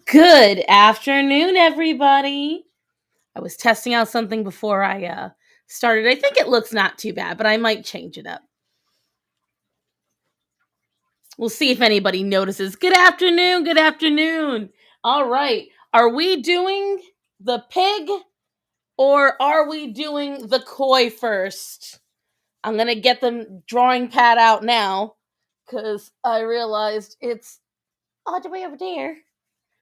Good afternoon, everybody. I was testing out something before I started. I think it looks not too bad, but I might change it up. We'll see if anybody notices. Good afternoon. Good afternoon. All right. Are we doing the pig or are we doing the koi first? I'm going to get the drawing pad out now because I realized it's all the way over there.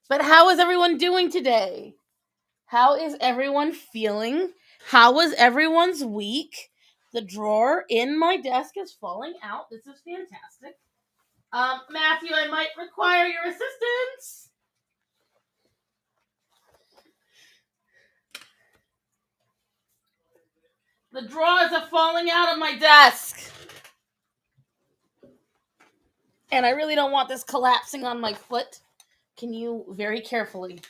But how is everyone doing today? How is everyone feeling? How was everyone's week? The drawer in my desk is falling out. This is fantastic. Matthew, I might require your assistance. The drawers are falling out of my desk. And I really don't want this collapsing on my foot. Can you very carefully,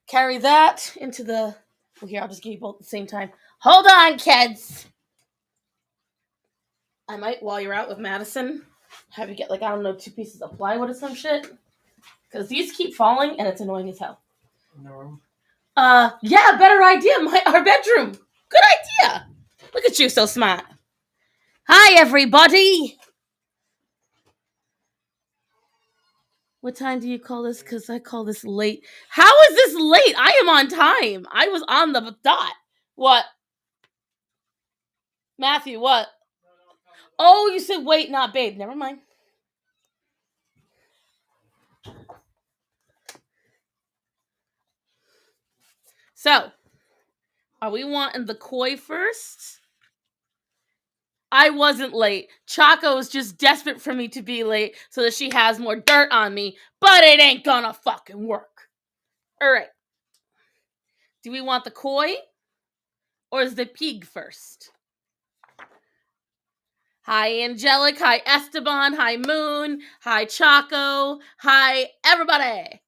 carry that into the... Well, here, I'll just give you both at the same time. Hold on, kids. I might, while you're out with Madison, have you get, 2 pieces of plywood or some shit. Because these keep falling and it's annoying as hell. In the room? Yeah, better idea. Our bedroom. Good idea. Look at you, so smart. Hi, everybody. What time do you call this? Because I call this late. How is this late? I am on time. I was on the dot. What? Matthew, what? Oh, you said wait, not babe. Never mind. So, are we wanting the koi first? I wasn't late. Choco is just desperate for me to be late so that she has more dirt on me, but it ain't gonna fucking work. Alright. Do we want the koi? Or is the pig first? Hi, Angelic. Hi, Esteban. Hi, Moon. Hi, Choco. Hi, everybody.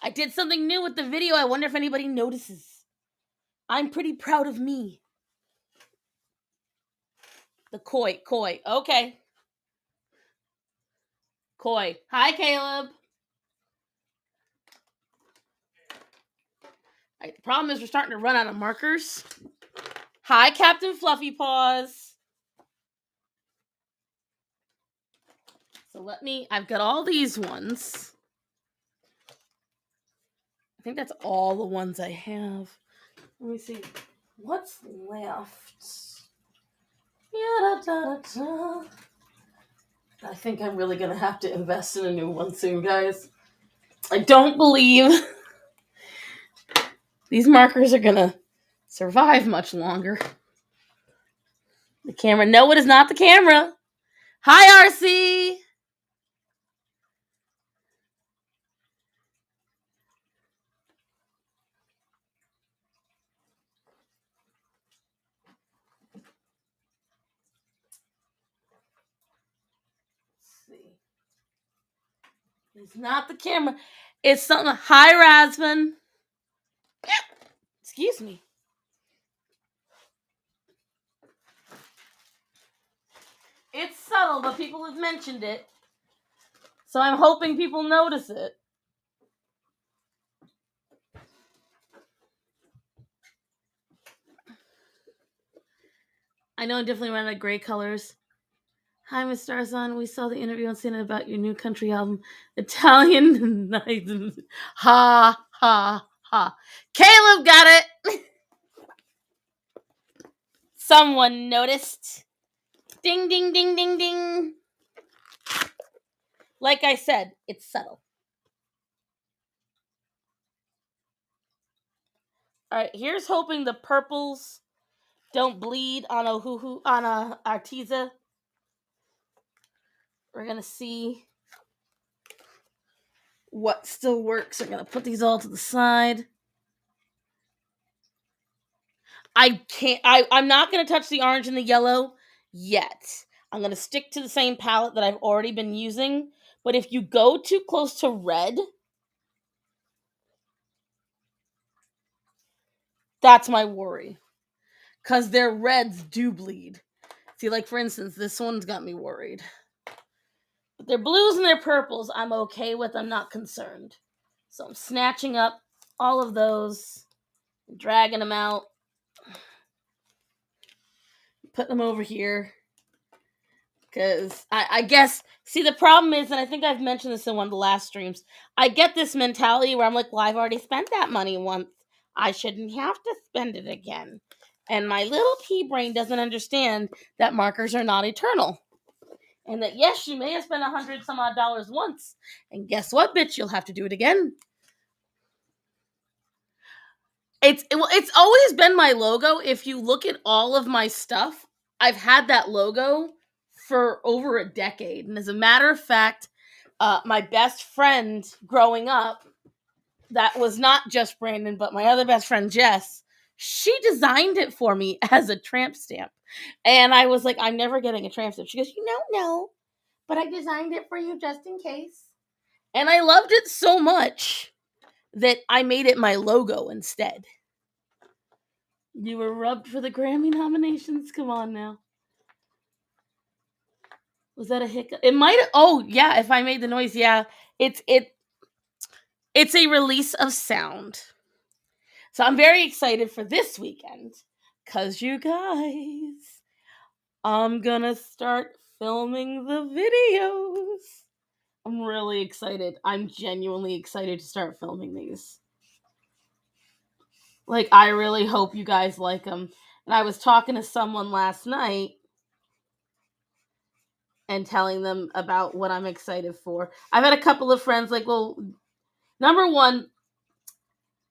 I did something new with the video. I wonder if anybody notices. I'm pretty proud of me. The koi. Okay. Koi. Hi, Caleb. Right, the problem is we're starting to run out of markers. Hi, Captain Fluffy Paws. So I've got all these ones. I think that's all the ones I have. Let me see. What's left? I think I'm really going to have to invest in a new one soon, guys. I don't believe these markers are going to survive much longer. The camera. No, it is not the camera. Hi, RC. It's not the camera. It's something. Hi, Rasman. Excuse me. It's subtle, but people have mentioned it. So I'm hoping people notice it. I know I'm definitely running out of gray colors. Hi, Mr. Arzan. We saw the interview on CNN about your new country album, Italian. Ha, ha, ha. Caleb got it. Someone noticed. Ding, ding, ding, ding, ding. Like I said, it's subtle. All right, here's hoping the purples don't bleed on a Arteza. We're gonna see what still works. I'm gonna put these all to the side. I'm not gonna touch the orange and the yellow yet. I'm gonna stick to the same palette that I've already been using. But if you go too close to red, that's my worry. Because their reds do bleed. See, like for instance, this one's got me worried. But their blues and their purples, I'm okay with. I'm not concerned. So I'm snatching up all of those, dragging them out, putting them over here. Because I guess, see, the problem is, and I think I've mentioned this in one of the last streams, I get this mentality where I'm like, well, I've already spent that money once. I shouldn't have to spend it again. And my little pea brain doesn't understand that markers are not eternal. And that, yes, you may have spent $100 some odd once. And guess what, bitch? You'll have to do it again. It's always been my logo. If you look at all of my stuff, I've had that logo for over a decade. And as a matter of fact, my best friend growing up, that was not just Brandon, but my other best friend, Jess, she designed it for me as a tramp stamp. And I was like, I'm never getting a tramp stamp. She goes, no, but I designed it for you just in case. And I loved it so much that I made it my logo instead. You were rubbed for the Grammy nominations? Come on now. Was that a hiccup? It might have. Oh, yeah, if I made the noise, yeah. It's a release of sound. So I'm very excited for this weekend. Because you guys, I'm gonna start filming the videos. I'm really excited. I'm genuinely excited to start filming these. Like, I really hope you guys like them. And I was talking to someone last night and telling them about what I'm excited for. I've had a couple of friends like, well, number one,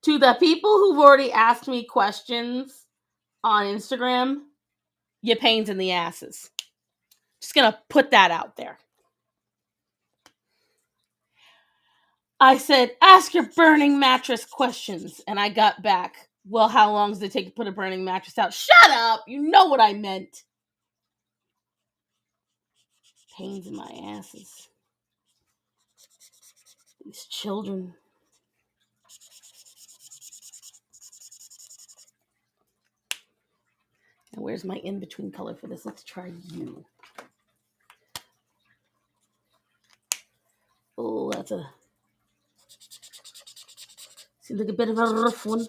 to the people who've already asked me questions on Instagram, you pains in the asses. Just gonna put that out there. I said, ask your burning mattress questions. And I got back, well, how long does it take to put a burning mattress out? Shut up! You know what I meant. Pains in my asses. These children. Now, where's my in-between color for this? Let's try you. Oh, that's a... seems like a bit of a rough one.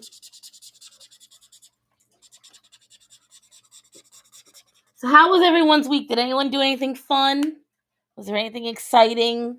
So how was everyone's week? Did anyone do anything fun? Was there anything exciting?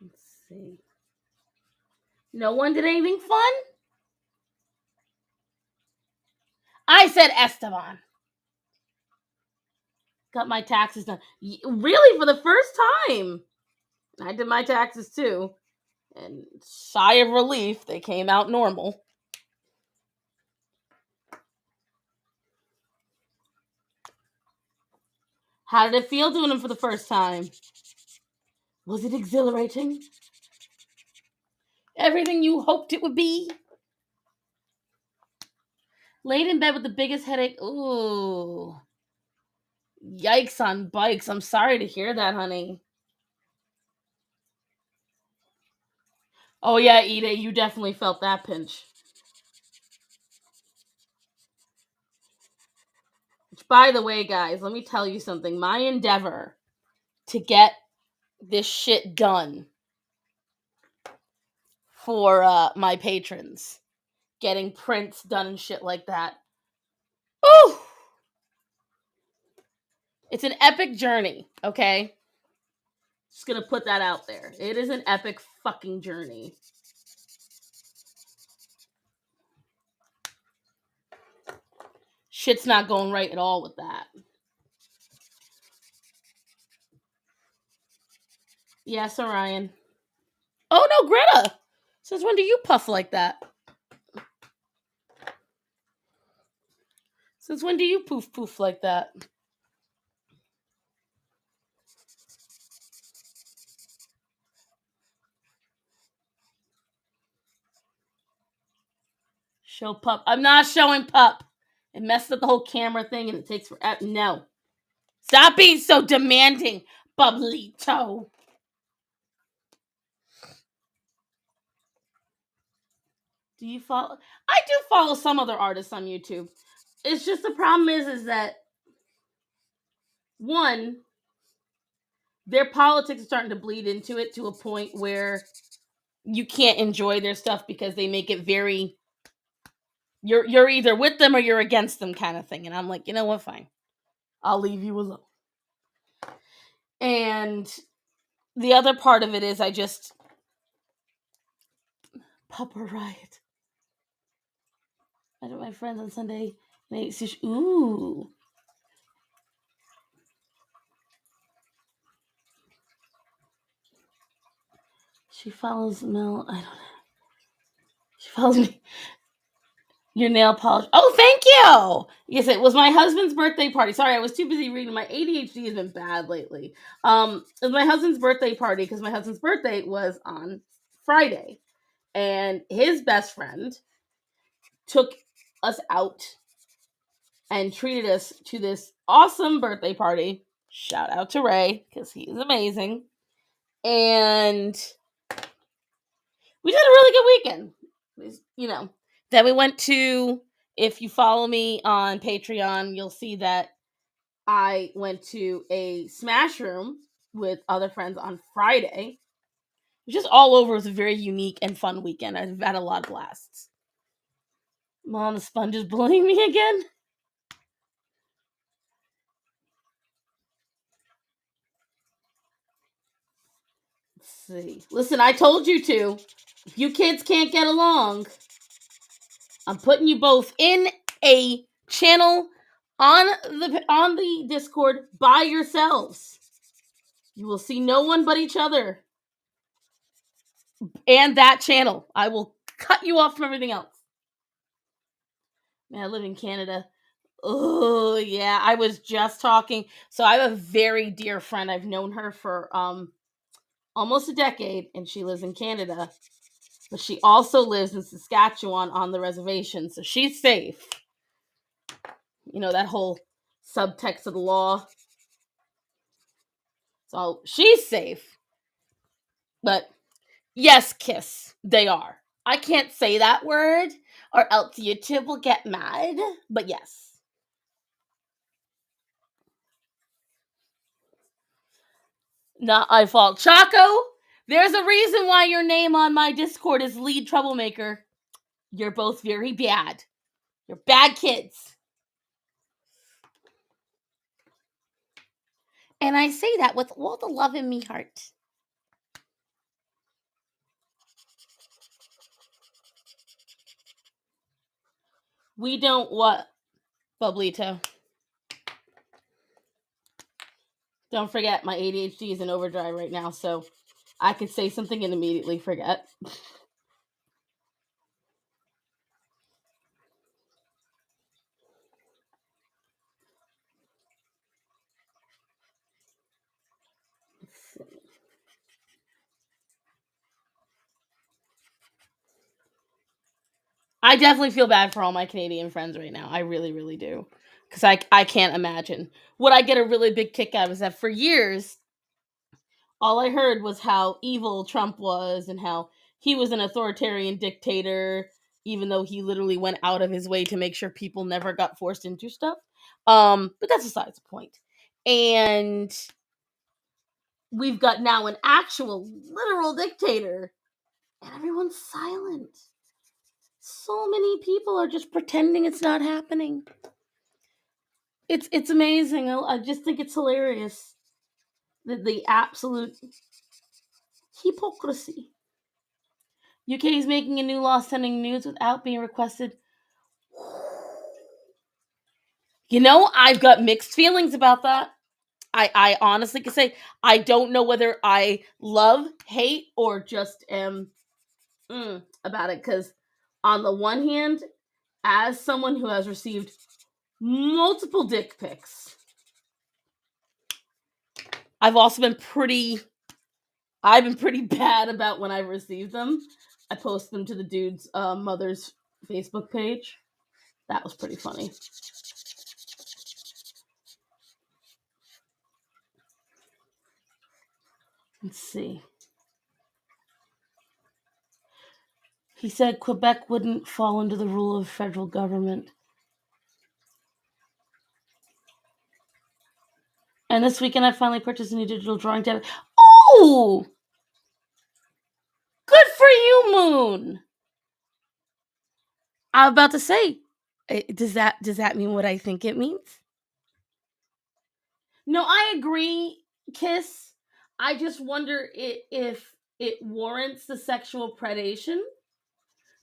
Let's see. No one did anything fun? I said Esteban. Got my taxes done. Really, for the first time. I did my taxes too. And sigh of relief, they came out normal. How did it feel doing them for the first time? Was it exhilarating? Everything you hoped it would be? Laid in bed with the biggest headache. Ooh. Yikes on bikes. I'm sorry to hear that, honey. Oh, yeah, Ida, you definitely felt that pinch. Which, by the way, guys, let me tell you something. My endeavor to get this shit done for my patrons, getting prints done and shit like that. Ooh! It's an epic journey, okay? Just gonna put that out there. It is an epic fucking journey. Shit's not going right at all with that. Yes, Orion. Oh no, Greta! Since when do you puff like that? Since when do you poof like that? Show pup. I'm not showing pup. It messed up the whole camera thing and it takes forever. No. Stop being so demanding, Bublito. Do you follow? I do follow some other artists on YouTube. It's just the problem is that one, their politics are starting to bleed into it to a point where you can't enjoy their stuff because they make it very you're either with them or you're against them kind of thing. And I'm like, you know what, fine. I'll leave you alone. And the other part of it is I just Papa Riot. I met my friends on Sunday and ate sushi. Ooh. She follows Mel. I don't know. She follows me. Your nail polish. Oh, thank you. Yes, it was my husband's birthday party. Sorry, I was too busy reading. My ADHD has been bad lately. It was my husband's birthday party because my husband's birthday was on Friday, and his best friend took us out and treated us to this awesome birthday party. Shout out to Ray because he is amazing, and we had a really good weekend. You know. Then we went to, if you follow me on Patreon, you'll see that I went to a Smash Room with other friends on Friday. Just all over, it was a very unique and fun weekend. I've had a lot of blasts. Mom, the sponge is bullying me again. Let's see. Listen, I told you to. If you kids can't get along, I'm putting you both in a channel on the Discord by yourselves. You will see no one but each other. And that channel. I will cut you off from everything else. Man, I live in Canada. Oh, yeah. I was just talking. So I have a very dear friend. I've known her for almost a decade, and she lives in Canada. But she also lives in Saskatchewan on the reservation, so she's safe. You know, that whole subtext of the law. So she's safe. But yes, kiss, they are. I can't say that word, or else YouTube will get mad. But yes. Not my fault. Chaco, there's a reason why your name on my Discord is Lead Troublemaker. You're both very bad. You're bad kids. And I say that with all the love in me heart. We don't what, Bublito? Don't forget, my ADHD is in overdrive right now, so I could say something and immediately forget. I definitely feel bad for all my Canadian friends right now. I really, really do. Because I can't imagine. What I get a really big kick out of is that for years, all I heard was how evil Trump was and how he was an authoritarian dictator, even though he literally went out of his way to make sure people never got forced into stuff. But that's besides the point. And we've got now an actual literal dictator, and everyone's silent. So many people are just pretending it's not happening. It's amazing. I just think it's hilarious. The absolute hypocrisy. UK is making a new law sending nudes without being requested. You know, I've got mixed feelings about that. I honestly can say I don't know whether I love, hate, or just am about it. Because on the one hand, as someone who has received multiple dick pics, I've been pretty bad about when I've received them. I post them to the dude's mother's Facebook page. That was pretty funny. Let's see. He said Quebec wouldn't fall under the rule of federal government. And this weekend I finally purchased a new digital drawing tablet. Oh! Good for you, Moon! I'm about to say, does that mean what I think it means? No, I agree, Kiss. I just wonder if it warrants the sexual predation,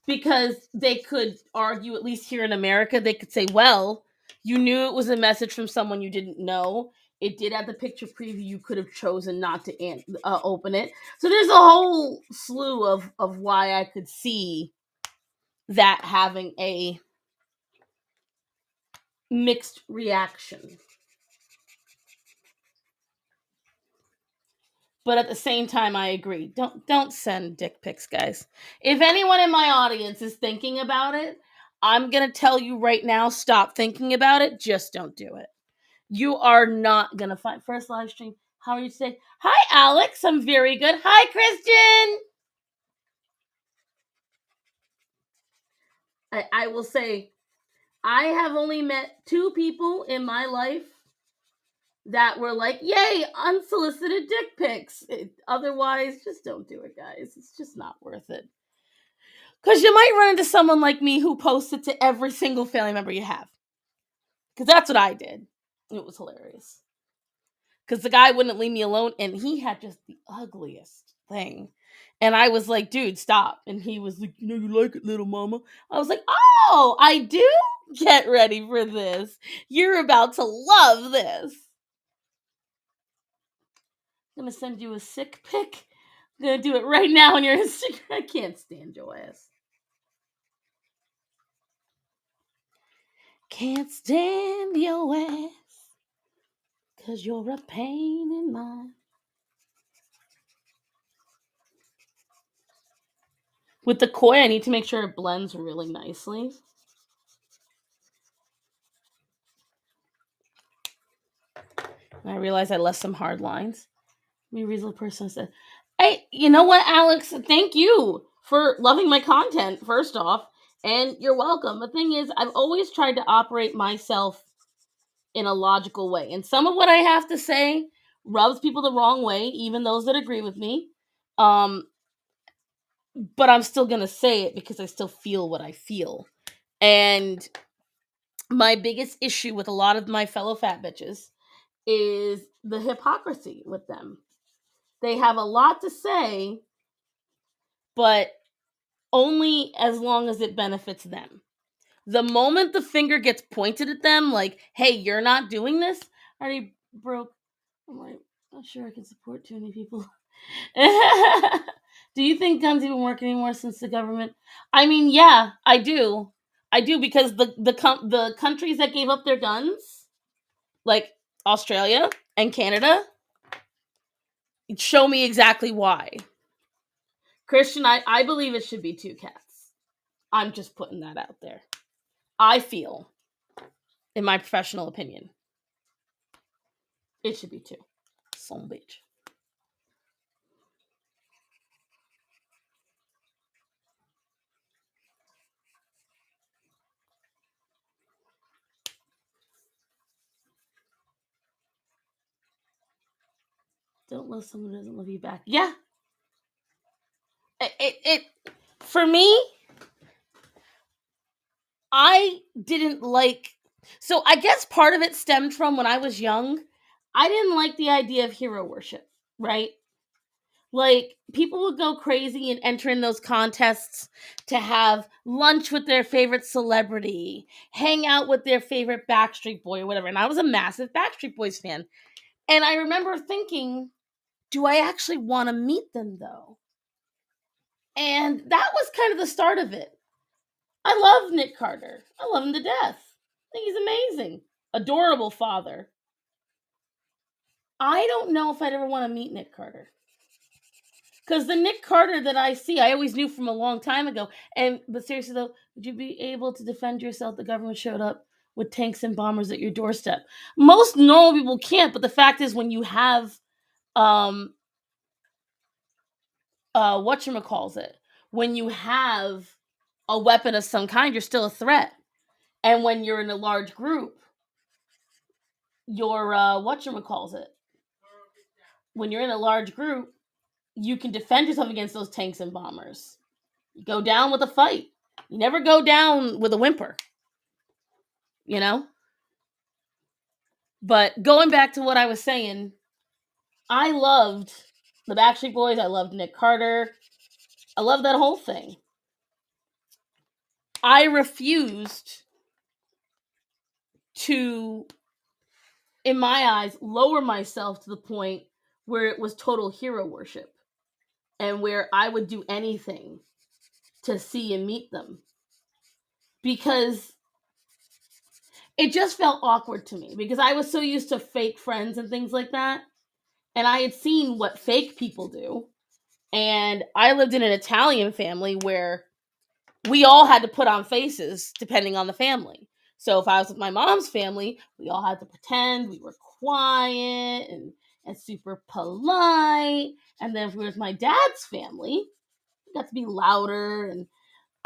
because they could argue, at least here in America, they could say, well, you knew it was a message from someone you didn't know. It did have the picture preview. You could have chosen not to open it. So there's a whole slew of why I could see that having a mixed reaction. But at the same time, I agree. Don't send dick pics, guys. If anyone in my audience is thinking about it, I'm gonna tell you right now, stop thinking about it. Just don't do it. You are not gonna find first live stream. How are you today? Hi, Alex. I'm very good. Hi, Christian. I will say, I have only met 2 people in my life that were like, yay, unsolicited dick pics. Otherwise, just don't do it, guys. It's just not worth it. Because you might run into someone like me who posts it to every single family member you have. Because that's what I did. It was hilarious. Because the guy wouldn't leave me alone, and he had just the ugliest thing. And I was like, dude, stop. And he was like, you like it, little mama. I was like, oh, I do? Get ready for this. You're about to love this. I'm going to send you a sick pic. I'm going to do it right now on your Instagram. I can't stand your ass. Can't stand your ass. Because you're a pain in my... With the koi, I need to make sure it blends really nicely. And I realized I left some hard lines. Me, reasonable person said, hey, you know what, Alex? Thank you for loving my content, first off. And you're welcome. The thing is, I've always tried to operate myself in a logical way. And some of what I have to say rubs people the wrong way, even those that agree with me. But I'm still going to say it because I still feel what I feel. And my biggest issue with a lot of my fellow fat bitches is the hypocrisy with them. They have a lot to say, but only as long as it benefits them. The moment the finger gets pointed at them, like, hey, you're not doing this, I already broke. I'm like, not sure I can support too many people. Do you think guns even work anymore since the government? I mean, yeah, I do. I do, because the countries that gave up their guns, like Australia and Canada, show me exactly why. Christian, I believe it should be 2 cats. I'm just putting that out there. I feel, in my professional opinion, it should be 2. Son bitch. Don't love someone who doesn't love you back. Yeah. It for me, I didn't like... So I guess part of it stemmed from when I was young. I didn't like the idea of hero worship, right? Like, people would go crazy and enter in those contests to have lunch with their favorite celebrity, hang out with their favorite Backstreet Boy or whatever. And I was a massive Backstreet Boys fan. And I remember thinking, do I actually want to meet them, though? And that was kind of the start of it. I love Nick Carter. I love him to death. I think he's amazing. Adorable father. I don't know if I'd ever want to meet Nick Carter. Because the Nick Carter that I see, I always knew from a long time ago. But seriously though, would you be able to defend yourself? The government showed up with tanks and bombers at your doorstep. Most normal people can't, but the fact is, when you have whatchamacallit, when you have a weapon of some kind, you're still a threat. And when you're in a large group, you're whatchamacallit. When you're in a large group, you can defend yourself against those tanks and bombers. You go down with a fight. You never go down with a whimper. You know? But going back to what I was saying, I loved the Backstreet Boys. I loved Nick Carter. I loved that whole thing. I refused to, in my eyes, lower myself to the point where it was total hero worship and where I would do anything to see and meet them. Because it just felt awkward to me, because I was so used to fake friends and things like that. And I had seen what fake people do. And I lived in an Italian family where we all had to put on faces depending on the family. So if I was with my mom's family, we all had to pretend we were quiet and super polite. And then if we were with my dad's family, we got to be louder. And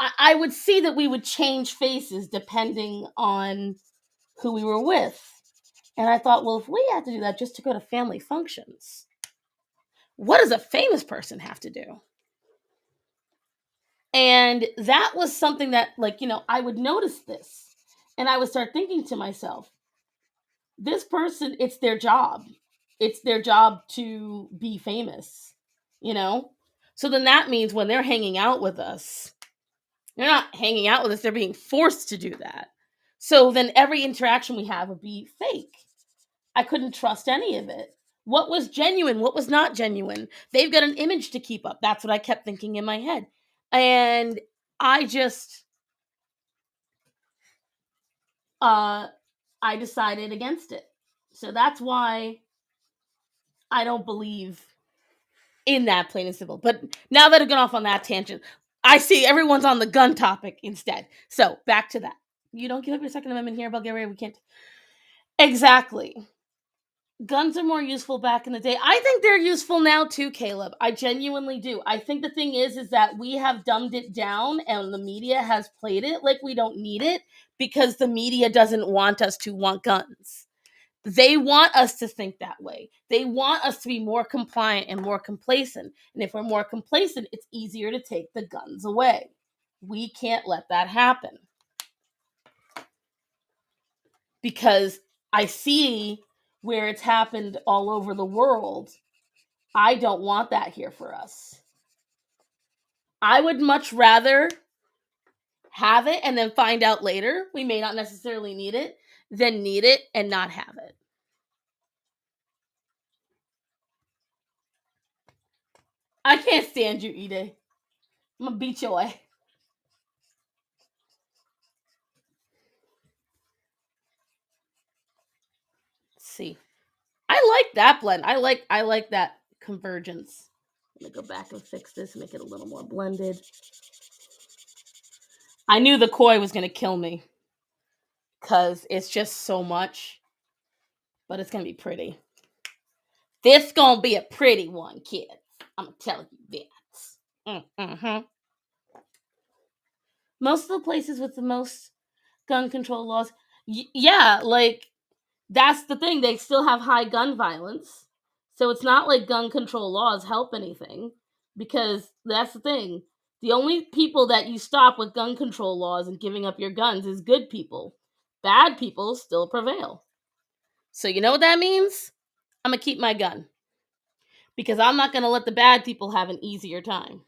I would see that we would change faces depending on who we were with. And I thought, well, if we had to do that just to go to family functions, what does a famous person have to do? And that was something that, I would notice this. And I would start thinking to myself, this person, it's their job. It's their job to be famous, So then that means when they're hanging out with us, they're not hanging out with us, they're being forced to do that. So then every interaction we have would be fake. I couldn't trust any of it. What was genuine? What was not genuine? They've got an image to keep up. That's what I kept thinking in my head. And I just, I decided against it. So that's why I don't believe in that, plain and simple. But now that I've gone off on that tangent, I see everyone's on the gun topic instead. So back to that. You don't give up your Second Amendment here, Bulgaria. We can't. Exactly. Guns are more useful back in the day. I think they're useful now too, Caleb. I genuinely do. I think the thing is that we have dumbed it down and the media has played it like we don't need it because the media doesn't want us to want guns. They want us to think that way. They want us to be more compliant and more complacent. And if we're more complacent, it's easier to take the guns away. We can't let that happen. Because I see where it's happened all over the world. I don't want that here for us. I would much rather have it and then find out later we may not necessarily need it than need it and not have it. I can't stand you, Ide. I'm gonna beat your ass. Let's see. I like that blend. I like that convergence. Let me go back and fix this, make it a little more blended. I knew the koi was gonna kill me because it's just so much, but it's gonna be pretty. This gonna be a pretty one, kids. I'm gonna tell you that. Mm-hmm. Most of the places with the most gun control laws, yeah, that's the thing. They still have high gun violence. So it's not like gun control laws help anything, because that's the thing. The only people that you stop with gun control laws and giving up your guns is good people. Bad people still prevail. So you know what that means? I'm going to keep my gun. Because I'm not going to let the bad people have an easier time.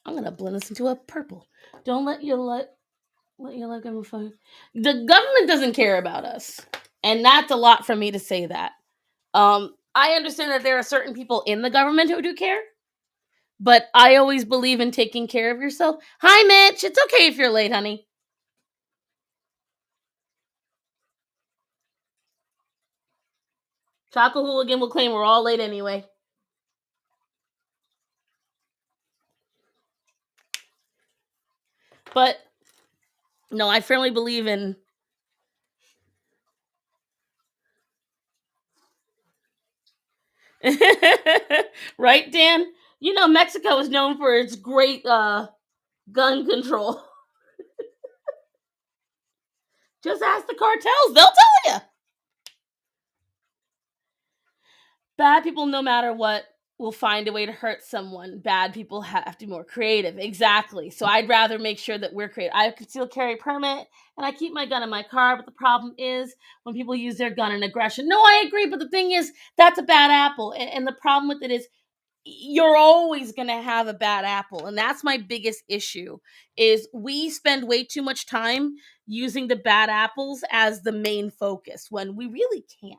I'm gonna blend this into a purple. Don't let your let your leg go. The government doesn't care about us. And that's a lot for me to say that. I understand that there are certain people in the government who do care, but I always believe in taking care of yourself. Hi, Mitch. It's okay if you're late, honey. Chocolate Hooligan will claim we're all late anyway. But no, I firmly believe in. Right, Dan? You know, Mexico is known for its great gun control. Just ask the cartels, they'll tell you. Bad people, no matter what, will find a way to hurt someone. Bad people have to be more creative. Exactly. So I'd rather make sure that we're creative. I can still carry a permit and I keep my gun in my car, but the problem is when people use their gun in aggression. No, I agree, but the thing is, that's a bad apple. And the problem with it is you're always going to have a bad apple, and that's my biggest issue is we spend way too much time using the bad apples as the main focus when we really can't.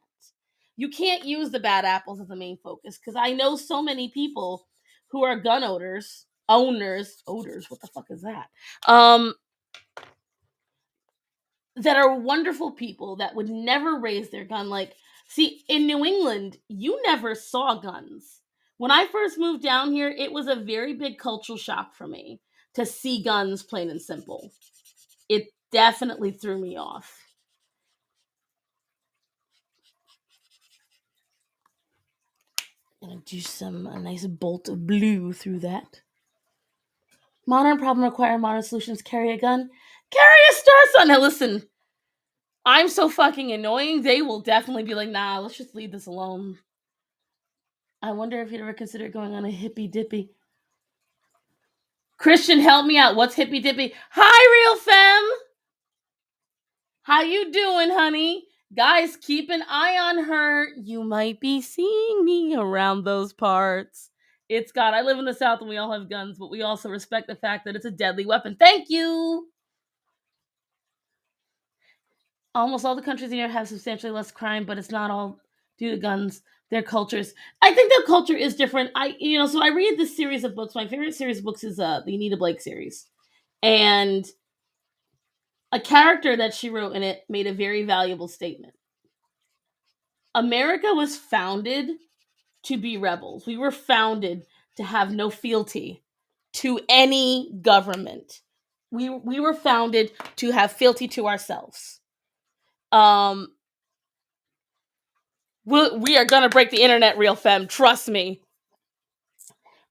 You can't use the bad apples as the main focus, because I know so many people who are gun owners, what the fuck is that, that are wonderful people that would never raise their gun. Like, see, in New England, you never saw guns. When I first moved down here, it was a very big cultural shock for me to see guns, plain and simple. It definitely threw me off. Gonna do a nice bolt of blue through that. Modern problem require modern solutions. Carry a gun. Carry a star sun. Now listen, I'm so fucking annoying. They will definitely be like, nah, let's just leave this alone. I wonder if you'd ever consider going on a hippy dippy. Christian, help me out. What's hippy dippy? Hi, real femme. How you doing, honey? Guys, keep an eye on her. You might be seeing me around those parts. It's God. I live in the South and we all have guns, but we also respect the fact that it's a deadly weapon. Thank you. Almost all the countries in Europe have substantially less crime, but it's not all due to guns. Their cultures. I think their culture is different. So I read this series of books. My favorite series of books is the Anita Blake series. And a character that she wrote in it made a very valuable statement. America was founded to be rebels. We were founded to have no fealty to any government. We were founded to have fealty to ourselves. We are gonna break the internet, real femme. Trust me.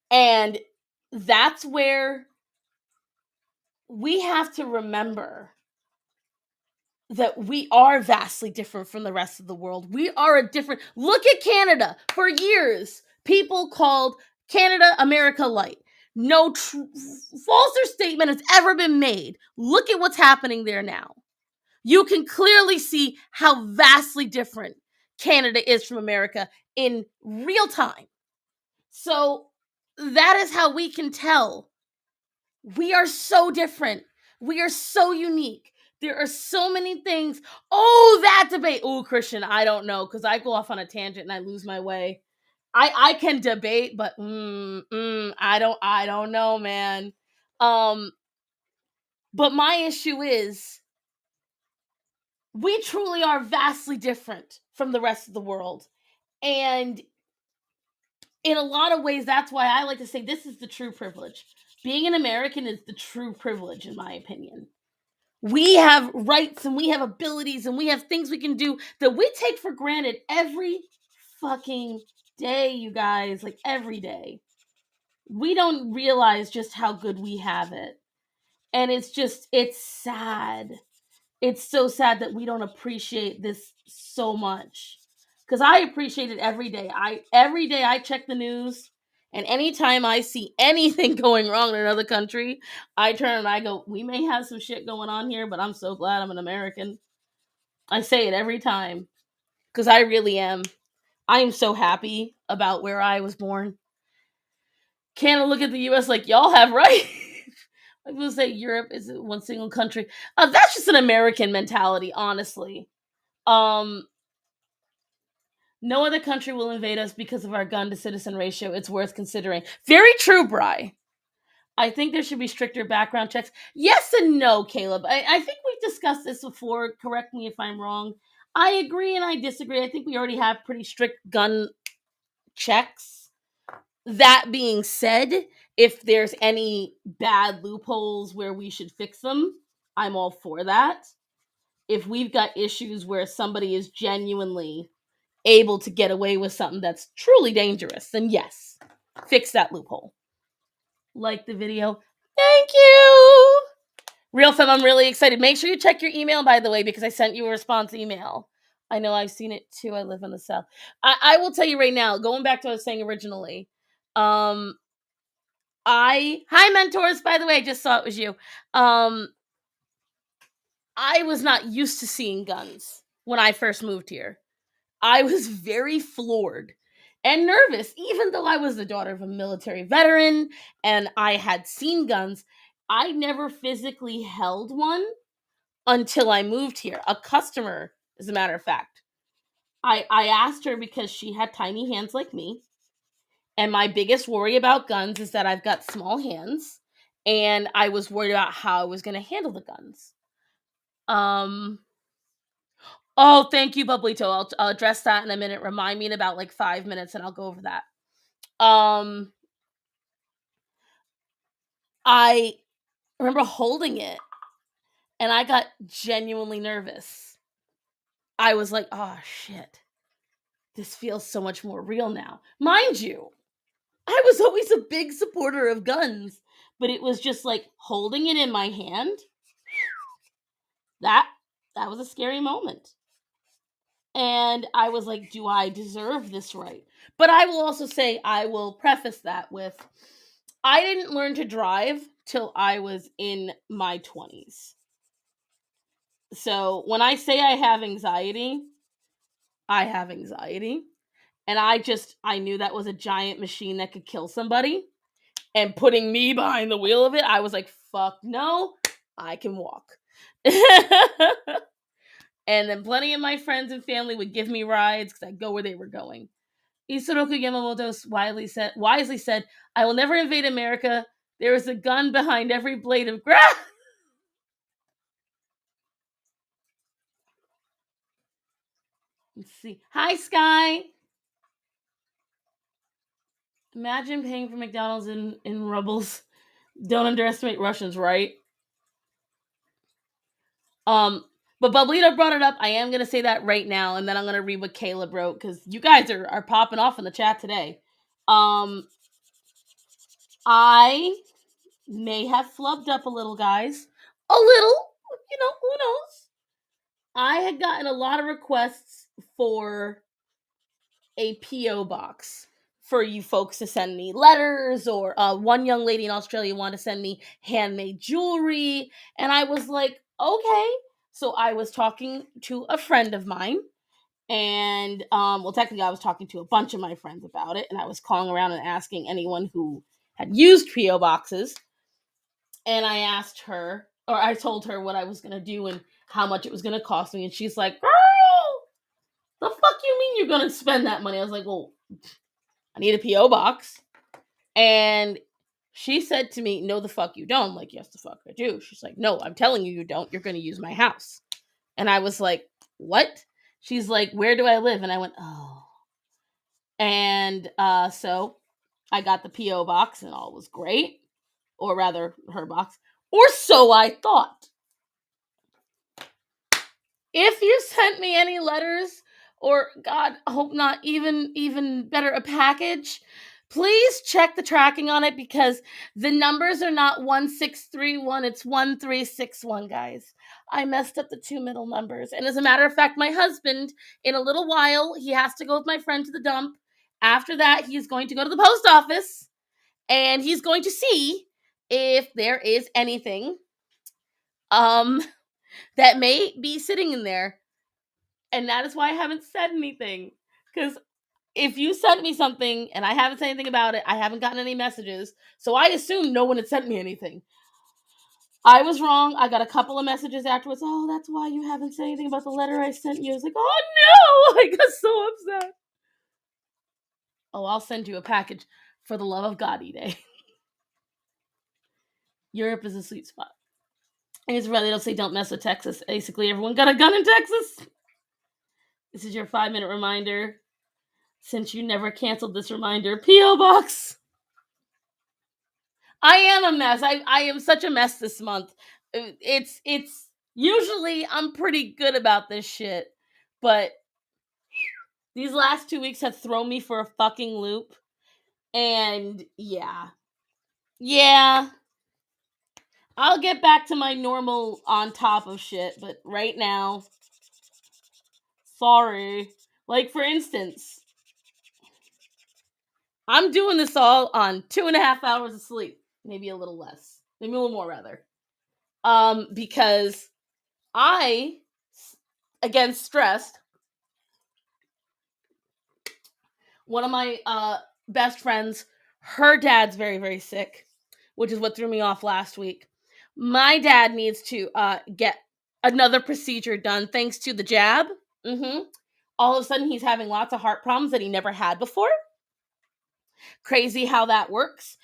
And that's where we have to remember that we are vastly different from the rest of the world. We are a different. Look at Canada. For years, people called Canada America Light. No falser statement has ever been made. Look at what's happening there now. You can clearly see how vastly different Canada is from America in real time. So that is how we can tell. We are so different. We are so unique. There are so many things. Oh, that debate. Oh, Christian, I don't know, because I go off on a tangent and I lose my way. I can debate, but I don't know, man. But my issue is we truly are vastly different from the rest of the world. And in a lot of ways, that's why I like to say this is the true privilege. Being an American is the true privilege, in my opinion. We have rights and we have abilities and we have things we can do that we take for granted every fucking day, you guys. Like, every day. We don't realize just how good we have it. And it's sad. It's so sad that we don't appreciate this so much. Because I appreciate it every day. Every day I check the news, and anytime I see anything going wrong in another country, I turn and I go, we may have some shit going on here, but I'm so glad I'm an American. I say it every time. Because I really am. I am so happy about where I was born. Can't look at the US like, y'all have rights. Like, people say Europe is one single country. That's just an American mentality, honestly. Um, no other country will invade us because of our gun to citizen ratio. It's worth considering. Very true, Bri. I think there should be stricter background checks. Yes and no, Caleb. I think we've discussed this before. Correct me if I'm wrong. I agree and I disagree. I think we already have pretty strict gun checks. That being said, if there's any bad loopholes where we should fix them, I'm all for that. If we've got issues where somebody is genuinely able to get away with something that's truly dangerous, then yes, fix that loophole. Like the video. Thank you. Real Femme, I'm really excited. Make sure you check your email, by the way, because I sent you a response email. I know I've seen it too. I live in the South. I will tell you right now, going back to what I was saying originally. Hi mentors, by the way, I just saw it was you. I was not used to seeing guns when I first moved here. I was very floored and nervous, even though I was the daughter of a military veteran and I had seen guns. I never physically held one until I moved here. A customer, as a matter of fact. I asked her because she had tiny hands like me. And my biggest worry about guns is that I've got small hands. And I was worried about how I was going to handle the guns. Oh, thank you, Bublito. I'll address that in a minute. Remind me in about like 5 minutes and I'll go over that. I remember holding it and I got genuinely nervous. I was like, oh shit. This feels so much more real now. Mind you, I was always a big supporter of guns, but it was just like holding it in my hand. That was a scary moment. And I was like, do I deserve this right? But I will also say, I will preface that with, I didn't learn to drive till I was in my 20s. So when I say I have anxiety, I have anxiety. And I knew that was a giant machine that could kill somebody. And putting me behind the wheel of it, I was like, fuck no, I can walk. And then plenty of my friends and family would give me rides because I'd go where they were going. Isoroku Yamamoto wisely said, I will never invade America. There is a gun behind every blade of grass. Let's see. Hi, Sky. Imagine paying for McDonald's in rubles. Don't underestimate Russians, right? But Bublito brought it up. I am gonna say that right now, and then I'm gonna read what Caleb wrote because you guys are popping off in the chat today. I may have flubbed up a little, guys. A little, who knows? I had gotten a lot of requests for a PO box for you folks to send me letters, or one young lady in Australia wanted to send me handmade jewelry, and I was like, okay. So I was talking to a friend of mine, and technically I was talking to a bunch of my friends about it, and I was calling around and asking anyone who had used PO boxes, and I told her what I was gonna do and how much it was gonna cost me, and she's like, girl, the fuck you mean you're gonna spend that money? I was like, well, I need a PO box. And she said to me, no, the fuck you don't. I'm like, yes, the fuck I do. She's like, no, I'm telling you, you don't. You're going to use my house. And I was like, what? She's like, where do I live? And I went, oh. And so I got the PO box and all was great. Or rather, her box. Or so I thought. If you sent me any letters, or God, hope not, even better, a package, please check the tracking on it, because the numbers are not 1631, it's 1361, guys. I messed up the two middle numbers. And as a matter of fact, my husband, in a little while, he has to go with my friend to the dump. After that, he's going to go to the post office, and he's going to see if there is anything that may be sitting in there. And that is why I haven't said anything. Because if you sent me something and I haven't said anything about it, I haven't gotten any messages. So I assume no one had sent me anything. I was wrong. I got a couple of messages afterwards. Oh, that's why you haven't said anything about the letter I sent you. I was like, oh no! I got so upset. Oh, I'll send you a package for the love of God, Ide. Europe is a sweet spot. In Israel, they don't say don't mess with Texas. Basically, everyone got a gun in Texas. This is your 5-minute reminder. Since you never canceled this reminder, P.O. Box. I am a mess. I am such a mess this month. It's usually I'm pretty good about this shit, but these last 2 weeks have thrown me for a fucking loop. And yeah. I'll get back to my normal on top of shit, but right now, sorry. Like, for instance, I'm doing this all on 2.5 hours of sleep. Maybe a little less. Maybe a little more, rather. Because I, again, stressed. One of my best friends, her dad's very, very sick, which is what threw me off last week. My dad needs to get another procedure done thanks to the jab. All of a sudden, he's having lots of heart problems that he never had before. Crazy how that works.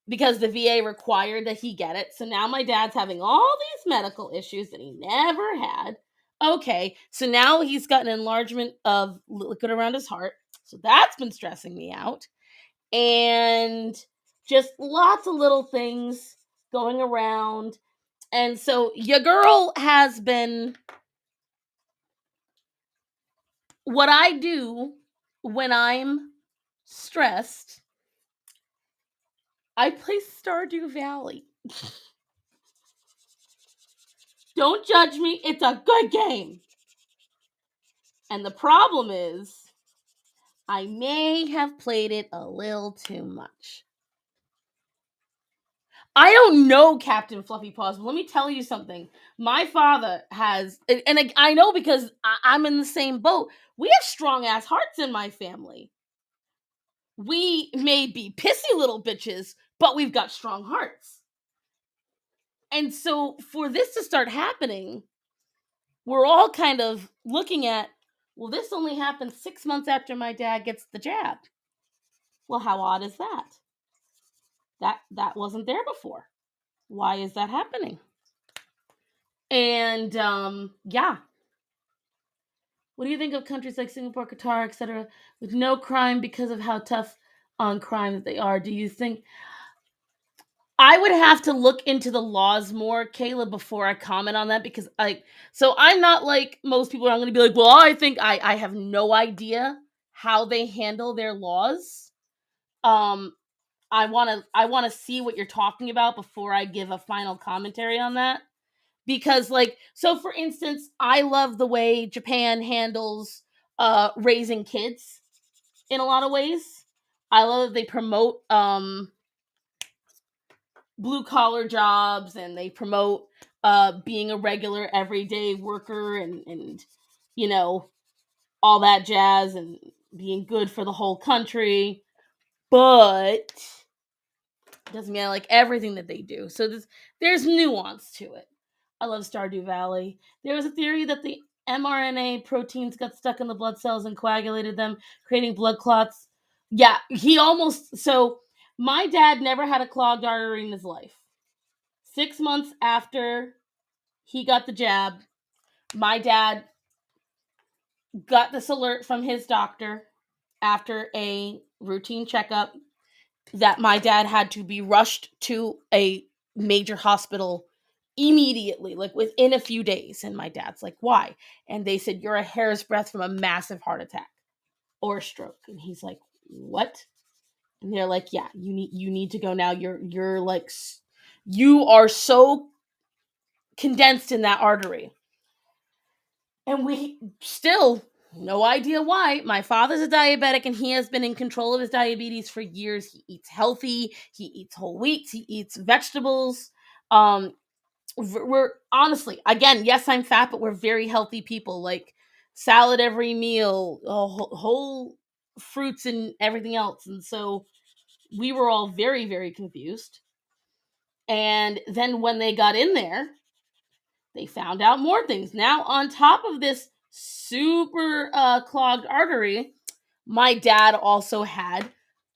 Because the VA required that he get it. So now my dad's having all these medical issues that he never had. Okay, so now he's got an enlargement of liquid around his heart. So that's been stressing me out. And just lots of little things going around. And so your girl has been... What I do when I'm stressed, I play Stardew Valley. Don't judge me. It's a good game. And the problem is, I may have played it a little too much. I don't know Captain Fluffy Paws, but let me tell you something. My father has, and I know because I'm in the same boat. We have strong ass hearts in my family. We may be pissy little bitches, but we've got strong hearts. And so for this to start happening, we're all kind of looking at, well, this only happened 6 months after my dad gets the jab. Well, how odd is that? That wasn't there before. Why is that happening? And yeah. What do you think of countries like Singapore, Qatar, etc., with no crime because of how tough on crime that they are? Do you think... I would have to look into the laws more, Kayla, before I comment on that, because so I'm not like most people. I'm going to be like, well, I think I have no idea how they handle their laws. I want to see what you're talking about before I give a final commentary on that. Because so for instance, I love the way Japan handles raising kids in a lot of ways. I love that they promote blue collar jobs, and they promote being a regular everyday worker, and all that jazz, and being good for the whole country. But it doesn't mean I like everything that they do. So there's nuance to it. I love Stardew Valley. There was a theory that the mRNA proteins got stuck in the blood cells and coagulated them, creating blood clots. Yeah, so my dad never had a clogged artery in his life. 6 months after he got the jab, my dad got this alert from his doctor after a routine checkup that my dad had to be rushed to a major hospital immediately, like within a few days. And my dad's like, why? And they said, you're a hair's breadth from a massive heart attack or stroke. And he's like, what? And they're like, yeah, you need to go now. You're like, you are so condensed in that artery. And we still, no idea why. My father's a diabetic, and he has been in control of his diabetes for years. He eats healthy. He eats whole wheats. He eats vegetables. We're honestly, again, yes, I'm fat, but we're very healthy people. Like salad every meal, whole fruits and everything else. And so we were all very, very confused. And then when they got in there, they found out more things. Now, on top of this super clogged artery, my dad also had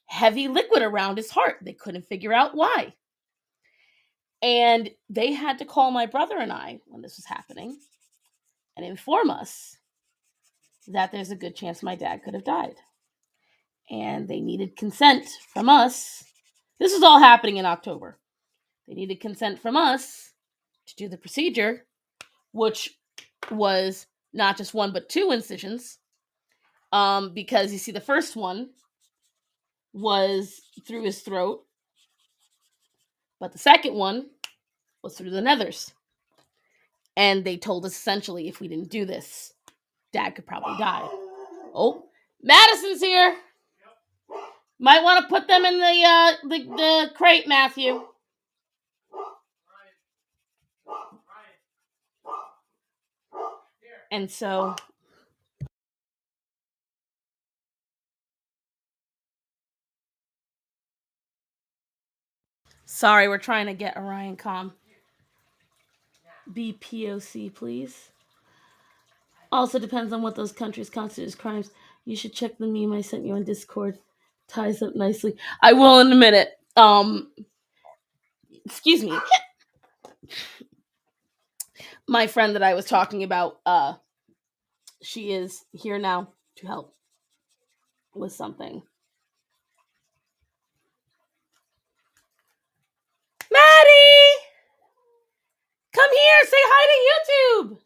heavy liquid around his heart. They couldn't figure out why. And they had to call my brother and I when this was happening and inform us that there's a good chance my dad could have died. And they needed consent from us. This was all happening in October. They needed consent from us to do the procedure, which was not just one but two incisions. Because you see, the first one was through his throat, but the second one was through the nethers. And they told us essentially if we didn't do this, Dad could probably die. Oh, Madison's here. Might want to put them in the crate, Matthew. And so sorry, we're trying to get Orion calm. BPOC, please. Also depends on what those countries consider as crimes. You should check the meme I sent you on Discord. Ties up nicely. I will in a minute. Excuse me. My friend that I was talking about, she is here now to help with something. Maddie! Come here, say hi to YouTube!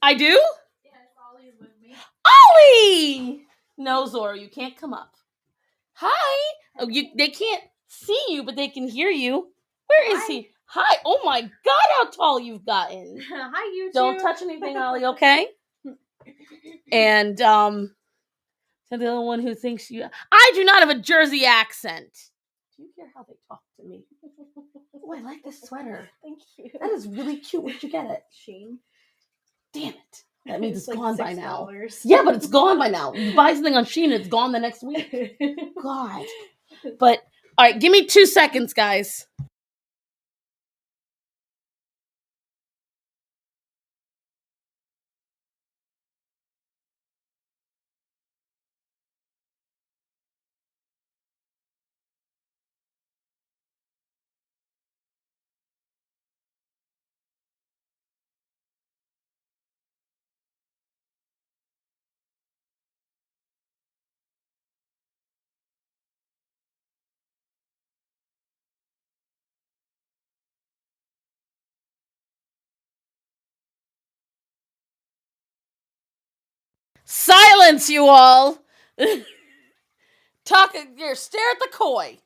I do? Yes, Ollie's with me. Ollie! No, Zora, you can't come up. Hi! Oh, they can't see you, but they can hear you. Where is he? Hi! Oh my god, how tall you've gotten. Hi, YouTube. Don't touch anything, Ollie, okay? And, the other one who thinks you... I do not have a Jersey accent. Do you hear how they talk to me? Oh, I like this sweater. Thank you. That is really cute. Where'd you get it? Shein. Damn it. That means it's like gone by now. $6. Yeah, but it's gone by now. You buy something on Shein, it's gone the next week. God. But, all right, give me 2 seconds, guys. Silence, you all! Stare at the koi.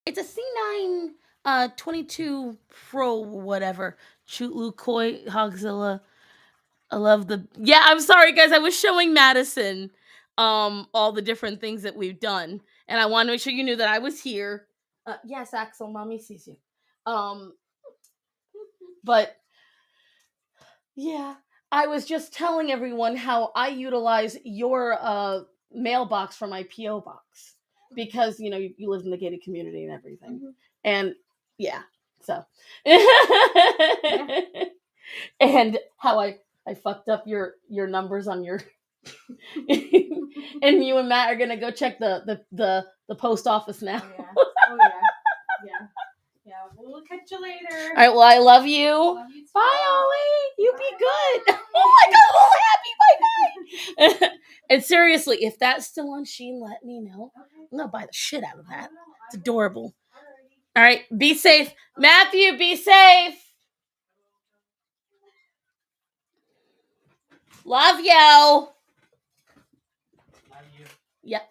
It's a C9 22 Pro whatever. Chutlu Koi Hogzilla. I love the... Yeah, I'm sorry, guys. I was showing Madison all the different things that we've done. And I wanted to make sure you knew that I was here. Yes, Axel, mommy sees you. But... Yeah. I was just telling everyone how I utilize your mailbox for my PO box because you live in the gated community and everything, and yeah, so and how I fucked up your numbers on your and you and Matt are gonna go check the post office now. Oh yeah. We'll catch you later. All right, well, I love you. Love you too. Bye, Ollie. You be good. Oh my God, I'm all happy. Bye bye. And seriously, if that's still on Shein, let me know. I'm gonna buy the shit out of that. It's adorable. All right, be safe, Matthew. Be safe. Love you. Love you. Yep.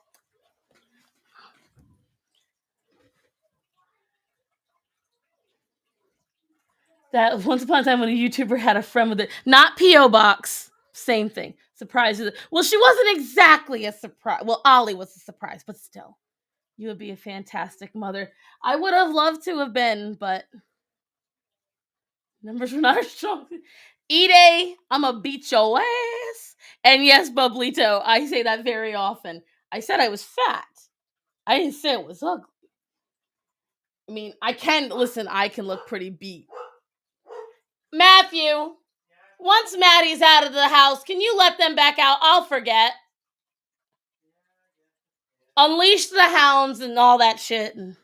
That once upon a time when a YouTuber had a friend with it, not PO box, same thing. Surprise! Well, she wasn't exactly a surprise. Well, Ollie was a surprise, but still, you would be a fantastic mother. I would have loved to have been, but numbers were not as strong. Ide, I'ma beat your ass. And yes, Bublito, I say that very often. I said I was fat. I didn't say it was ugly. I mean, I can look pretty beat. Matthew, once Maddie's out of the house, can you let them back out? I'll forget. Unleash the hounds and all that shit. And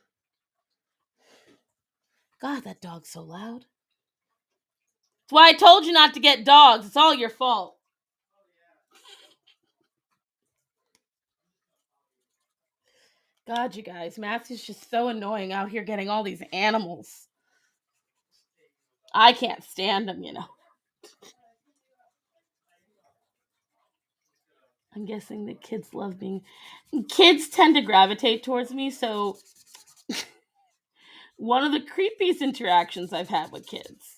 God, that dog's so loud. That's why I told you not to get dogs. It's all your fault. God, you guys, Matthew's just so annoying out here getting all these animals. I can't stand him, I'm guessing the kids love being... Kids tend to gravitate towards me, so... One of the creepiest interactions I've had with kids,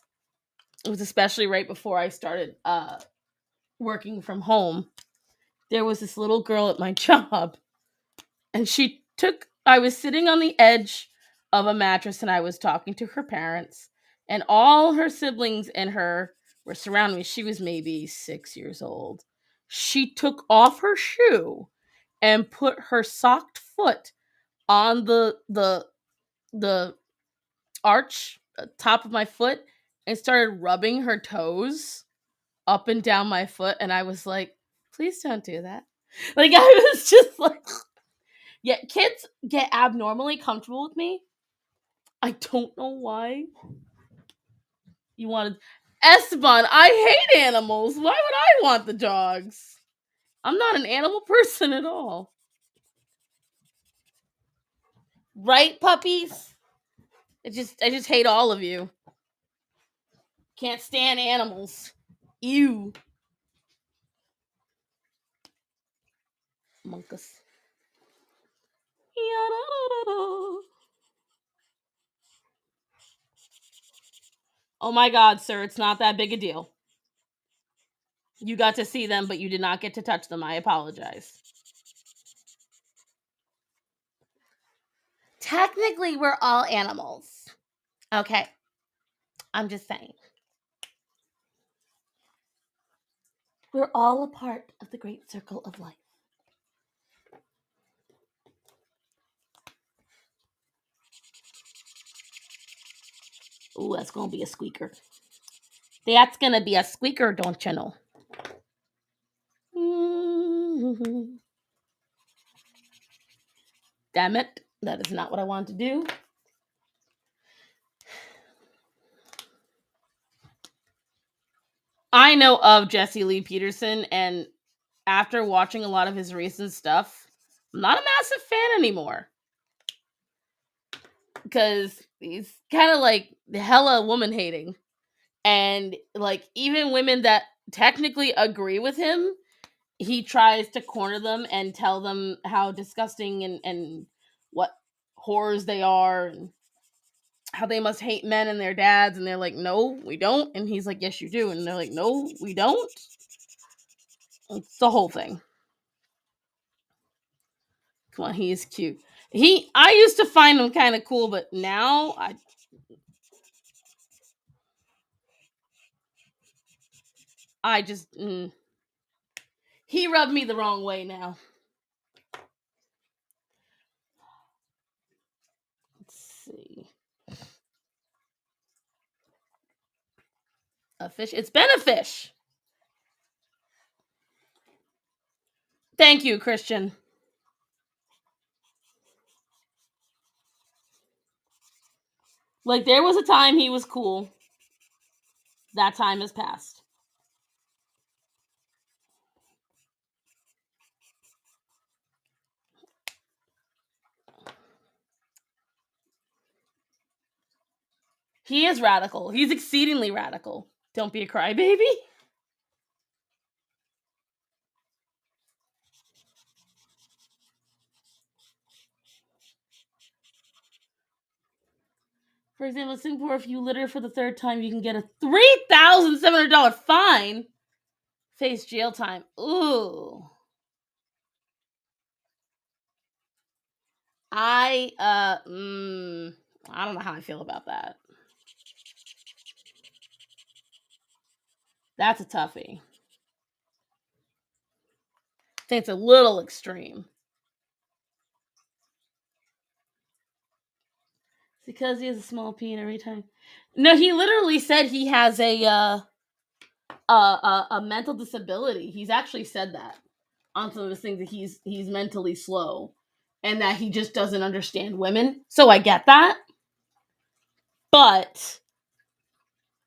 it was especially right before I started working from home. There was this little girl at my job, and I was sitting on the edge of a mattress and I was talking to her parents, and all her siblings and her were surrounding me. She was maybe 6 years old. She took off her shoe and put her socked foot on the arch top of my foot and started rubbing her toes up and down my foot, and I was like, please don't do that. Like, I was just like... Yeah, kids get abnormally comfortable with me. I don't know why. You wanted... Esteban, I hate animals. Why would I want the dogs? I'm not an animal person at all. Right, puppies? I just hate all of you. Can't stand animals. Ew. Monkus. Oh my God, sir, it's not that big a deal. You got to see them, but you did not get to touch them. I apologize. Technically, we're all animals. Okay. I'm just saying. We're all a part of the great circle of life. Ooh, that's gonna be a squeaker. That's gonna be a squeaker, don't you know? Mm-hmm. Damn it. That is not what I wanted to do. I know of Jesse Lee Peterson, and after watching a lot of his recent stuff, I'm not a massive fan anymore. Because he's kind of like hella woman hating. And like even women that technically agree with him, he tries to corner them and tell them how disgusting and what horrors they are and how they must hate men and their dads. And they're like, no, we don't. And he's like, yes, you do. And they're like, no, we don't. It's the whole thing. Come on, he is cute. I used to find him kind of cool, but now I just he rubbed me the wrong way now. Let's see. A fish. It's been a fish. Thank you, Christian. Like, there was a time he was cool. That time has passed. He is radical. He's exceedingly radical. Don't be a crybaby. For example, in Singapore, if you litter for the third time, you can get a $3,700 fine. Face jail time. Ooh. I don't know how I feel about that. That's a toughie. I think it's a little extreme. It's because he has a small peen every time. No, he literally said he has a mental disability. He's actually said that on some of his things, that he's mentally slow and that he just doesn't understand women. So I get that. But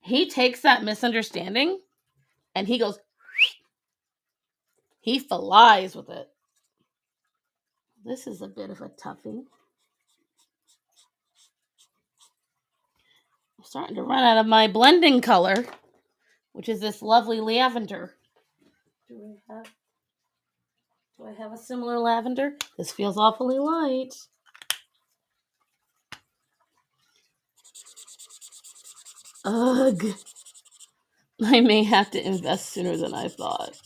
he takes that misunderstanding and he goes, he flies with it. This is a bit of a toughie. I'm starting to run out of my blending color, which is this lovely lavender. Do I have a similar lavender? This feels awfully light. Ugh. I may have to invest sooner than I thought.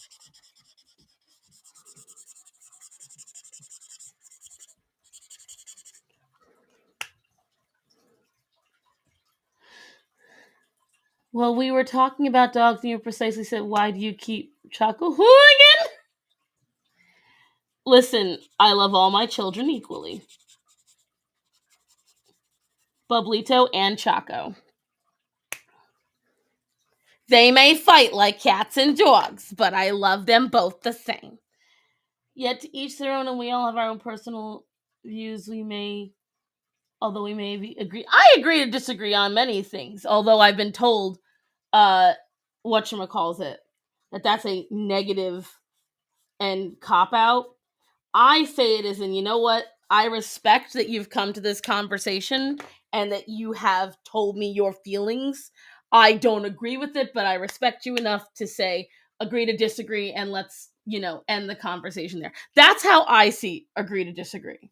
Well, we were talking about dogs, and you precisely said, why do you keep Choco Hooligan? Listen, I love all my children equally. Bubblito and Choco. They may fight like cats and dogs, but I love them both the same. Yet to each their own, and we all have our own personal views. Although we may agree. I agree to disagree on many things, although I've been told, whatchamacallit, that's a negative and cop out. I say it as in, you know what? I respect that you've come to this conversation and that you have told me your feelings. I don't agree with it, but I respect you enough to say, agree to disagree, and let's, end the conversation there. That's how I see agree to disagree.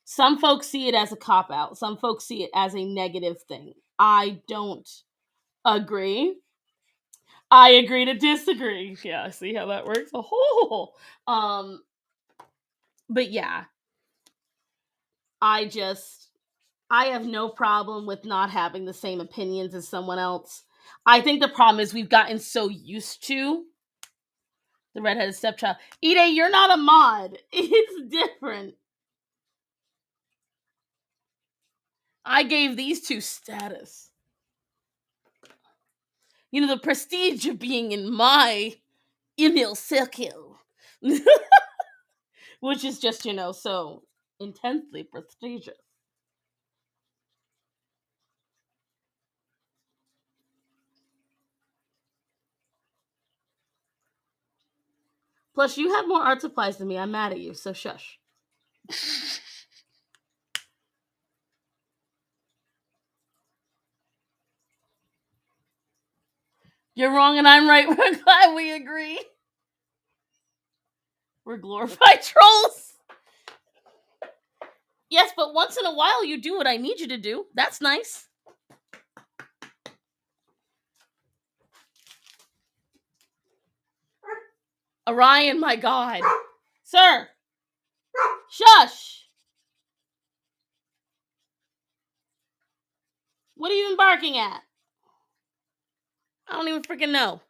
Some folks see it as a cop out. Some folks see it as a negative thing. I don't agree. I agree to disagree. Yeah, see how that works? Oh, but yeah, I have no problem with not having the same opinions as someone else. I think the problem is we've gotten so used to the redheaded stepchild. Ide, you're not a mod. It's different. I gave these two status. The prestige of being in my email circle. Which is just, so intensely prestigious. Plus, you have more art supplies than me. I'm mad at you, so shush. You're wrong and I'm right. We're glad we agree. We're glorified trolls. Yes, but once in a while you do what I need you to do. That's nice. Orion, my god. Sir. Shush. What are you even barking at? I don't even freaking know.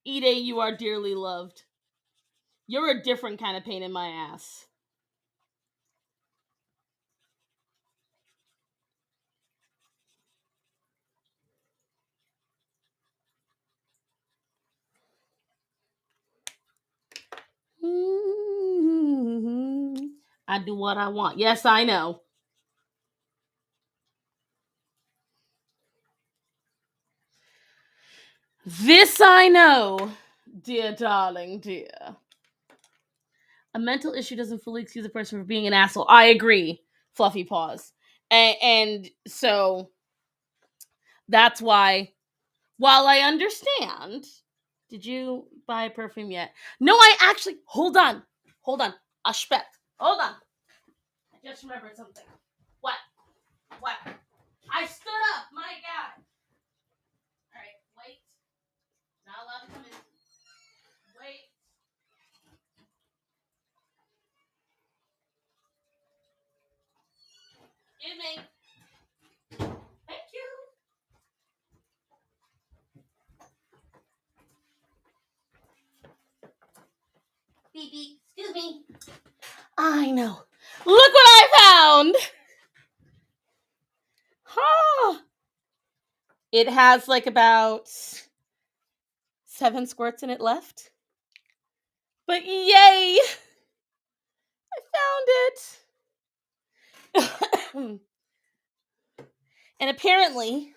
Ide, you are dearly loved. You're a different kind of pain in my ass. I do what I want. Yes, I know. This I know, dear darling, dear. A mental issue doesn't fully excuse a person for being an asshole. I agree. Fluffy paws. And so that's why, while I understand, did you buy perfume yet? No, I actually, hold on. Ashpet. Hold on. I just remembered something. What? I stood up, my God. All right, wait. Not allowed to come in. Wait. Give me. Thank you. Beep, beep. Excuse me. I know. Look what I found. Huh. It has like about 7 squirts in it left. But yay! I found it. And apparently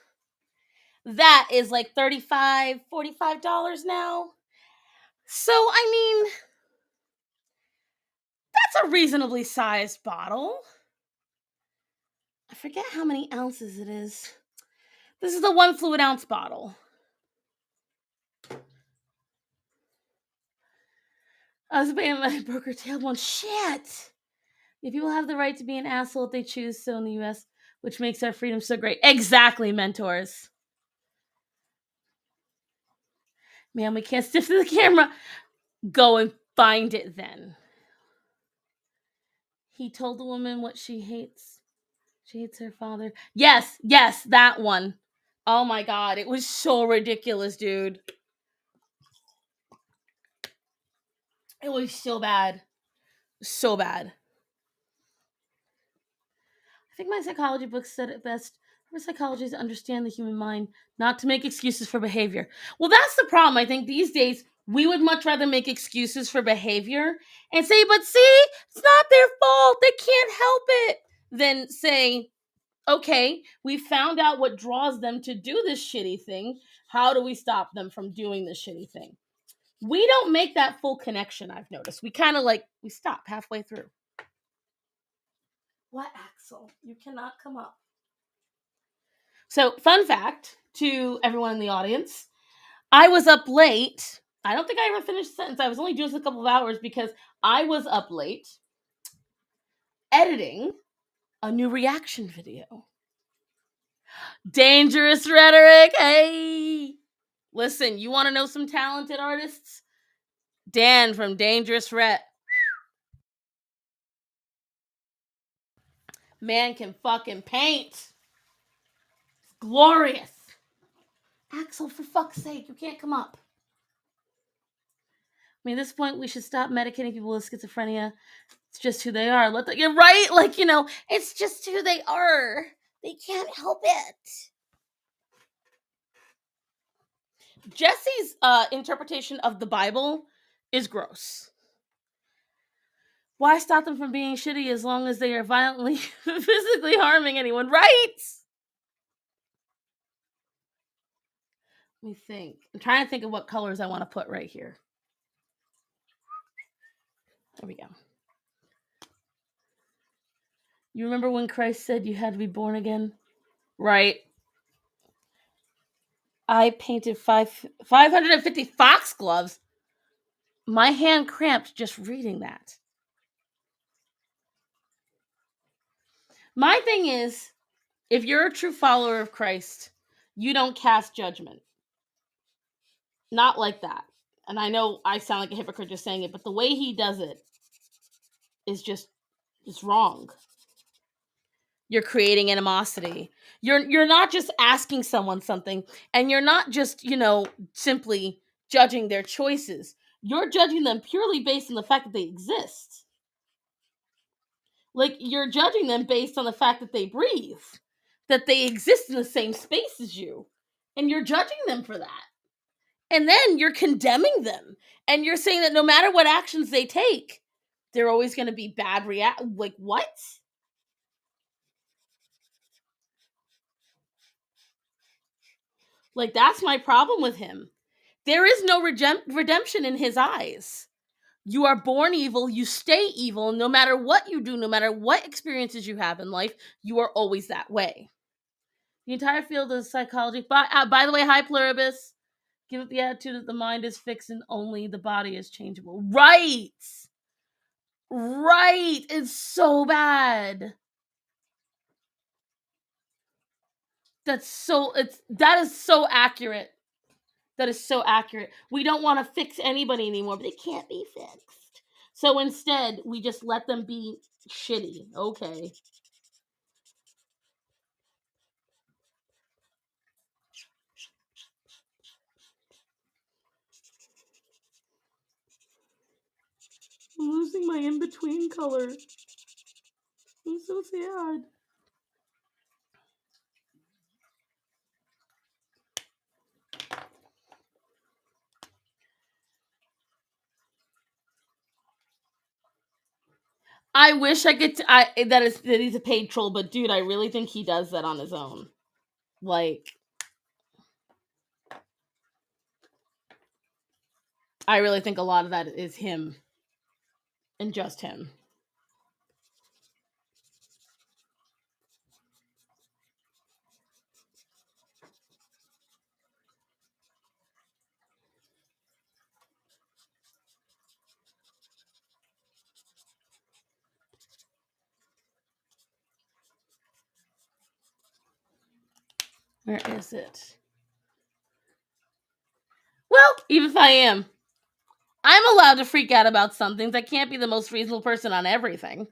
that is like $35, $45 now. So, I mean, that's a reasonably sized bottle. I forget how many ounces it is. This is the 1 fluid ounce bottle. I was paying my broker tailbone. Shit! If people have the right to be an asshole if they choose so in the US, which makes our freedom so great. Exactly, mentors. Man, we can't stiff to the camera. Go and find it then. He told the woman what she hates. She hates her father. Yes, that one. Oh my God, it was so ridiculous, dude. It was so bad. So bad. I think my psychology book said it best. For psychology is to understand the human mind, not to make excuses for behavior. Well, that's the problem. I think these days we would much rather make excuses for behavior and say, but see, it's not their fault. They can't help it. Than say, okay, we found out what draws them to do this shitty thing. How do we stop them from doing this shitty thing? We don't make that full connection, I've noticed. We kind of we stop halfway through. What, Axel? You cannot come up. So, fun fact to everyone in the audience, I was up late. I don't think I ever finished the sentence. I was only doing this a couple of hours because I was up late editing a new reaction video. Dangerous rhetoric. Hey. Listen, you want to know some talented artists? Dan from Dangerous Rhett. Man can fucking paint. It's glorious. Axel, for fuck's sake, you can't come up. I mean, at this point, we should stop medicating people with schizophrenia. It's just who they are. You're right. It's just who they are. They can't help it. Jesse's interpretation of the Bible is gross. Why stop them from being shitty as long as they are violently, physically harming anyone, right? Let me think. I'm trying to think of what colors I want to put right here. There we go. You remember when Christ said you had to be born again? Right. I painted 550 foxgloves. My hand cramped just reading that. My thing is, if you're a true follower of Christ, you don't cast judgment. Not like that. And I know I sound like a hypocrite just saying it, but the way he does it is just wrong. You're creating animosity. You're not just asking someone something, and you're not just, simply judging their choices. You're judging them purely based on the fact that they exist. Like, you're judging them based on the fact that they breathe, that they exist in the same space as you, and you're judging them for that. And then you're condemning them, and you're saying that no matter what actions they take, they're always going to be bad like, what? Like, that's my problem with him. There is no redemption in his eyes. You are born evil, you stay evil, no matter what you do, no matter what experiences you have in life, you are always that way. The entire field of psychology. By the way, hi Pluribus. Give it the attitude that the mind is fixed and only the body is changeable. Right! Right! It's so bad. That is so accurate. That is so accurate. We don't want to fix anybody anymore, but they can't be fixed. So instead, we just let them be shitty. Okay. I'm losing my in-between color. I'm so sad. I wish I could. That he's a paid troll, but dude, I really think he does that on his own. Like, I really think a lot of that is him, and just him. Where is it? Well, even if I am, I'm allowed to freak out about some things. I can't be the most reasonable person on everything.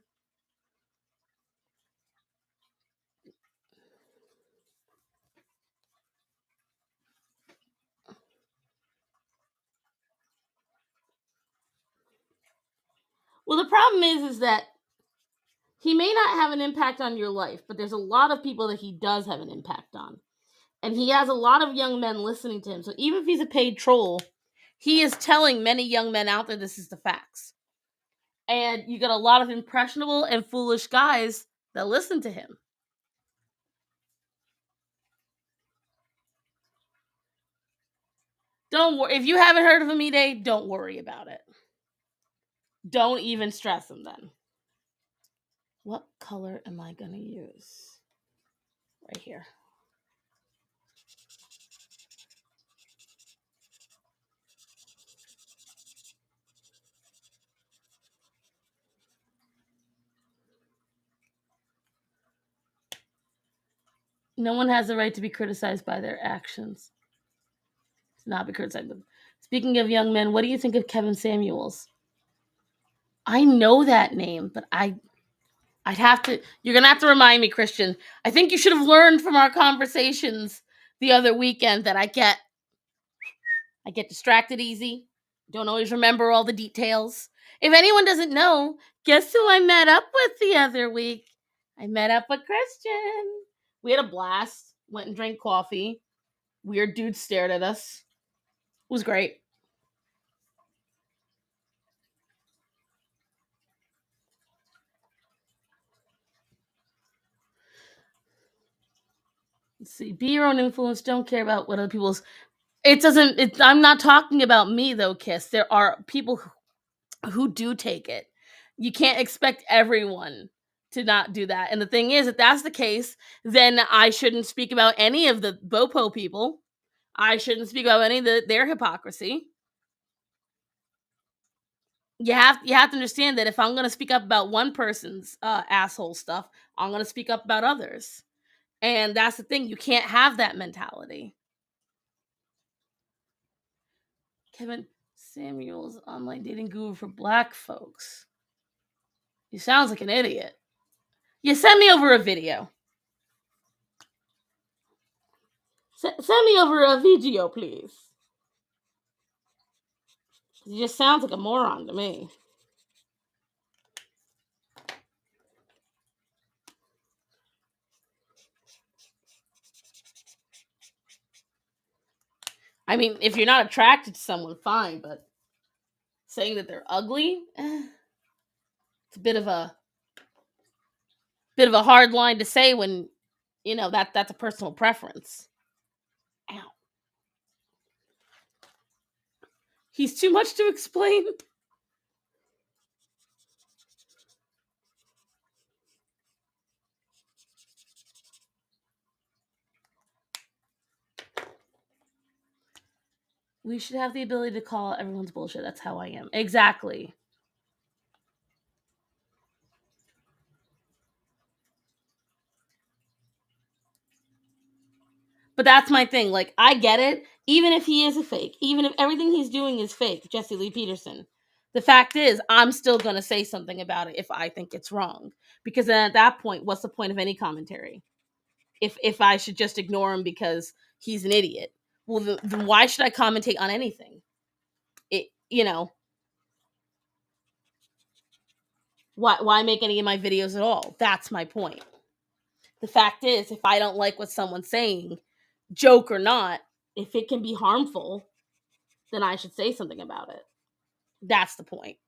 Well, the problem is that he may not have an impact on your life, but there's a lot of people that he does have an impact on. And he has a lot of young men listening to him. So even if he's a paid troll, he is telling many young men out there this is the facts. And you got a lot of impressionable and foolish guys that listen to him. Don't worry. If you haven't heard of him, E-Day, don't worry about it. Don't even stress him then. What color am I going to use? Right here. No one has the right to be criticized by their actions. To not be criticized. Speaking of young men, what do you think of Kevin Samuels? I know that name, but I'd have to. You're gonna have to remind me, Christian. I think you should have learned from our conversations the other weekend that I get distracted easy. Don't always remember all the details. If anyone doesn't know, guess who I met up with the other week? I met up with Christian. We had a blast. Went and drank coffee. Weird dude stared at us. It was great. Let's see. Be your own influence. Don't care about what other people's. It doesn't. I'm not talking about me though, Kiss. There are people who do take it. You can't expect everyone to not do that. And the thing is, if that's the case, then I shouldn't speak about any of the Bopo people. I shouldn't speak about any of their hypocrisy. You have to understand that if I'm going to speak up about one person's asshole stuff, I'm going to speak up about others. And that's the thing. You can't have that mentality. Kevin Samuels, online dating guru for black folks. He sounds like an idiot. You send me over a video. Send me over a video, please. He just sounds like a moron to me. I mean, if you're not attracted to someone, fine, but saying that they're ugly, it's a bit of a hard line to say when that's a personal preference. Ow. He's too much to explain. We should have the ability to call everyone's bullshit. That's how I am. Exactly. But that's my thing. Like, I get it. Even if he is a fake, even if everything he's doing is fake, Jesse Lee Peterson, the fact is, I'm still going to say something about it if I think it's wrong. Because then at that point, what's the point of any commentary? If I should just ignore him because he's an idiot, well, then why should I commentate on anything? Why make any of my videos at all? That's my point. The fact is, if I don't like what someone's saying, joke or not, if it can be harmful, then I should say something about it. That's the point.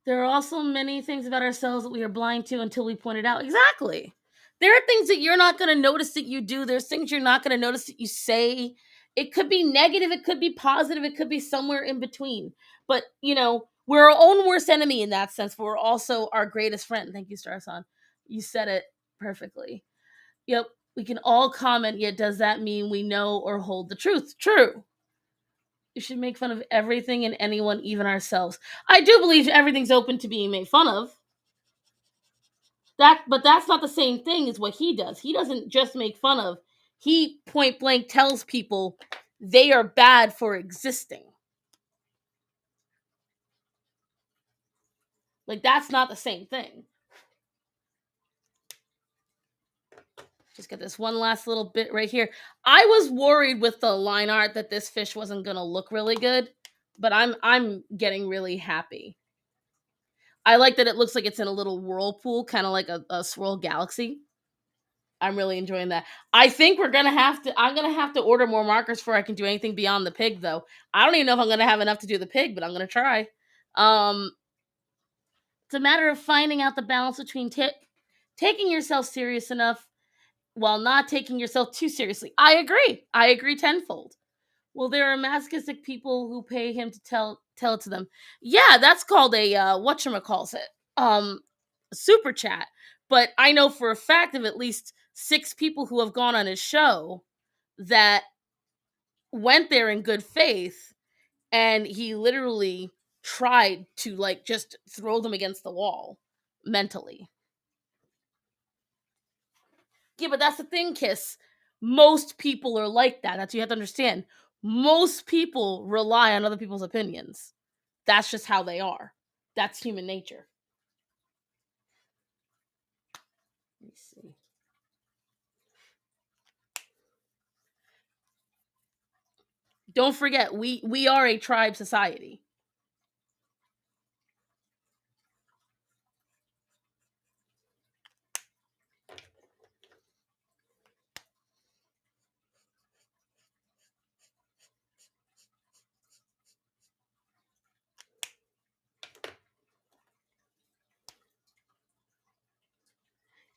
There are also many things about ourselves that we are blind to until we point it out. Exactly. There are things that you're not going to notice that you do. There's things you're not going to notice that you say. It could be negative. It could be positive. It could be somewhere in between. But, we're our own worst enemy in that sense, but we're also our greatest friend. Thank you, Starson. You said it perfectly. Yep. We can all comment, yet does that mean we know or hold the truth? True. You should make fun of everything and anyone, even ourselves. I do believe everything's open to being made fun of. But that's not the same thing as what he does. He doesn't just make fun of. He point blank tells people they are bad for existing. Like, that's not the same thing. Just get this one last little bit right here. I was worried with the line art that this fish wasn't going to look really good, but I'm getting really happy. I like that it looks like it's in a little whirlpool, kind of like a swirl galaxy. I'm really enjoying that. I think I'm gonna have to order more markers before I can do anything beyond the pig, though. I don't even know if I'm gonna have enough to do the pig, but I'm gonna try. It's a matter of finding out the balance between taking yourself serious enough while not taking yourself too seriously. I agree tenfold. Well, there are masochistic people who pay him to tell it to them. Yeah, that's called a whatchamacallit, super chat. But I know for a fact of at least 6 people who have gone on his show that went there in good faith, and he literally tried to just throw them against the wall mentally. Yeah, but that's the thing, Kiss. Most people are like that. That's what you have to understand. Most people rely on other people's opinions. That's just how they are. That's human nature. Let me see. Don't forget, we are a tribe society.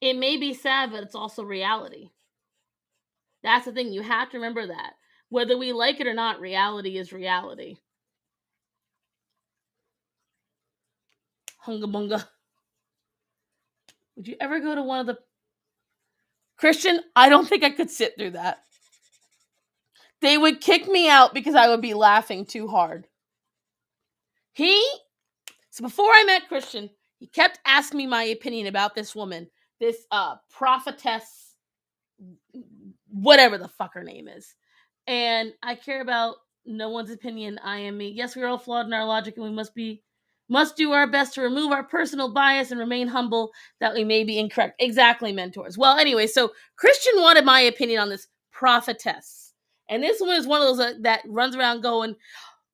It may be sad, but it's also reality. That's the thing. You have to remember that. Whether we like it or not, reality is reality. Hunga bunga. Would you ever go to one of the... Christian, I don't think I could sit through that. They would kick me out because I would be laughing too hard. So before I met Christian, he kept asking me my opinion about this woman, this prophetess, whatever the fuck her name is. And I care about no one's opinion. I am me. Yes, we're all flawed in our logic, and we must do our best to remove our personal bias and remain humble that we may be incorrect. Exactly, mentors. Well, anyway, so Christian wanted my opinion on this prophetess. And this one is one of those that runs around going,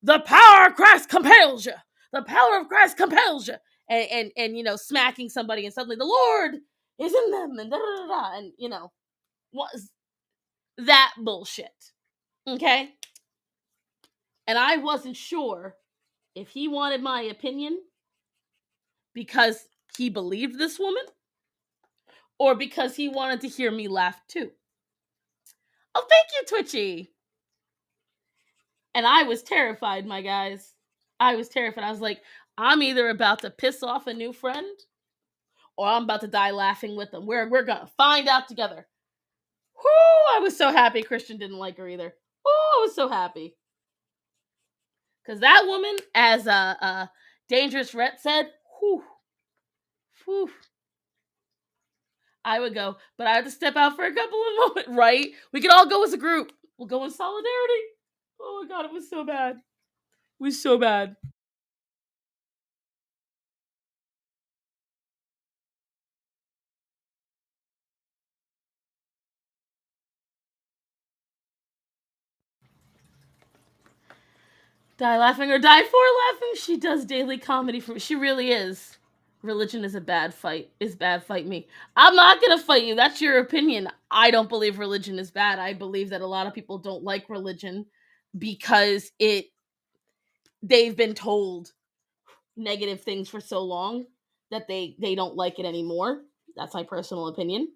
the power of Christ compels you. The power of Christ compels you. And smacking somebody, and suddenly the Lord is in them, and da da da da. And what's that bullshit? Okay? And I wasn't sure if he wanted my opinion because he believed this woman or because he wanted to hear me laugh too. Oh, thank you, Twitchy. And I was terrified, my guys. I was terrified. I was like, I'm either about to piss off a new friend or I'm about to die laughing with them. We're gonna find out together. Whoo! I was so happy Christian didn't like her either. Oh, I was so happy. Because that woman, as Dangerous Rhett said, whew, whew, I would go, but I had to step out for a couple of moments, right? We could all go as a group. We'll go in solidarity. Oh my god, it was so bad. It was so bad. Die laughing or die for laughing. She does daily comedy for me. She really is. Religion is a bad fight. Is bad fight me. I'm not gonna fight you. That's your opinion. I don't believe religion is bad. I believe that a lot of people don't like religion because they've been told negative things for so long that they don't like it anymore. That's my personal opinion.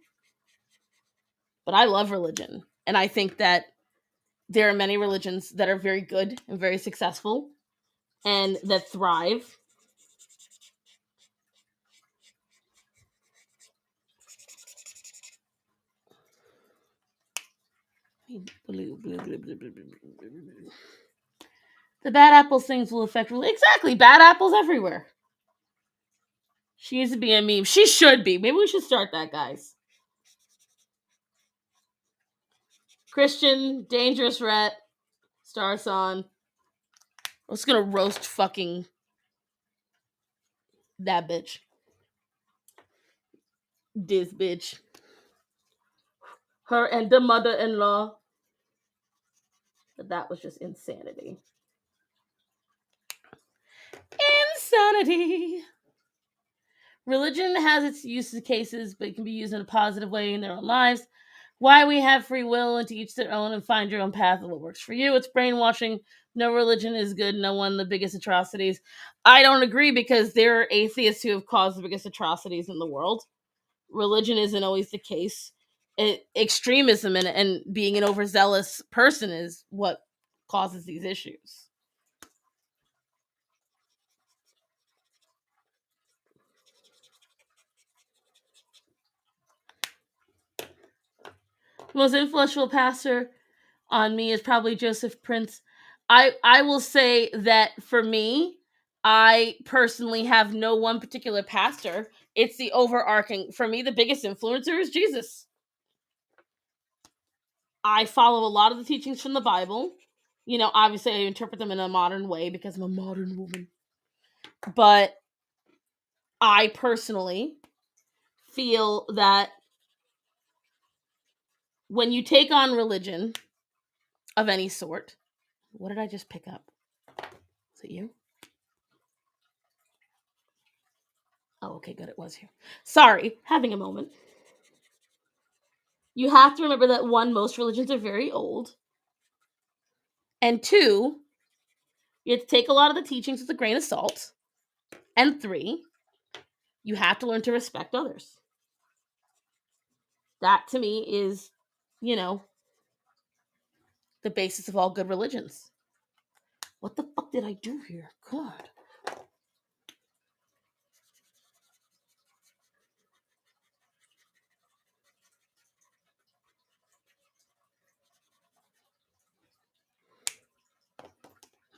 But I love religion. And I think that there are many religions that are very good and very successful and that thrive. The bad apples things will affect exactly bad apples everywhere. She needs to be a meme. She should be. Maybe we should start that, guys. Christian, Dangerous Rat, Starson. I'm just gonna roast fucking that bitch. This bitch. Her and the mother-in-law. That was just insanity. Insanity. Religion has its use cases, but it can be used in a positive way in their own lives. Why we have free will and to each their own and find your own path of what works for you. It's brainwashing. No religion is good. No one the biggest atrocities. I don't agree because there are atheists who have caused the biggest atrocities in the world. Religion isn't always the case. Extremism and being an overzealous person is what causes these issues. The most influential pastor on me is probably Joseph Prince. I will say that for me, I personally have no one particular pastor. It's the overarching. For me, the biggest influencer is Jesus. I follow a lot of the teachings from the Bible. Obviously, I interpret them in a modern way because I'm a modern woman. But I personally feel that when you take on religion of any sort, what did I just pick up? Is it you? Oh, okay, good. It was you. Sorry, having a moment. You have to remember that one, most religions are very old. And two, you have to take a lot of the teachings with a grain of salt. And three, you have to learn to respect others. That to me is, the basis of all good religions. What the fuck did I do here? God.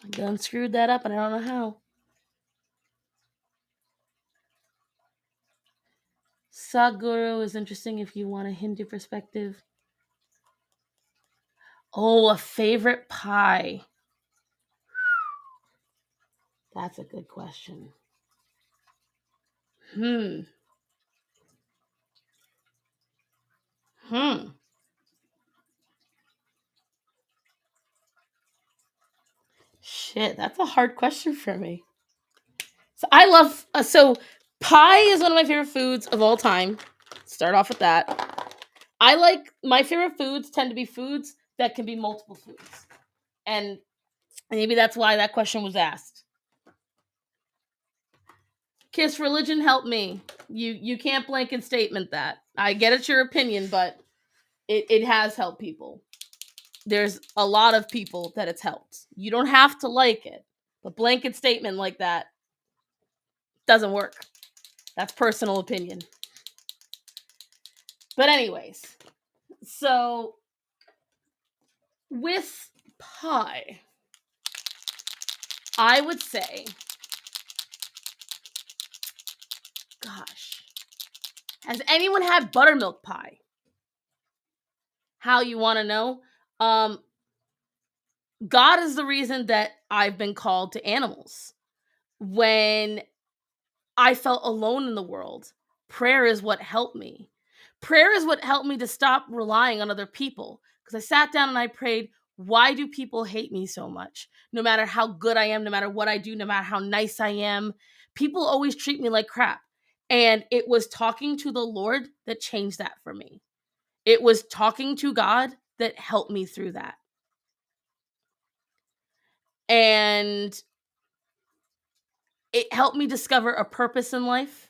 I done screwed that up and I don't know how. Sadhguru is interesting if you want a Hindu perspective. Oh, a favorite pie. That's a good question. Hmm. Shit, that's a hard question for me. So I love so pie is one of my favorite foods of all time. Start off with that. I like my favorite foods tend to be foods that can be multiple foods. And maybe that's why that question was asked. Kiss religion help me. You can't blanket statement that. I get it's your opinion, but it has helped people. There's a lot of people that it's helped. You don't have to like it. But blanket statement like that doesn't work. That's personal opinion. But anyways, so with pie, I would say, gosh, has anyone had buttermilk pie? How you want to know? Um, God is the reason that I've been called to animals. When I felt alone in the world, prayer is what helped me. Prayer is what helped me to stop relying on other people. Because I sat down and I prayed, why do people hate me so much? No matter how good I am, no matter what I do, no matter how nice I am, people always treat me like crap. And it was talking to the Lord that changed that for me. It was talking to God that helped me through that. And it helped me discover a purpose in life.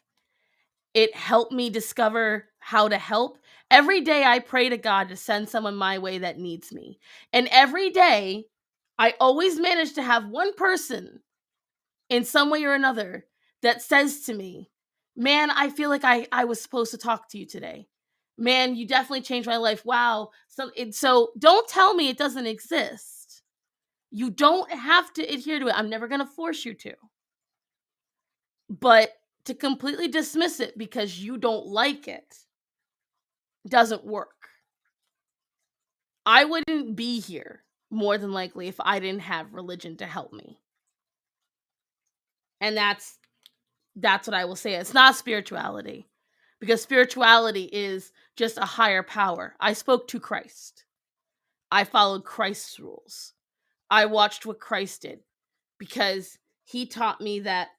It helped me discover how to help. Every day I pray to God to send someone my way that needs me. And every day I always manage to have one person in some way or another that says to me, man, I feel like I was supposed to talk to you today. Man, you definitely changed my life. Wow. So don't tell me it doesn't exist. You don't have to adhere to it. I'm never going to force you to. But to completely dismiss it because you don't like it doesn't work. I wouldn't be here more than likely if I didn't have religion to help me. And that's what I will say. It's not spirituality, because spirituality is just a higher power. I spoke to Christ. I followed Christ's rules. I watched what Christ did, because he taught me that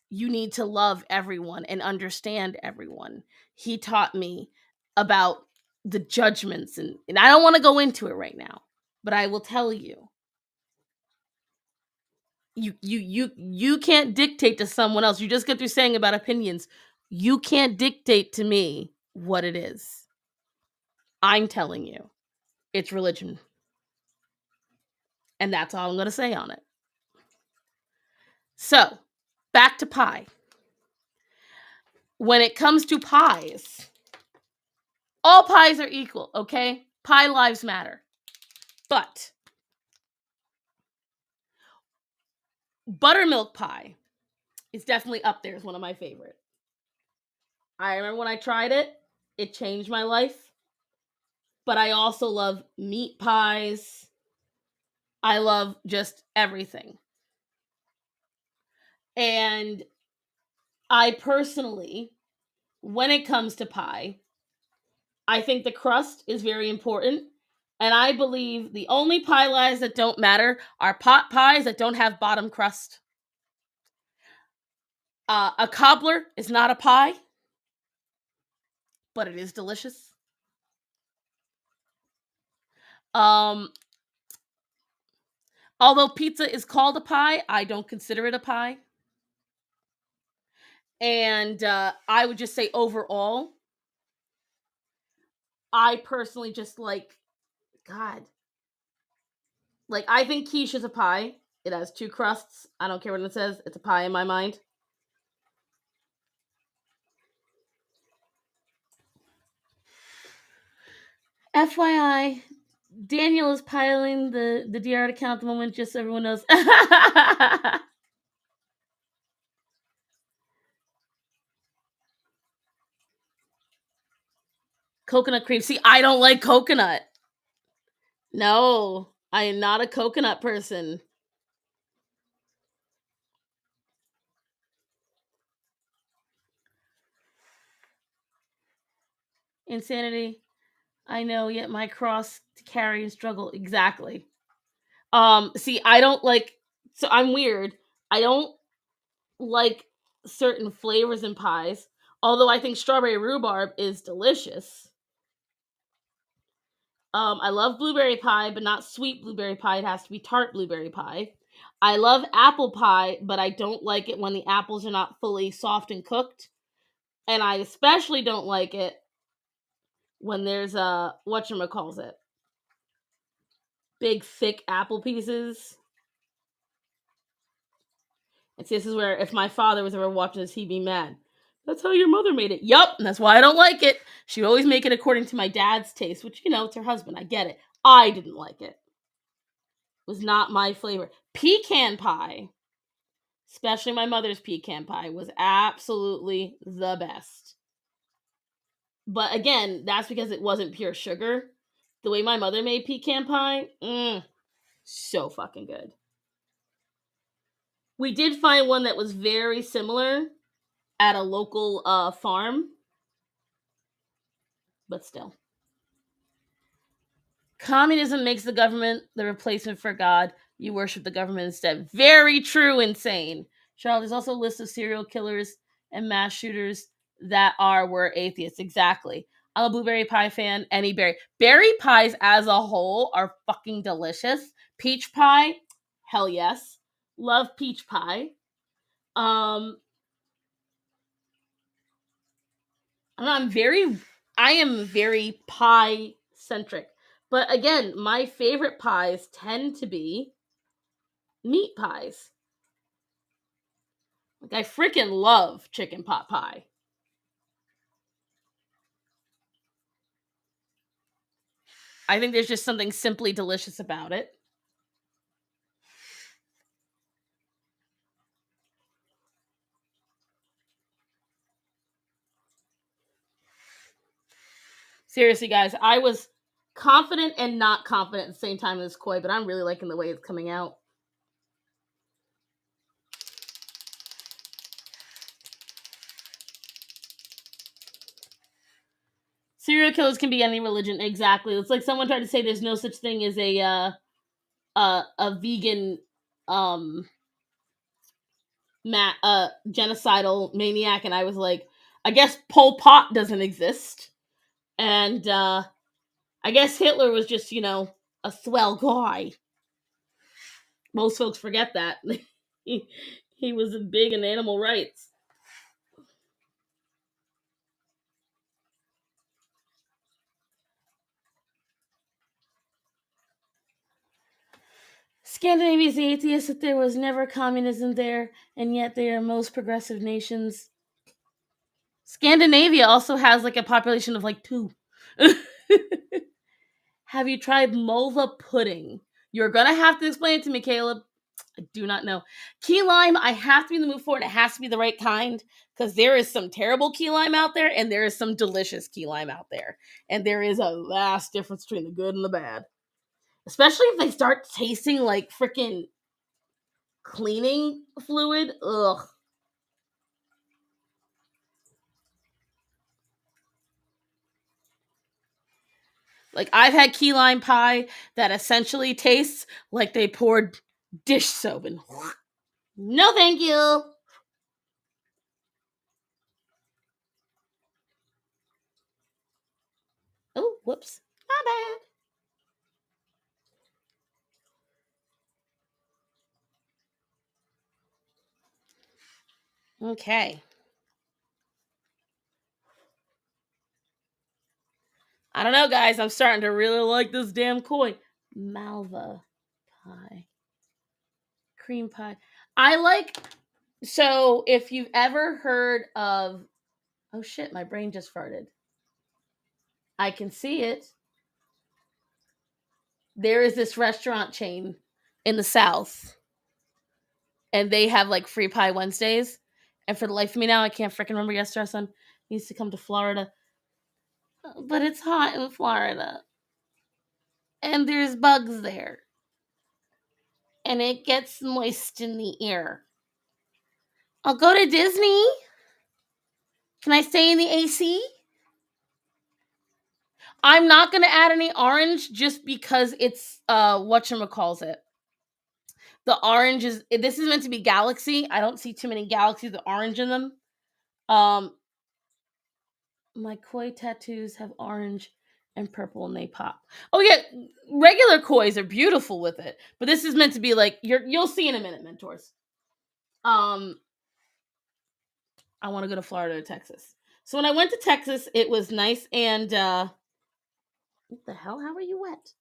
you need to love everyone and understand everyone. He taught me about the judgments, and I don't want to go into it right now, but I will tell you. You can't dictate to someone else. You just get through saying about opinions. You can't dictate to me what it is. I'm telling you. It's religion. And that's all I'm going to say on it. So, back to pie. When it comes to pies, all pies are equal, okay? Pie lives matter. But buttermilk pie is definitely up there as one of my favorite. I remember when I tried it, it changed my life. But I also love meat pies. I love just everything. And I personally, when it comes to pie, I think the crust is very important. And I believe the only pie lies that don't matter are pot pies that don't have bottom crust. A cobbler is not a pie, but it is delicious. Um, although pizza is called a pie, I don't consider it a pie. And I would just say overall, I personally just like, God, like, I think quiche is a pie. It has two crusts. I don't care what it says. It's a pie in my mind. FYI, Daniel is piling the DR account at the moment, just so everyone knows. Coconut cream. See, I don't like coconut. No, I am not a coconut person. Insanity. I know, yet my cross to carry and struggle. Exactly. See, I don't like. So I'm weird. I don't like certain flavors in pies. Although I think strawberry rhubarb is delicious. I love blueberry pie, but not sweet blueberry pie. It has to be tart blueberry pie. I love apple pie, but I don't like it when the apples are not fully soft and cooked. And I especially don't like it when there's a whatchamacalls it, big thick apple pieces. And see, this is where if my father was ever watching this, he'd be mad. That's how your mother made it. Yup, and that's why I don't like it. She would always make it according to my dad's taste, which, it's her husband. I get it. I didn't like it. It was not my flavor. Pecan pie, especially my mother's pecan pie, was absolutely the best. But again, that's because it wasn't pure sugar. The way my mother made pecan pie, so fucking good. We did find one that was very similar at a local farm, but still. Communism makes the government the replacement for God. You worship the government instead. Very true, insane. Charlotte, there's also a list of serial killers and mass shooters that were atheists. Exactly. I'm a blueberry pie fan. Any berry. Berry pies as a whole are fucking delicious. Peach pie, hell yes. Love peach pie. I am very pie centric. But again, my favorite pies tend to be meat pies. Like, I freaking love chicken pot pie. I think there's just something simply delicious about it. Seriously, guys, I was confident and not confident at the same time in this koi, but I'm really liking the way it's coming out. Serial killers can be any religion. Exactly. It's like someone tried to say there's no such thing as a vegan genocidal maniac, and I was like, I guess Pol Pot doesn't exist, and I guess Hitler was just a swell guy. Most folks forget that he was big in animal rights. Scandinavia is the atheist that there was never communism there, and yet they are most progressive nations. Scandinavia also has like a population of like 2. Have you tried mulva pudding? You're gonna have to explain it to me, Caleb. I do not know. Key lime, I have to be in the mood for it. It has to be the right kind, because there is some terrible key lime out there, and there is some delicious key lime out there. And there is a vast difference between the good and the bad. Especially if they start tasting like freaking cleaning fluid. Ugh. Like, I've had key lime pie that essentially tastes like they poured dish soap in. No, thank you. Oh, whoops. My bad. Okay. I don't know, guys. I'm starting to really like this damn koi. Malva pie. Cream pie. I like. So, if you've ever heard of. Oh shit, my brain just farted. I can see it. There is this restaurant chain in the South, and they have like free pie Wednesdays. And for the life of me now, I can't freaking remember. Yesterday, our son needs to come to Florida, but it's hot in Florida, and there's bugs there, and it gets moist in the air. I'll go to Disney. Can I stay in the AC? I'm not gonna add any orange just because it's whatchamacalls it. The orange is, this is meant to be galaxy. I don't see too many galaxies with orange in them. My koi tattoos have orange and purple and they pop. Oh yeah, regular kois are beautiful with it, but this is meant to be like, you'll see in a minute, mentors. I want to go to Florida or Texas. So when I went to Texas, it was nice and what the hell? How are you wet?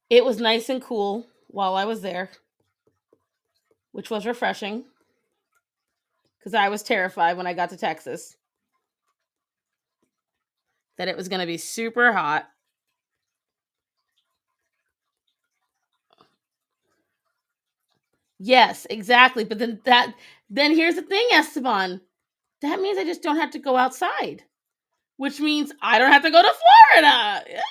It was nice and cool while I was there, which was refreshing because I was terrified when I got to Texas that it was going to be super hot. Yes, exactly. But then here's the thing, Esteban. That means I just don't have to go outside, which means I don't have to go to Florida. Yeah.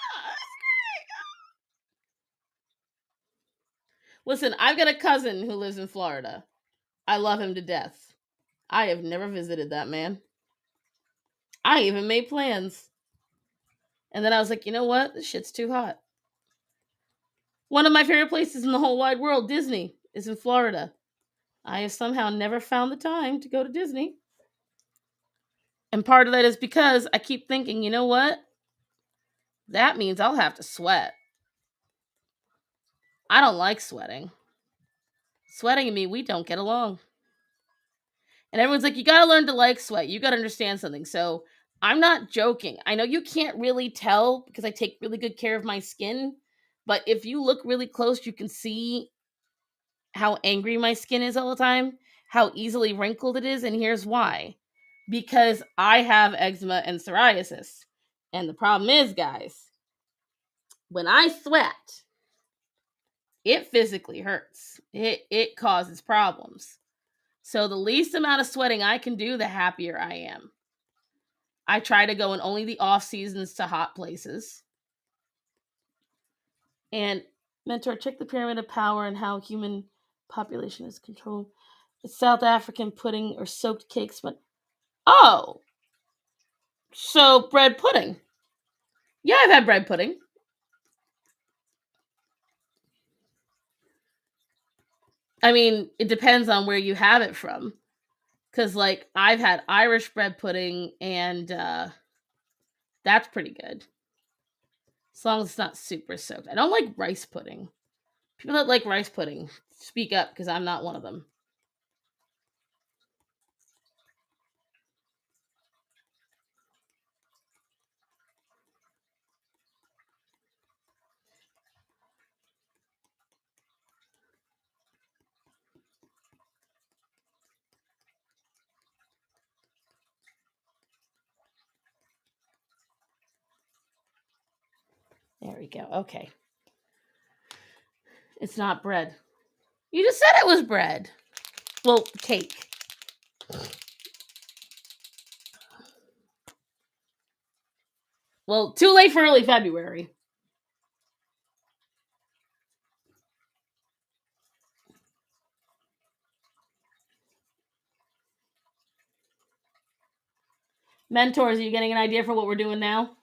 Listen, I've got a cousin who lives in Florida. I love him to death. I have never visited that man. I even made plans. And then I was like, you know what? This shit's too hot. One of my favorite places in the whole wide world, Disney, is in Florida. I have somehow never found the time to go to Disney. And part of that is because I keep thinking, you know what? That means I'll have to sweat. I don't like sweating. Sweating and me, we don't get along. And everyone's like, you gotta learn to like sweat. You gotta understand something. So I'm not joking. I know you can't really tell because I take really good care of my skin. But if you look really close, you can see how angry my skin is all the time, how easily wrinkled it is. And here's why. Because I have eczema and psoriasis. And the problem is, guys, when I sweat, it physically hurts. It causes problems. So the least amount of sweating I can do, the happier I am. I try to go in only the off seasons to hot places. And mentor, check the pyramid of power and how human population is controlled. It's South African pudding or soaked cakes, but oh, so bread pudding. Yeah, I've had bread pudding. I mean, it depends on where you have it from. Cause like I've had Irish bread pudding and that's pretty good. As long as it's not super soaked. I don't like rice pudding. People that like rice pudding, speak up because I'm not one of them. There we go. Okay. It's not bread. You just said it was bread. Well, cake. Well, too late for early February. Mentors, are you getting an idea for what we're doing now?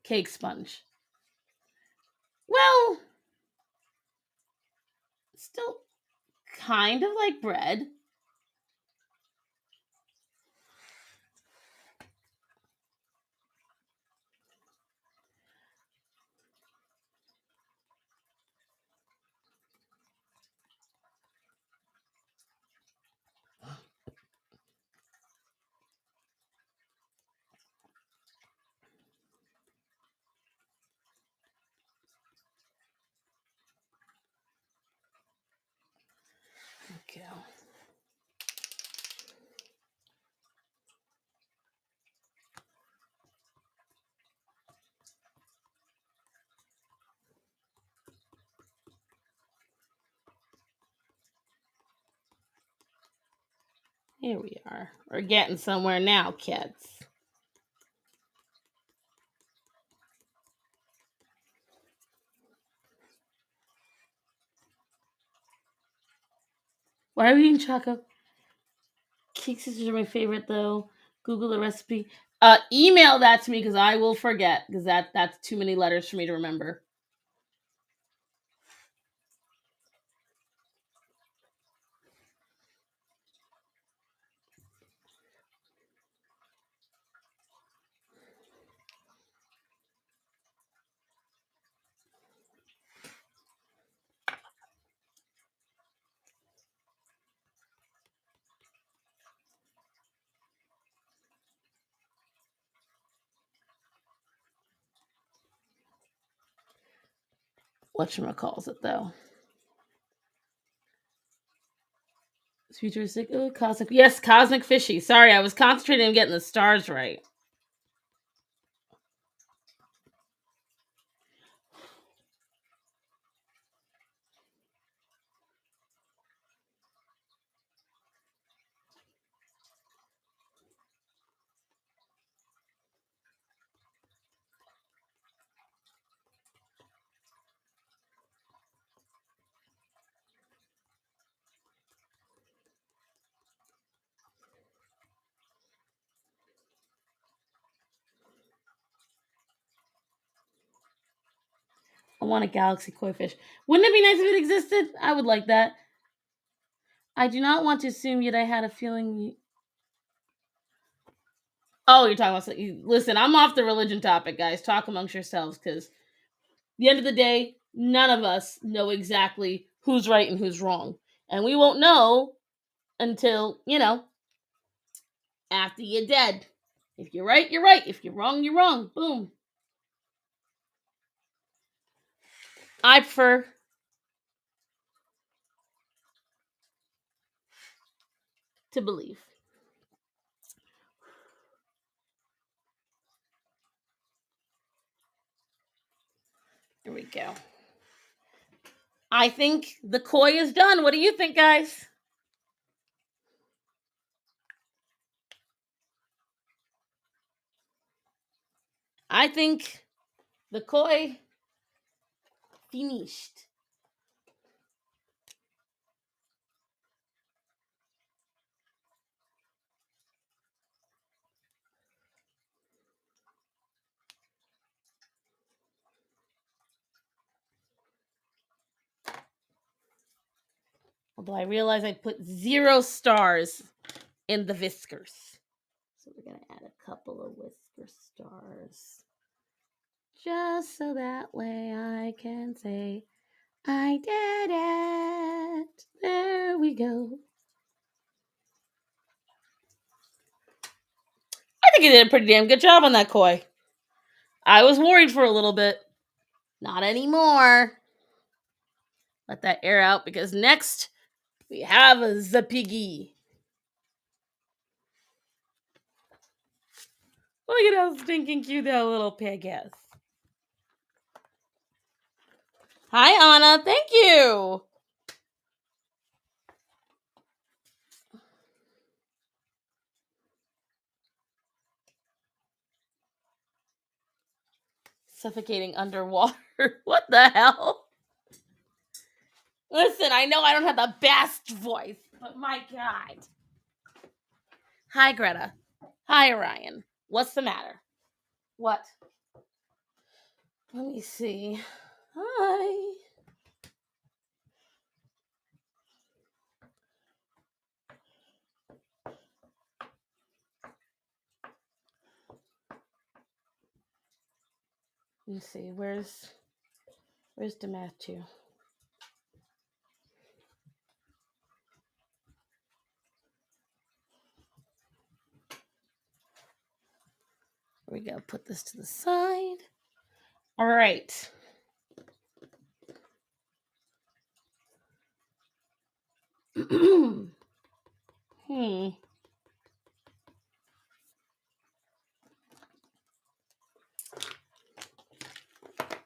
Cake sponge. Well, still kind of like bread. Okay. Here we are. We're getting somewhere now, kids. Why are we eating choco? Cake sisters are my favorite though. Google a recipe. Email that to me because I will forget because that's too many letters for me to remember. Whatchamacalls it though? Futuristic. Oh, cosmic. Yes, cosmic fishy. Sorry, I was concentrating on getting the stars right. I want a galaxy koi fish. Wouldn't it be nice if it existed? I would like that. I do not want to assume, yet I had a feeling. Oh, you're talking about. Listen, I'm off the religion topic, guys. Talk amongst yourselves, because the end of the day, none of us know exactly who's right and who's wrong, and we won't know until after you're dead. If you're right, you're right. If you're wrong, you're wrong. Boom. I prefer to believe. Here we go. I think the koi is done. What do you think, guys? I think the koi finished. Although I realize I put 0 stars in the whiskers. So we're going to add a couple of whisker stars. Just so that way I can say, I did it. There we go. I think I did a pretty damn good job on that koi. I was worried for a little bit. Not anymore. Let that air out because next we have the piggy. Look at how stinking cute that little pig is. Hi, Anna. Thank you. Suffocating underwater. What the hell? Listen, I know I don't have the best voice, but my God. Hi, Greta. Hi, Orion. What's the matter? What? Let me see. Hi. Let me see. Where's Dematthew? Here we go. Put this to the side. All right.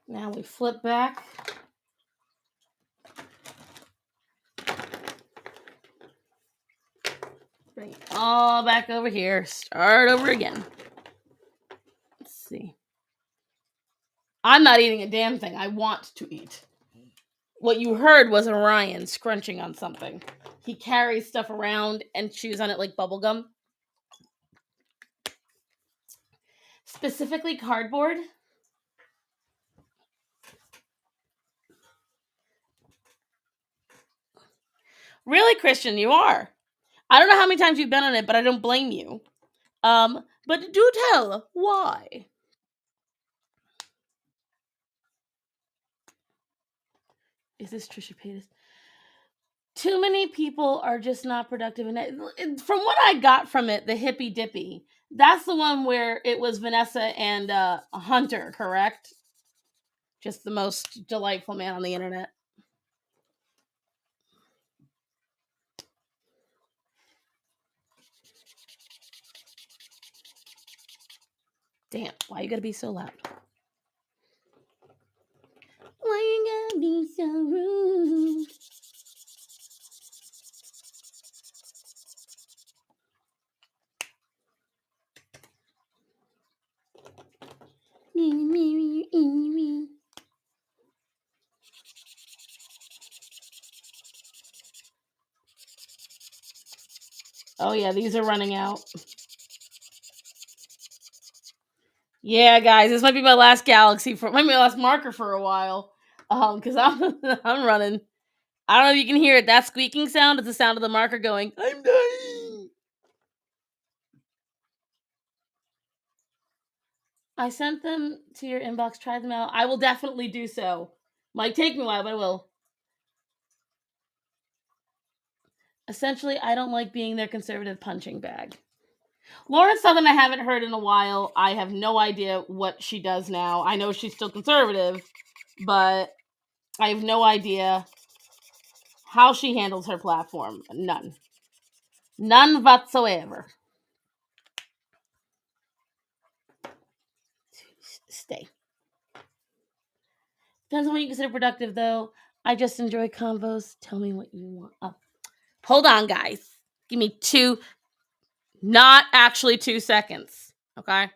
Now we flip back. Bring it all back over here. Start over again. Let's see. I'm not eating a damn thing. I want to eat. what you heard was Orion scrunching on something. He carries stuff around and chews on it like bubblegum. Specifically cardboard. Really, Christian, you are. I don't know how many times you've been on it, but I don't blame you. But do tell why. Is this Trisha Paytas? Too many people are just not productive. And from what I got from it, the hippy dippy, that's the one where it was Vanessa and Hunter, correct? Just the most delightful man on the internet. Damn, why you gotta be so loud? Why you gotta be so rude? Oh yeah, these are running out. Yeah, guys, this might be my last galaxy might be my last marker for a while. Because I'm running. I don't know if you can hear it. That squeaking sound is the sound of the marker going, I'm dying. I sent them to your inbox. Try them out. I will definitely do so. Might take me a while, but I will. Essentially, I don't like being their conservative punching bag. Lauren Southern, I haven't heard in a while. I have no idea what she does now. I know she's still conservative, but I have no idea how she handles her platform. None. None whatsoever. Stay. Depends on what you consider productive, though. I just enjoy convos. Tell me what you want. Oh. Hold on, guys. Give me not actually 2 seconds. Okay?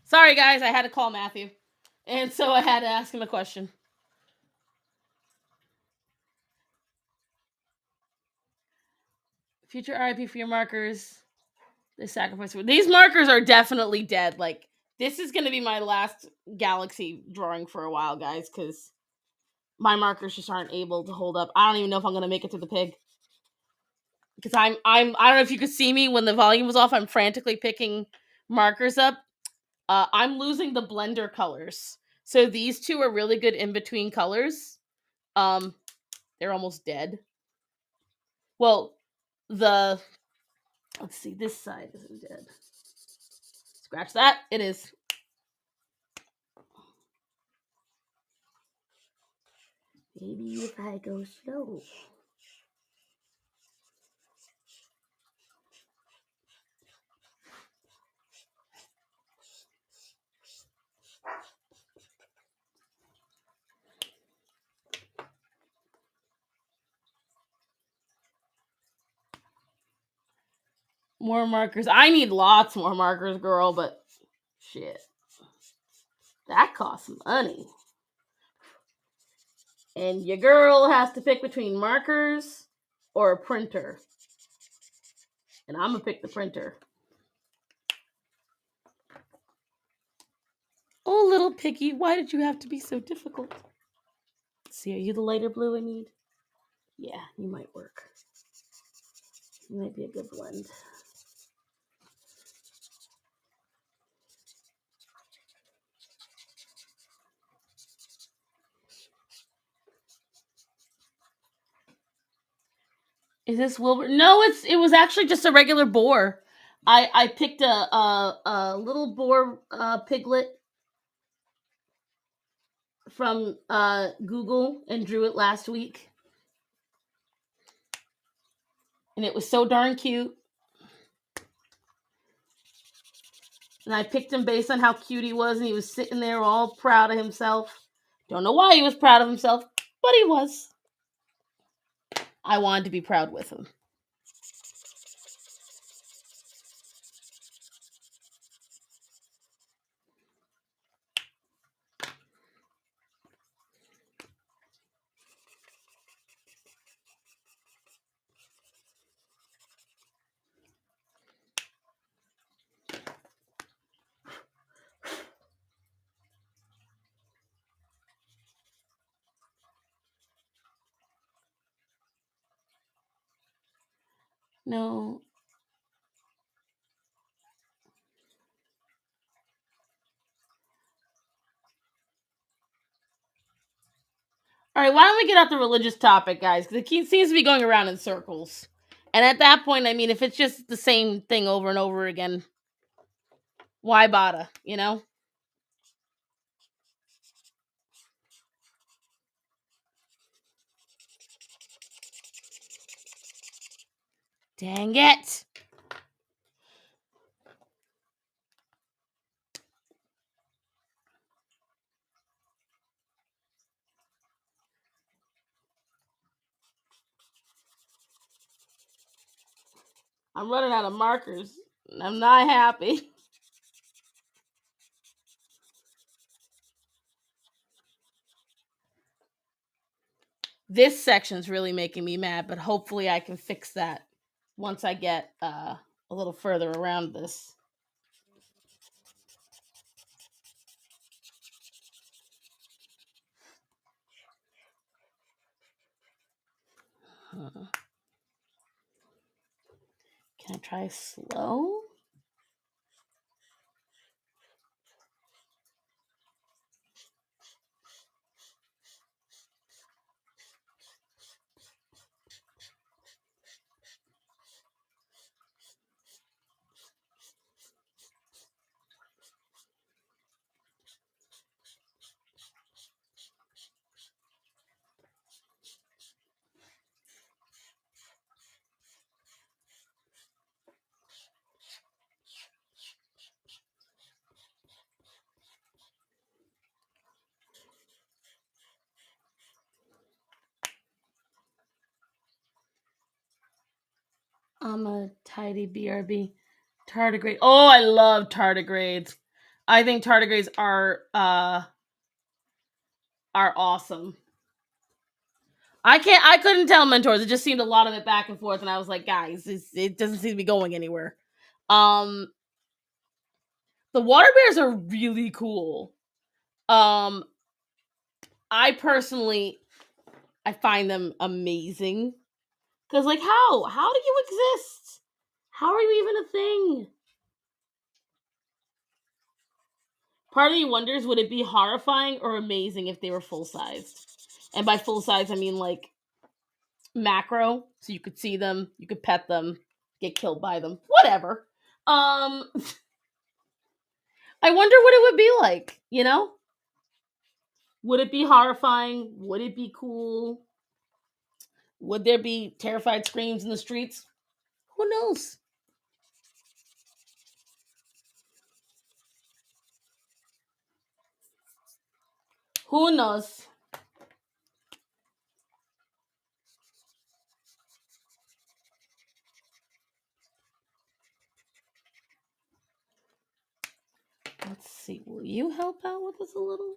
Sorry, guys, I had to call Matthew. And so I had to ask him a question. Future RIP for your markers. The sacrifice. These markers are definitely dead. Like, this is going to be my last galaxy drawing for a while, guys, because my markers just aren't able to hold up. I don't even know if I'm going to make it to the pig. Because I don't know if you could see me when the volume was off. I'm frantically picking markers up. I'm losing the blender colors. So these two are really good in between colors. They're almost dead. Well, let's see, this side isn't dead. Scratch that. It is. Maybe if I go slow. More markers. I need lots more markers, girl, but shit. That costs money. And your girl has to pick between markers or a printer. And I'm gonna pick the printer. Oh, little piggy, why did you have to be so difficult? Let's see, are you the lighter blue I need? Yeah, you might work. You might be a good blend. Is this Wilbur? No, it was actually just a regular boar. I picked a little boar piglet from Google and drew it last week. And it was so darn cute. And I picked him based on how cute he was, and he was sitting there all proud of himself. Don't know why he was proud of himself, but he was. I wanted to be proud with him. No. All right, why don't we get out the religious topic, guys? Because it seems to be going around in circles. And at that point, I mean, if it's just the same thing over and over again, why bother, you know? Dang it. I'm running out of markers. I'm not happy. This section's really making me mad, but hopefully I can fix that once I get a little further around this. Can I try slow? I'm a tidy BRB. Tardigrade. Oh, I love tardigrades. I think tardigrades are awesome. I couldn't tell mentors. It just seemed a lot of it back and forth, and I was like, guys, it doesn't seem to be going anywhere. The water bears are really cool. I personally, I find them amazing. Cause like how do you exist? How are you even a thing? Part of me wonders, would it be horrifying or amazing if they were full sized? And by full size, I mean like macro, so you could see them, you could pet them, get killed by them, whatever. I wonder what it would be like, you know? Would it be horrifying? Would it be cool? Would there be terrified screams in the streets? Who knows? Who knows? Let's see. Will you help out with us a little?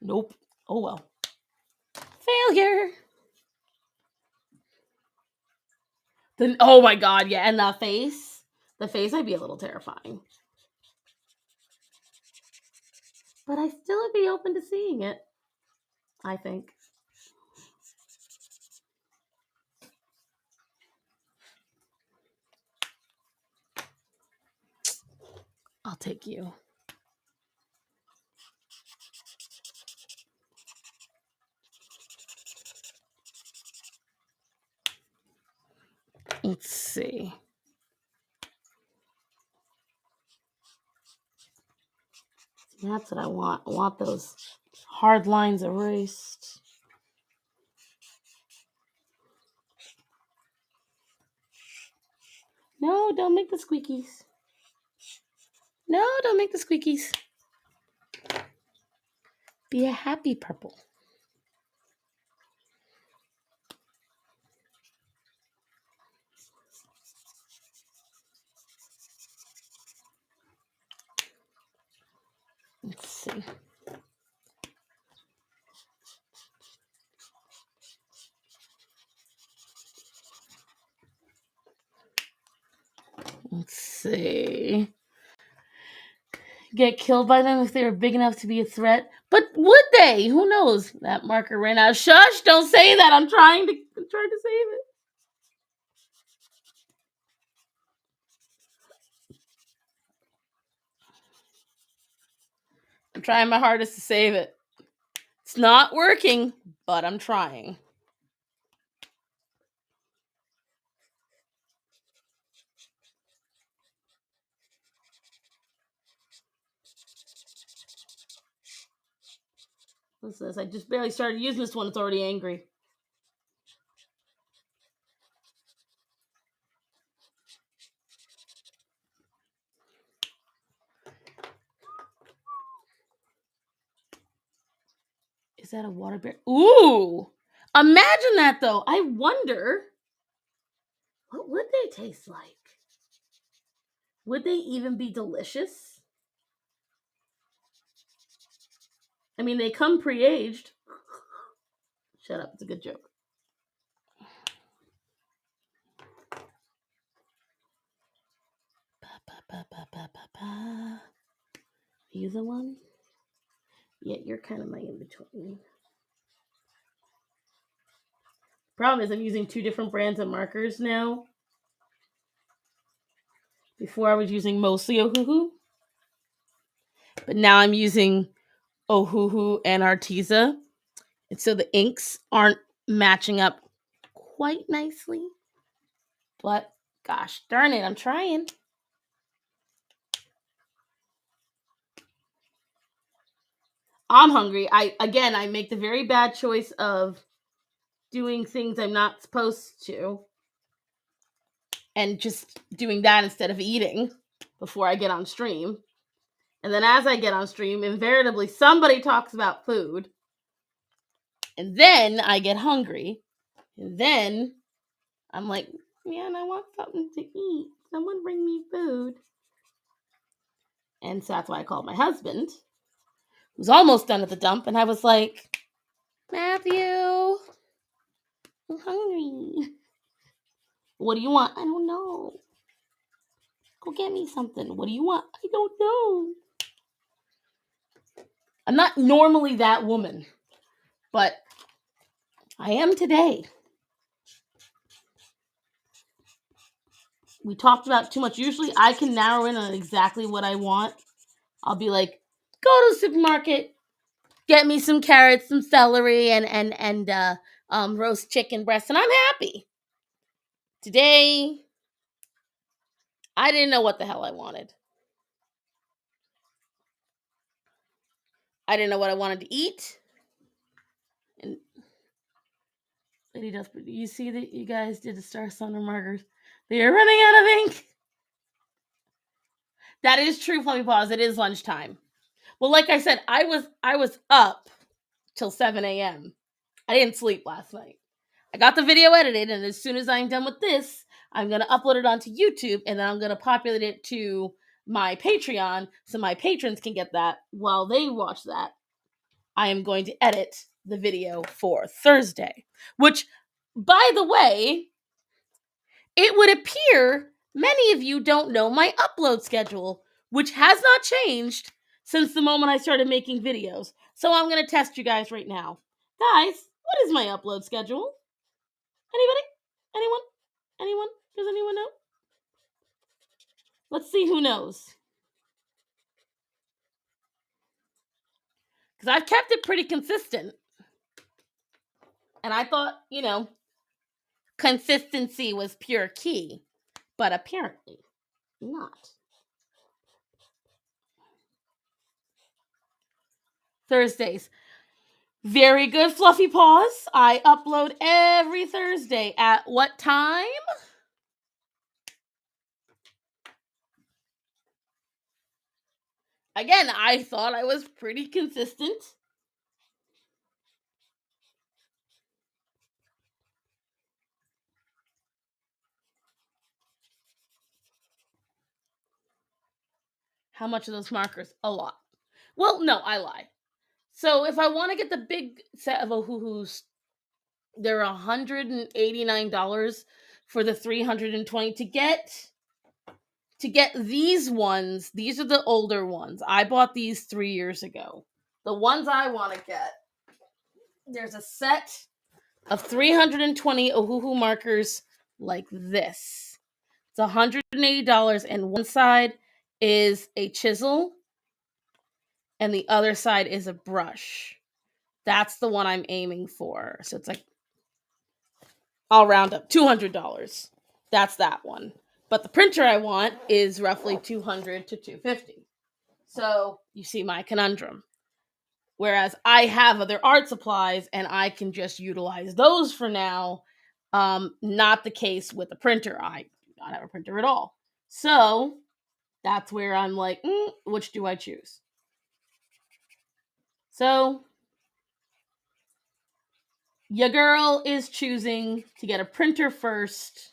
Nope. Oh well. Failure. Then, oh my god, yeah, and the face. The face might be a little terrifying. But I still would be open to seeing it, I think. I'll take you. Let's see. That's what I want. I want those hard lines erased. No, don't make the squeakies. No, don't make the squeakies. Be a happy purple. Let's see. Let's see. Get killed by them if they were big enough to be a threat. But would they? Who knows? That marker ran out. Shush! Don't say that. I'm trying to save it. I'm trying my hardest to save it. It's not working, but I'm trying. What's this? I just barely started using this one. It's already angry. Is that a water bear? Ooh! Imagine that, though. I wonder, what would they taste like? Would they even be delicious? I mean, they come pre-aged. Shut up. It's a good joke. Are you the one? Yeah, you're kind of my in-between. Problem is, I'm using 2 different brands of markers now. Before, I was using mostly Ohuhu. But now I'm using Ohuhu and Arteza. And so the inks aren't matching up quite nicely. But gosh darn it, I'm trying. I'm hungry. I make the very bad choice of doing things I'm not supposed to. And just doing that instead of eating before I get on stream. And then as I get on stream, invariably somebody talks about food. And then I get hungry. And then I'm like, man, I want something to eat. someone bring me food? And so that's why I called my husband, who's almost done at the dump, and I was like, Matthew, I'm hungry. What do you want? I don't know. Go get me something. What do you want? I don't know. I'm not normally that woman, but I am today. We talked about too much. Usually I can narrow in on exactly what I want. I'll be like, go to the supermarket, get me some carrots, some celery, and roast chicken breast, and I'm happy. Today, I didn't know what the hell I wanted. I didn't know what I wanted to eat. And Lady Desperate, you see that you guys did the Star Thunder markers? They are running out of ink. That is true, Fluffy Paws. It is lunchtime. Well, like I said, I was up till 7 a.m. I didn't sleep last night. I got the video edited, and as soon as I'm done with this, I'm going to upload it onto YouTube, and then I'm going to populate it to my Patreon so my patrons can get that while they watch that. I am going to edit the video for Thursday, which, by the way, it would appear many of you don't know my upload schedule, which has not changed since the moment I started making videos. So I'm going to test you guys right now. Guys, what is my upload schedule? Anybody? Anyone? Anyone? Does anyone know? Let's see who knows. Because I've kept it pretty consistent. And I thought, consistency was pure key. But apparently not. Thursdays. Very good, Fluffy Paws. I upload every Thursday. At what time? Again, I thought I was pretty consistent. How much are those markers? A lot. Well, no, I lie. So if I want to get the big set of Ohuhus, they're $189 for the 320 to get these ones. These are the older ones. I bought these 3 years ago. The ones I want to get, there's a set of 320 Ohuhu markers like this. It's $180, and one side is a chisel and the other side is a brush. That's the one I'm aiming for. So it's like, I'll round up, $200. That's that one. But the printer I want is roughly $200 to $250. So you see my conundrum. Whereas I have other art supplies and I can just utilize those for now. Not the case with the printer. I do not have a printer at all. So that's where I'm like, which do I choose? So your girl is choosing to get a printer first.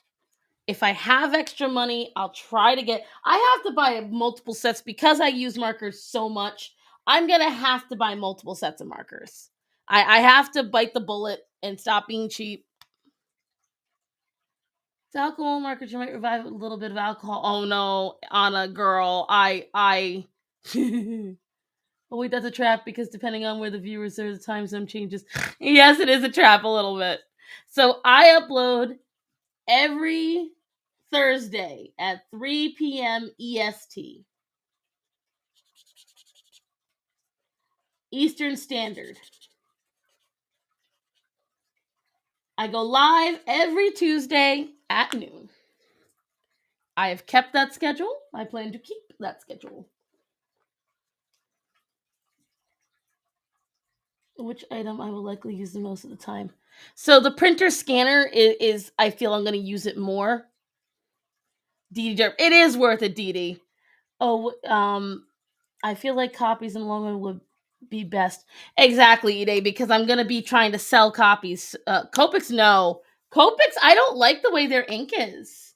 If I have extra money, I'll try to get... I have to buy multiple sets because I use markers so much. I'm going to have to buy multiple sets of markers. I have to bite the bullet and stop being cheap. It's alcohol markers. You might revive a little bit of alcohol. Oh no, Anna, girl. Oh wait, that's a trap because depending on where the viewers are, the time zone changes. Yes, it is a trap a little bit. So I upload every Thursday at 3 p.m. EST. Eastern Standard. I go live every Tuesday at noon. I have kept that schedule. I plan to keep that schedule. Which item I will likely use the most of the time. So the printer scanner is I feel I'm going to use it more. It is worth it, Dee. Oh, I feel like copies in the long run would be best. Exactly, Ide, because I'm going to be trying to sell copies. Copics, no. Copics, I don't like the way their ink is.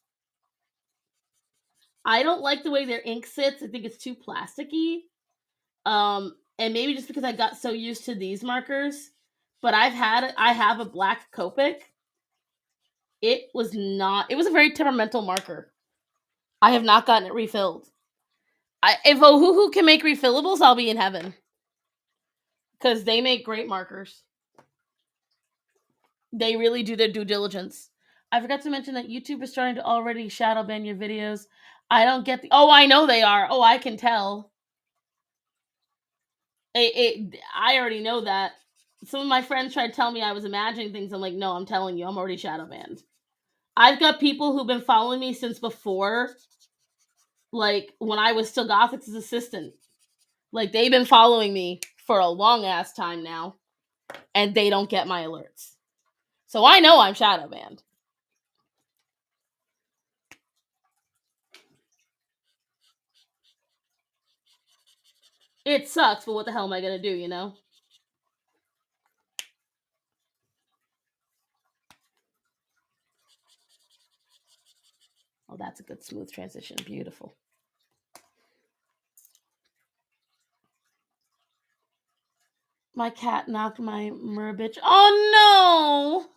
I don't like the way their ink sits. I think it's too plasticky. And maybe just because I got so used to these markers, but I have a black Copic. It was a very temperamental marker. I have not gotten it refilled. If Ohuhu can make refillables, I'll be in heaven. Because they make great markers. They really do their due diligence. I forgot to mention that YouTube is starting to already shadow ban your videos. I don't get oh, I know they are. Oh, I can tell. I already know that. Some of my friends tried to tell me I was imagining things. I'm like, no, I'm telling you, I'm already shadow banned. I've got people who've been following me since before, like, when I was still Gothic's assistant. Like, they've been following me for a long-ass time now, and they don't get my alerts. So I know I'm shadow banned. It sucks, but what the hell am I gonna do, you know? Oh, that's a good smooth transition. Beautiful. My cat knocked my Murbitch. Oh no!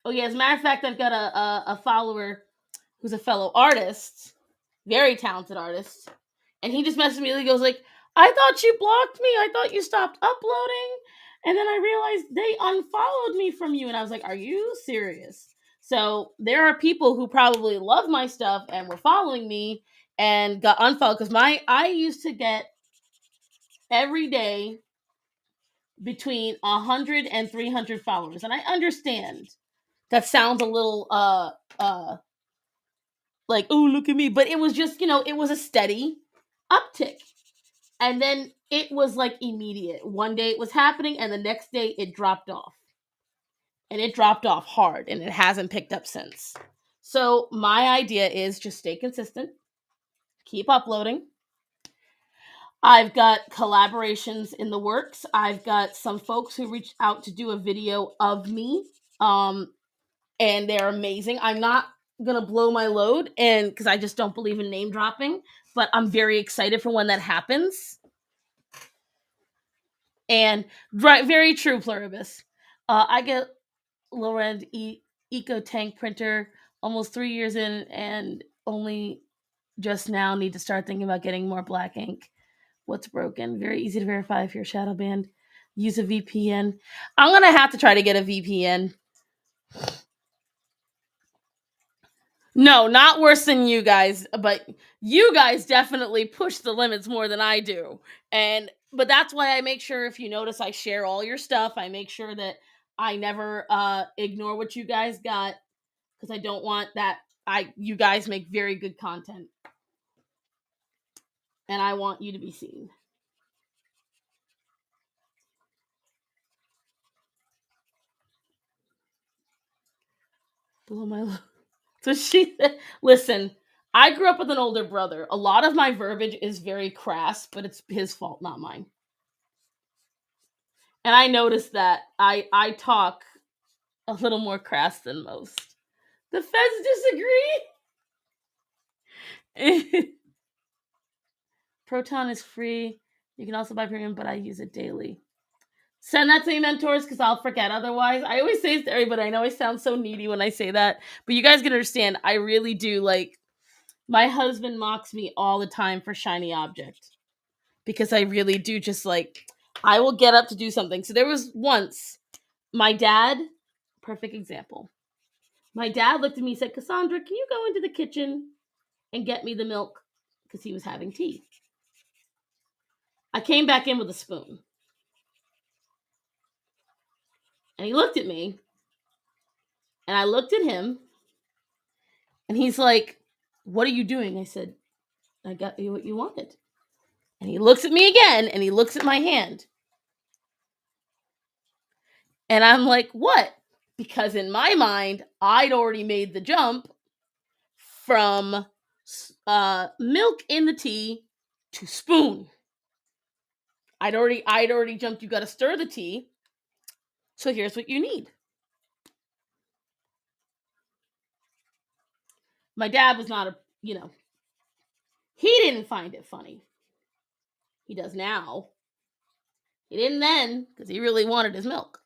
Oh yeah, as a matter of fact, I've got a follower who's a fellow artist, very talented artist, and he just messaged me. He goes like, "I thought you blocked me. I thought you stopped uploading, and then I realized they unfollowed me from you." And I was like, "Are you serious?" So there are people who probably love my stuff and were following me and got unfollowed because I used to get every day between 100 and 300 followers, and I understand that sounds a little like, oh, look at me, but it was just, it was a steady uptick, and then it was like immediate. One day it was happening and the next day it dropped off, and it dropped off hard, and it hasn't picked up since. So my idea is just stay consistent, keep uploading. I've got collaborations in the works. I've got some folks who reached out to do a video of me, and they're amazing. I'm not gonna blow my load, and because I just don't believe in name dropping, but I'm very excited for when that happens. And right, very true, Pluribus. I get lower end eco tank printer almost 3 years in, and only just now need to start thinking about getting more black ink. What's broken? Very easy to verify if you're shadow banned. Use a VPN. I'm gonna have to try to get a VPN. No, not worse than you guys, but you guys definitely push the limits more than I do. But that's why I make sure, if you notice, I share all your stuff. I make sure that I never ignore what you guys got, because I don't want that. You guys make very good content, and I want you to be seen. Blow my load. So she listen. I grew up with an older brother. A lot of my verbiage is very crass, but it's his fault, not mine. And I noticed that I talk a little more crass than most. The feds disagree. Proton is free. You can also buy premium, but I use it daily. Send that to me, mentors, because I'll forget otherwise. I always say this to everybody. I know I sound so needy when I say that, but you guys can understand. I really do. Like, my husband mocks me all the time for shiny object, because I really do just like, I will get up to do something. So there was once, my dad, perfect example. My dad looked at me and said, Cassandra, can you go into the kitchen and get me the milk? Because he was having tea. I came back in with a spoon. And he looked at me. And I looked at him. And he's like, what are you doing? I said, I got you what you wanted. And he looks at me again. And he looks at my hand. And I'm like, what? Because in my mind, I'd already made the jump from milk in the tea to spoon. I'd already jumped. You got to stir the tea. So here's what you need. My dad was not he didn't find it funny. He does now. He didn't then because he really wanted his milk.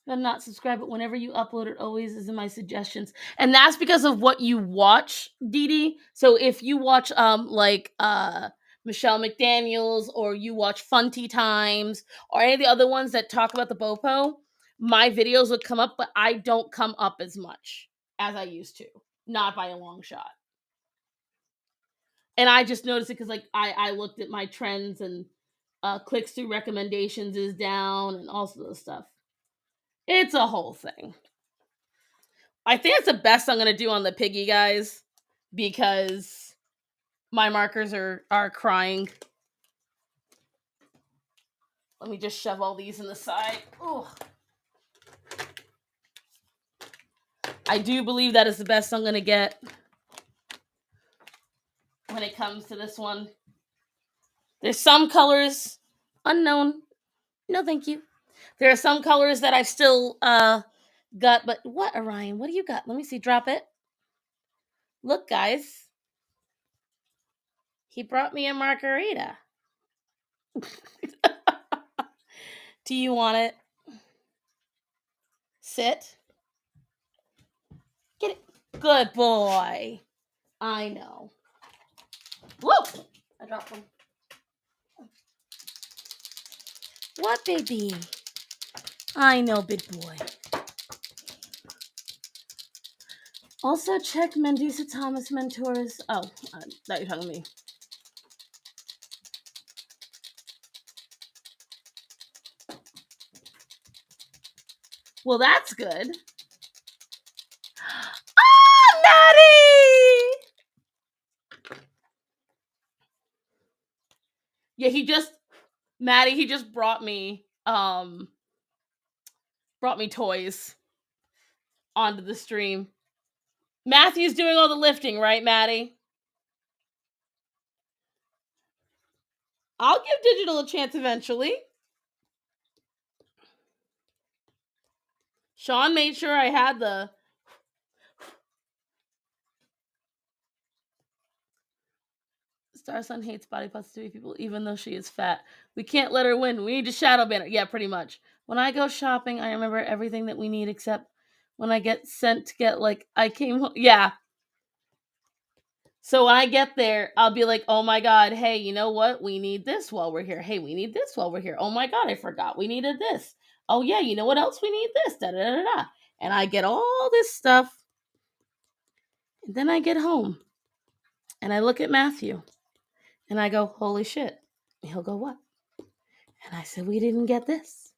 I'm not subscribed, but whenever you upload, it always is in my suggestions, and that's because of what you watch, Dee Dee. So if you watch Michelle McDaniels, or you watch Funty Times, or any of the other ones that talk about the Bopo, my videos would come up, but I don't come up as much as I used to, not by a long shot. And I just noticed it because I looked at my trends, and clicks through recommendations is down, and all sorts of stuff. It's a whole thing. I think it's the best I'm gonna do on the piggy, guys, because my markers are crying. Let me just shove all these in the side. Oh, I do believe that is the best I'm gonna get when it comes to this one. There's some colors unknown. No, thank you. There are some colors that I've still got, but what, Orion? What do you got? Let me see. Drop it. Look, guys. He brought me a margarita. Do you want it? Sit. Get it. Good boy. I know. Whoa! I dropped them. What, baby? I know, big boy. Also, check Mendoza Thomas Mentors. Oh, that you're talking to me. Well, that's good. Ah, Maddie! Yeah, he just brought me toys onto the stream. Matthew's doing all the lifting, right, Maddie? I'll give digital a chance eventually. Sean made sure I had the... Star Sun hates body positivity people, even though she is fat. We can't let her win. We need to shadow ban her. Yeah, pretty much. When I go shopping, I remember everything that we need, except when I get sent to get, I came home. Yeah. So when I get there, I'll be like, oh my God, hey, you know what? We need this while we're here. Hey, we need this while we're here. Oh my God, I forgot we needed this. Oh yeah, you know what else we need? This. Da da da da. And I get all this stuff. And then I get home. And I look at Matthew. And I go, holy shit. And he'll go, what? And I said, we didn't get this.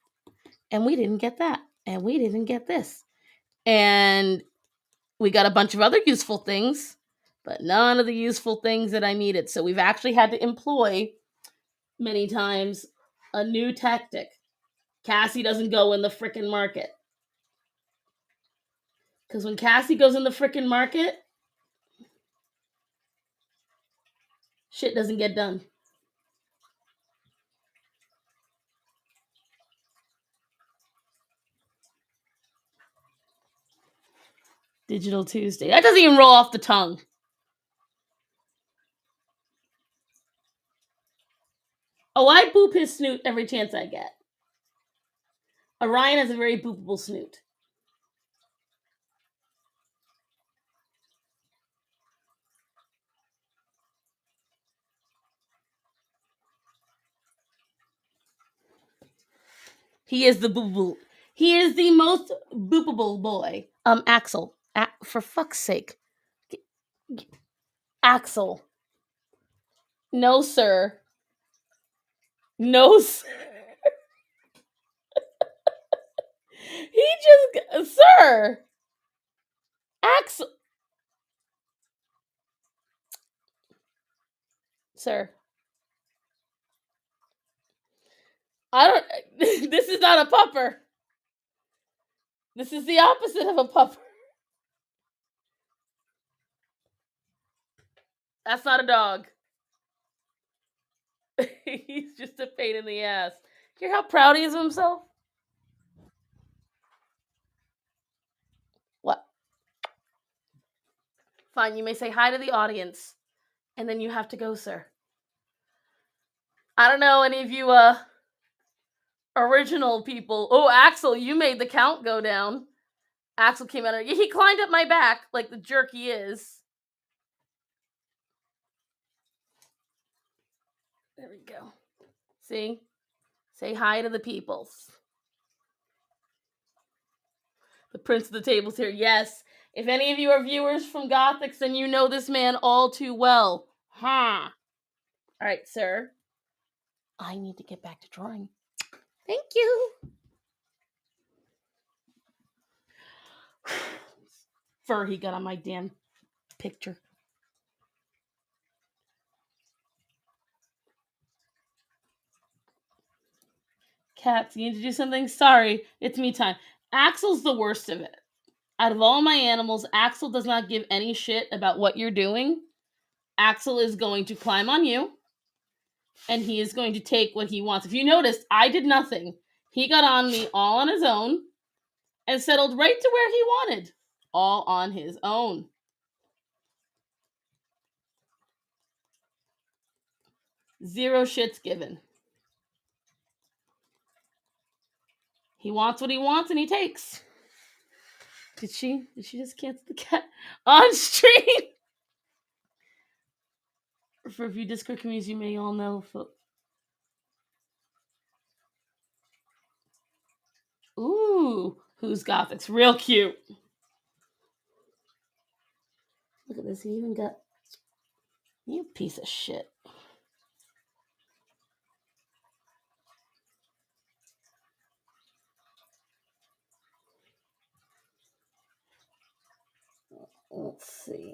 And we didn't get that. And we didn't get this. And we got a bunch of other useful things, but none of the useful things that I needed. So we've actually had to employ many times a new tactic. Cassie doesn't go in the frickin' market. Because when Cassie goes in the frickin' market, shit doesn't get done. Digital Tuesday. That doesn't even roll off the tongue. Oh, I boop his snoot every chance I get. Orion has a very boopable snoot. He is the boopable. He is the most boopable boy. Axel. For fuck's sake. Axel. No, sir. No, sir. He just... Sir. Axel. Sir. I don't... This is not a pupper. This is the opposite of a pupper. That's not a dog. He's just a pain in the ass. Hear how proud he is of himself? Fine, you may say hi to the audience, and then you have to go, sir. I don't know any of you original people. Oh, Axel, you made the count go down. Axel came out. He climbed up my back like the jerk he is. There we go. See? Say hi to the peoples. The prince of the table's here. Yes. If any of you are viewers from Gothics, then you know this man all too well. Huh. All right, sir. I need to get back to drawing. Thank you. Fur he got on my damn picture. Cats, you need to do something? Sorry, it's me time. Axel's the worst of it. Out of all my animals, Axel does not give any shit about what you're doing. Axel is going to climb on you, and he is going to take what he wants. If you noticed, I did nothing. He got on me all on his own and settled right to where he wanted. All on his own. Zero shits given. He wants what he wants, and he takes. Did she just cancel the cat on stream? For a few Discord communities, you may all know. Ooh, who's Gothic's real cute. Look at this. He even got you piece of shit. Let's see.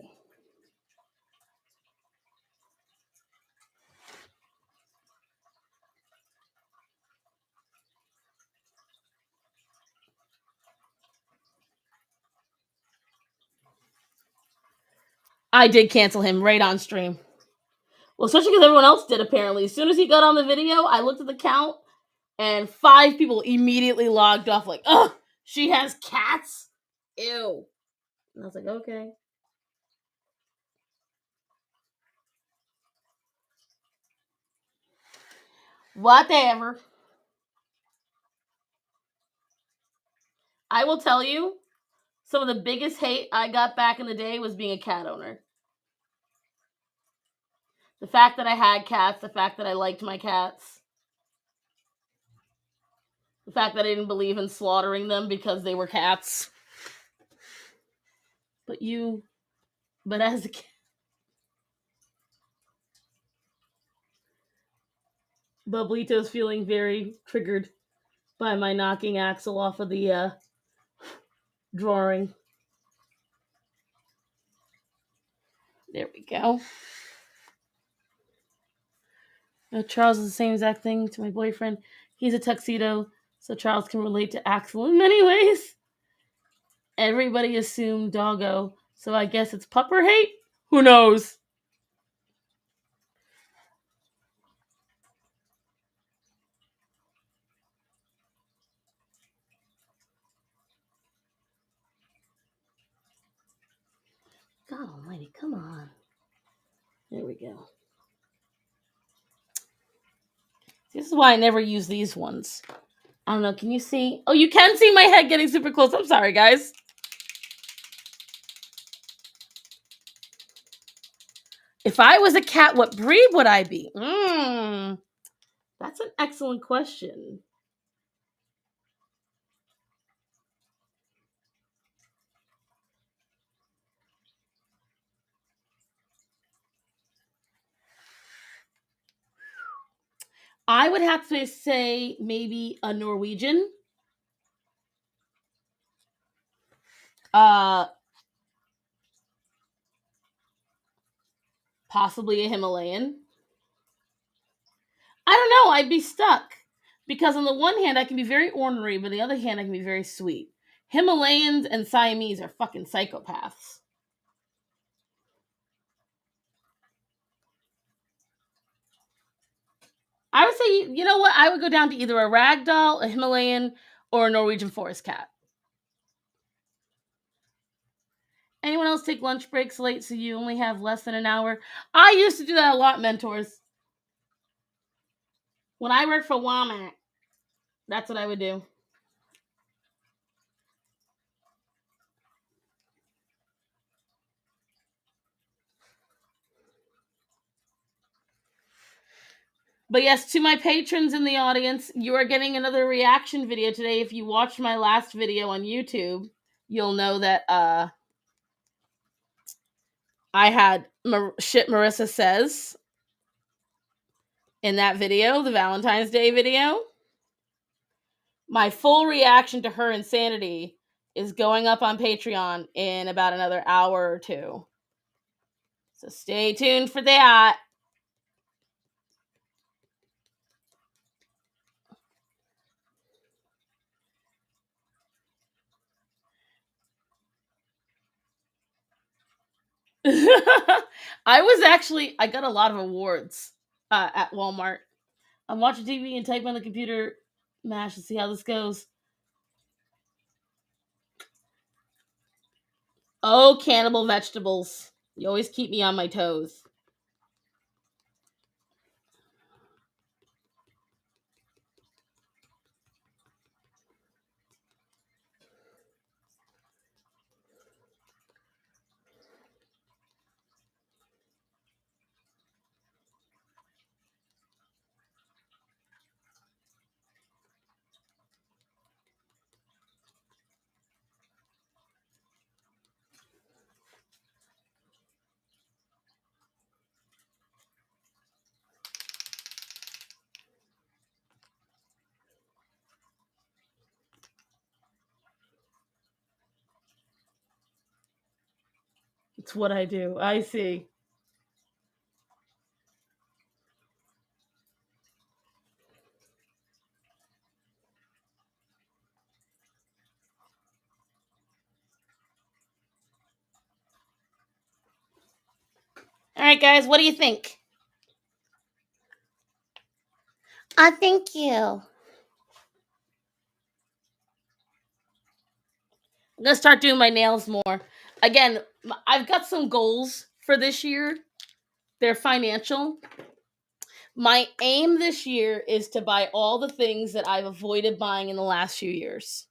I did cancel him right on stream. Well, especially because everyone else did, apparently. As soon as he got on the video, I looked at the count, and 5 people immediately logged off like, ugh, she has cats? Ew. And I was like, okay. Whatever. I will tell you, some of the biggest hate I got back in the day was being a cat owner. The fact that I had cats, the fact that I liked my cats, the fact that I didn't believe in slaughtering them because they were cats. But as a cat, Bublito's feeling very triggered by my knocking Axel off of the drawing. There we go. Charles is the same exact thing to my boyfriend. He's a tuxedo, so Charles can relate to Axel in many ways. Everybody assumed doggo, so I guess it's pupper hate? Who knows? God almighty, come on. There we go. This is why I never use these ones. I don't know, can you see? Oh, you can see my head getting super close. I'm sorry, guys. If I was a cat, what breed would I be? That's an excellent question. I would have to say maybe a Norwegian. Possibly a Himalayan. I don't know. I'd be stuck. Because on the one hand, I can be very ornery, but on the other hand, I can be very sweet. Himalayans and Siamese are fucking psychopaths. I would say, you know what? I would go down to either a ragdoll, a Himalayan, or a Norwegian forest cat. Anyone else take lunch breaks late so you only have less than an hour? I used to do that a lot, mentors. When I worked for Walmart, that's what I would do. But yes, to my patrons in the audience, you are getting another reaction video today. If you watched my last video on YouTube, you'll know that I had shit Marissa says in that video, the Valentine's Day video. My full reaction to her insanity is going up on Patreon in about another hour or two. So stay tuned for that. I got a lot of awards at Walmart. I'm watching TV and type on the computer, mash to see how this goes. Oh, cannibal vegetables. You always keep me on my toes. It's what I do. I see. All right, guys, what do you think? Thank you. I'm gonna start doing my nails more. Again, I've got some goals for this year. They're financial. My aim this year is to buy all the things that I've avoided buying in the last few years.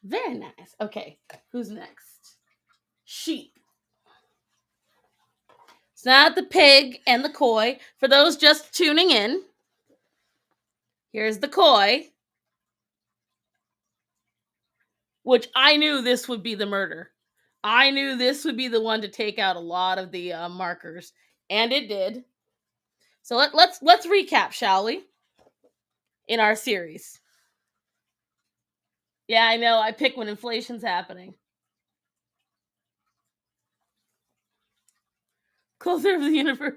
Very nice. Okay, who's next? Sheep. It's not the pig and the koi. For those just tuning in, here's the koi, which I knew this would be the murder. I knew this would be the one to take out a lot of the markers, and it did. So let's recap, shall we? In our series. Yeah, I know. I pick when inflation's happening. Closer of the universe.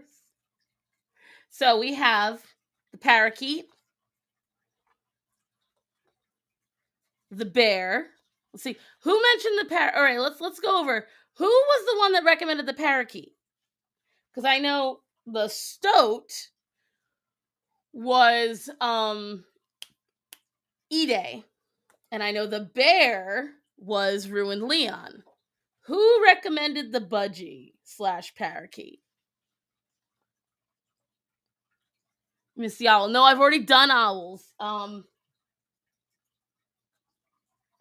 So we have the parakeet, the bear. Let's see who mentioned the parrot. All right, let's go over who was the one that recommended the parakeet. Because I know the stoat was E-Day, and I know the bear was Ruined Leon. Who recommended the budgie / parakeet? Miss the owl. No, I've already done owls. I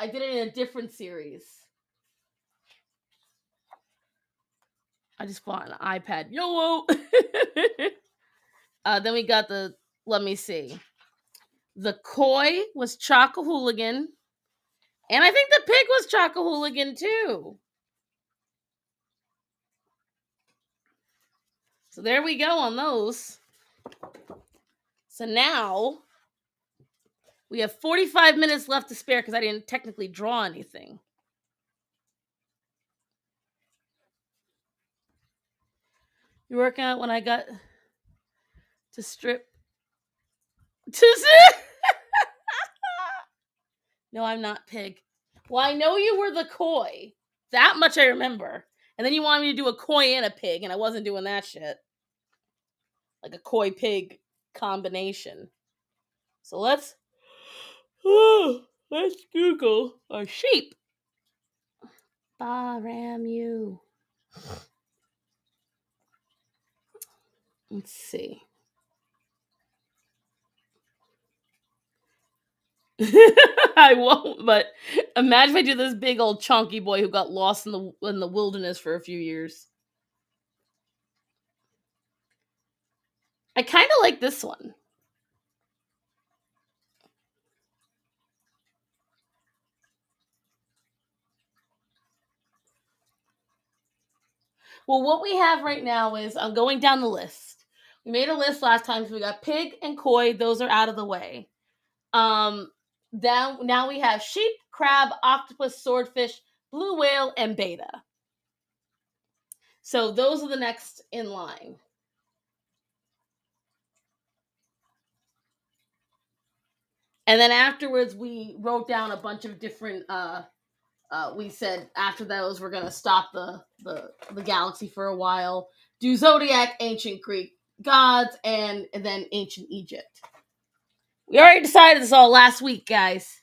did it in a different series. I just bought an iPad. YOLO! Then we got the, let me see. The koi was Chock-a-Hooligan. And I think the pig was Chock-a-Hooligan too. So there we go on those. So now we have 45 minutes left to spare because I didn't technically draw anything. You're working out when I got to strip. No, I'm not pig. Well, I know you were the koi. That much I remember. And then you wanted me to do a koi and a pig, and I wasn't doing that shit. Like a koi pig combination. So let's Google a sheep. Baramu. Let's see. I won't, but imagine if I do this big old chunky boy who got lost in the wilderness for a few years. I kind of like this one. Well, what we have right now is I'm going down the list. We made a list last time, so we got pig and koi; those are out of the way. Now we have sheep, crab, octopus, swordfish, blue whale, and beta. So those are the next in line. And then afterwards, we wrote down a bunch of different. We said after those, we're gonna stop the galaxy for a while. Do zodiac, ancient Greek gods, and then ancient Egypt. We already decided this all last week, guys.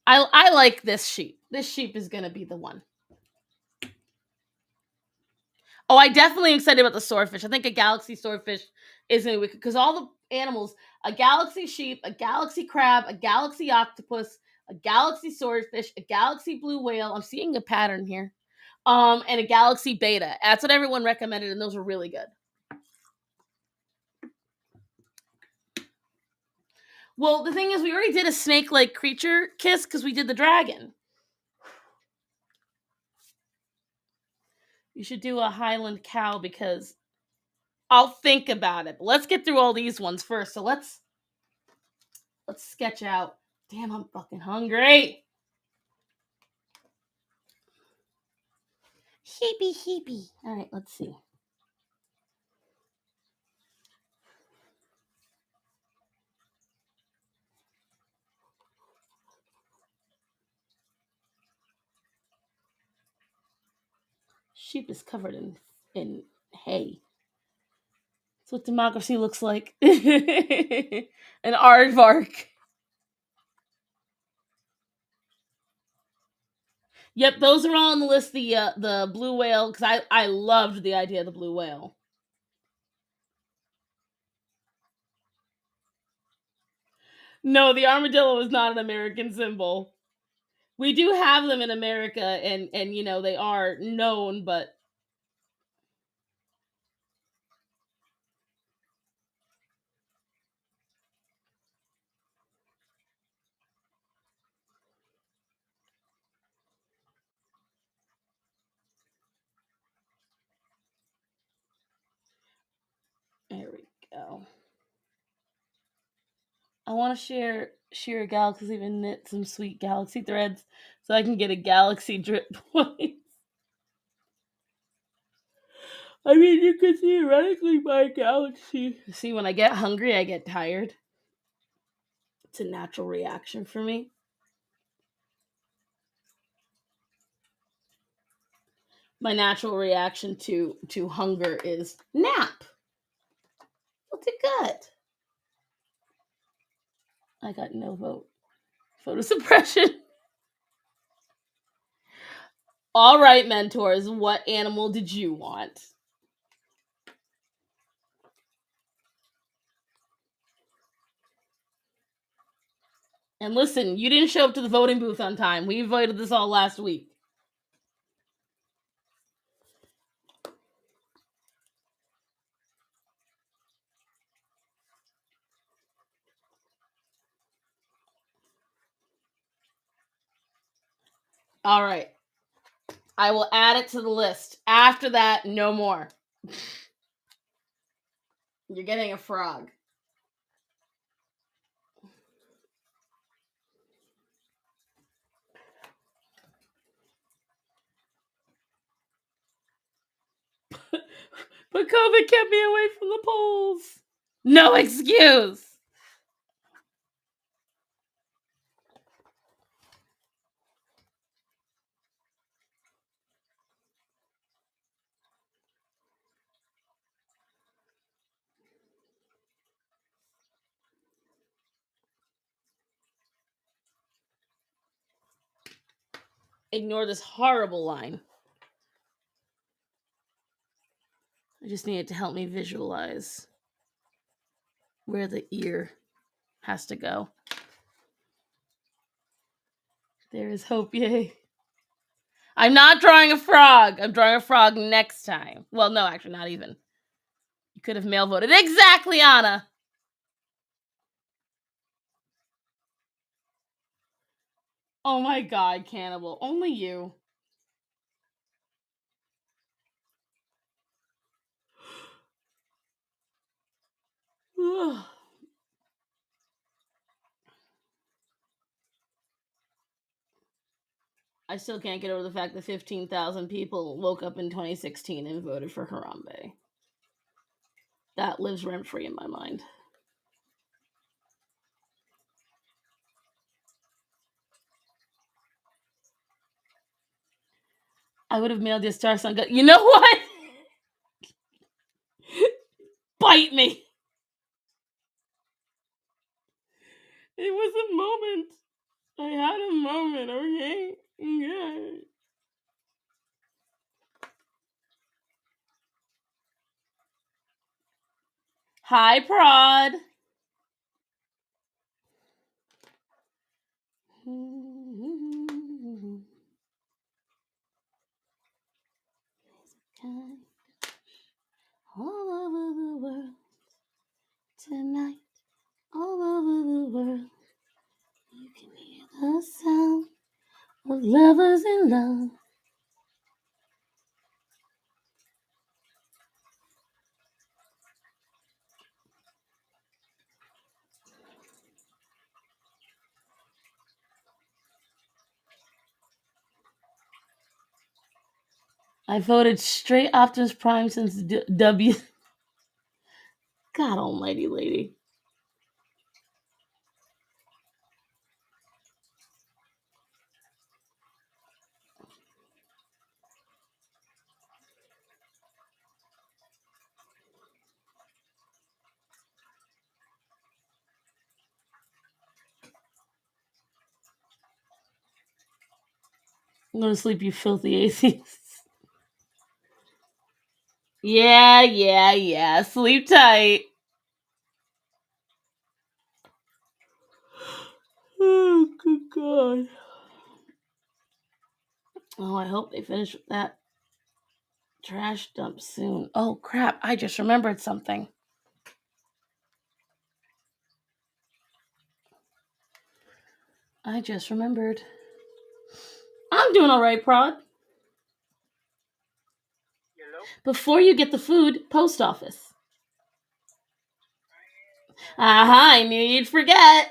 I like this sheep. This sheep is gonna be the one. Oh, I definitely am excited about the swordfish. I think a galaxy swordfish is gonna be because all the animals, a galaxy sheep, a galaxy crab, a galaxy octopus, a galaxy swordfish, a galaxy blue whale. I'm seeing a pattern here. And a galaxy beta. That's what everyone recommended, and those were really good. Well, the thing is, we already did a snake-like creature kiss because we did the dragon. You should do a Highland cow because I'll think about it. But let's get through all these ones first. So let's sketch out. Damn, I'm fucking hungry. Sheepy. All right, let's see. Sheep is covered in hay. That's what democracy looks like. An aardvark. Yep, those are all on the list. The blue whale, because I loved the idea of the blue whale. No, the armadillo is not an American symbol. We do have them in America, and they are known, but there we go. I want to share a galaxy, even knit some sweet galaxy threads so I can get a galaxy drip point. I mean, you could theoretically buy a galaxy. See, when I get hungry, I get tired. It's a natural reaction for me. My natural reaction to hunger is nap. What's it good? I got no vote. Photo suppression. All right, mentors, what animal did you want? And listen, you didn't show up to the voting booth on time. We voted this all last week. All right. I will add it to the list. After that, no more. You're getting a frog. But COVID kept me away from the polls. No excuse. ignore this horrible line. I just need it to help me visualize where the ear has to go. There is hope, yay. I'm not drawing a frog. I'm drawing a frog next time. Well, no, actually, not even. You could have mail voted. Exactly, Anna. Oh my god, Cannibal. Only you. I still can't get over the fact that 15,000 people woke up in 2016 and voted for Harambe. That lives rent-free in my mind. I would have mailed you a Star Sun gun. You know what? Bite me. It was a moment. I had a moment, okay? Yeah. Hi, Prod. All over the world tonight, all over the world, you can hear the sound of lovers in love. I voted straight Optimus Prime since W. God almighty, lady. I'm gonna sleep, you filthy atheists. Yeah. Sleep tight. Oh, good God. Oh, I hope they finish with that trash dump soon. Oh, crap. I just remembered something. I'm doing all right, Prod. Hello? Before you get the food, post office. I knew you'd forget. I already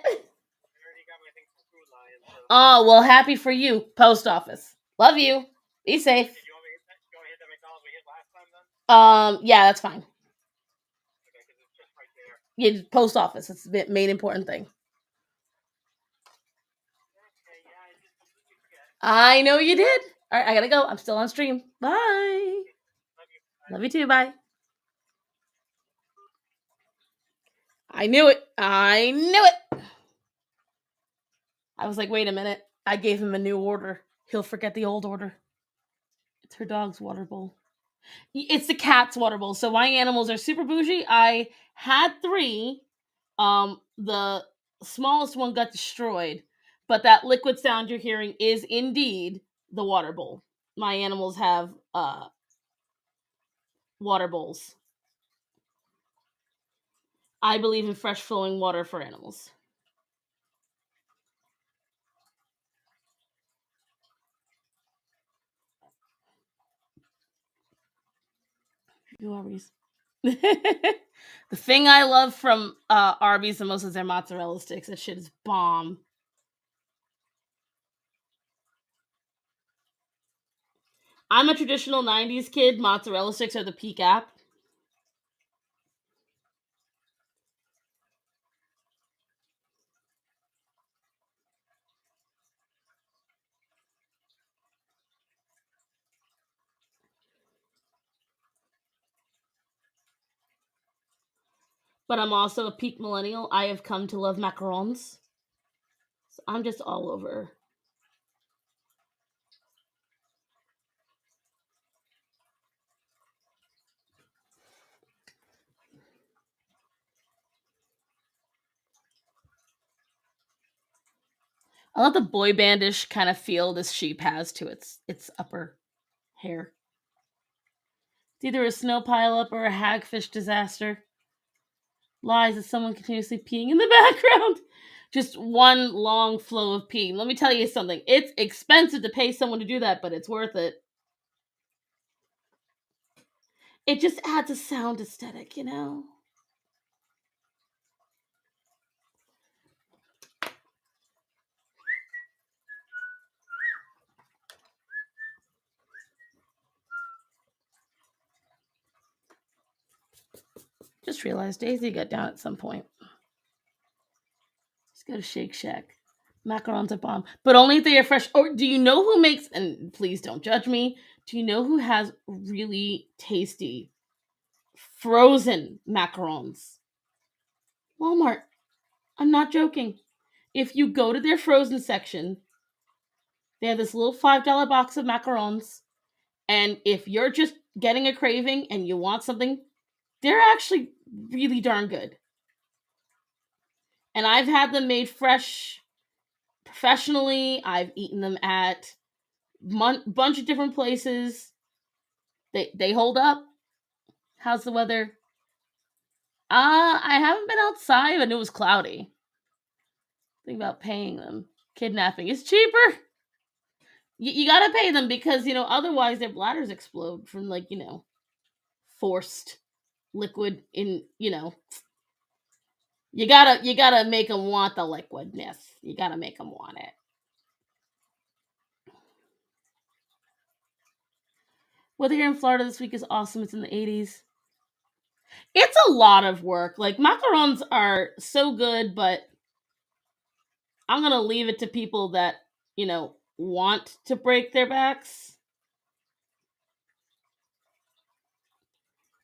got my thing from Food Lion, so... Oh, well, happy for you. Post office. Love you. Be safe. Did you want me to hit the McDonald's we hit last time, then? Yeah, that's fine. Okay, because it's just right there. Yeah, post office. It's the main important thing. Okay, yeah, I just completely forget. I know you did. All right, I gotta go. I'm still on stream. Bye. Love you. Bye. Love you too. Bye. I knew it. I was like, wait a minute. I gave him a new order. He'll forget the old order. It's her dog's water bowl. It's the cat's water bowl. So my animals are super bougie. I had 3. The smallest one got destroyed, but that liquid sound you're hearing is indeed the water bowl. My animals have water bowls. I believe in fresh flowing water for animals. You Arby's. The thing I love from Arby's the most is their mozzarella sticks. That shit is bomb. I'm a traditional 90s kid. Mozzarella sticks are the peak app. But I'm also a peak millennial. I have come to love macarons. So I'm just all over. I love the boy bandish kind of feel this sheep has to its upper hair. It's either a snow pileup or a hagfish disaster. Lies that someone continuously peeing in the background. Just one long flow of pee. Let me tell you something. It's expensive to pay someone to do that, but it's worth it. It just adds a sound aesthetic, you know? Just realized Daisy got down at some point. Let's go to Shake Shack. Macarons are bomb, but only if they are fresh. Or do you know who makes? And please don't judge me. Do you know who has really tasty frozen macarons? Walmart. I'm not joking. If you go to their frozen section, they have this little $5 box of macarons, and if you're just getting a craving and you want something, they're actually really darn good. And I've had them made fresh professionally. I've eaten them at bunch of different places. They hold up. How's the weather? I haven't been outside, but it was cloudy. Think about paying them. Kidnapping is cheaper. You gotta pay them because otherwise their bladders explode from forced liquid in. You gotta make them want the liquidness. You gotta make them want it. Weather here in Florida this week is awesome. It's in the 80s. It's a lot of work. Like, macarons are so good, but I'm going to leave it to people that, want to break their backs.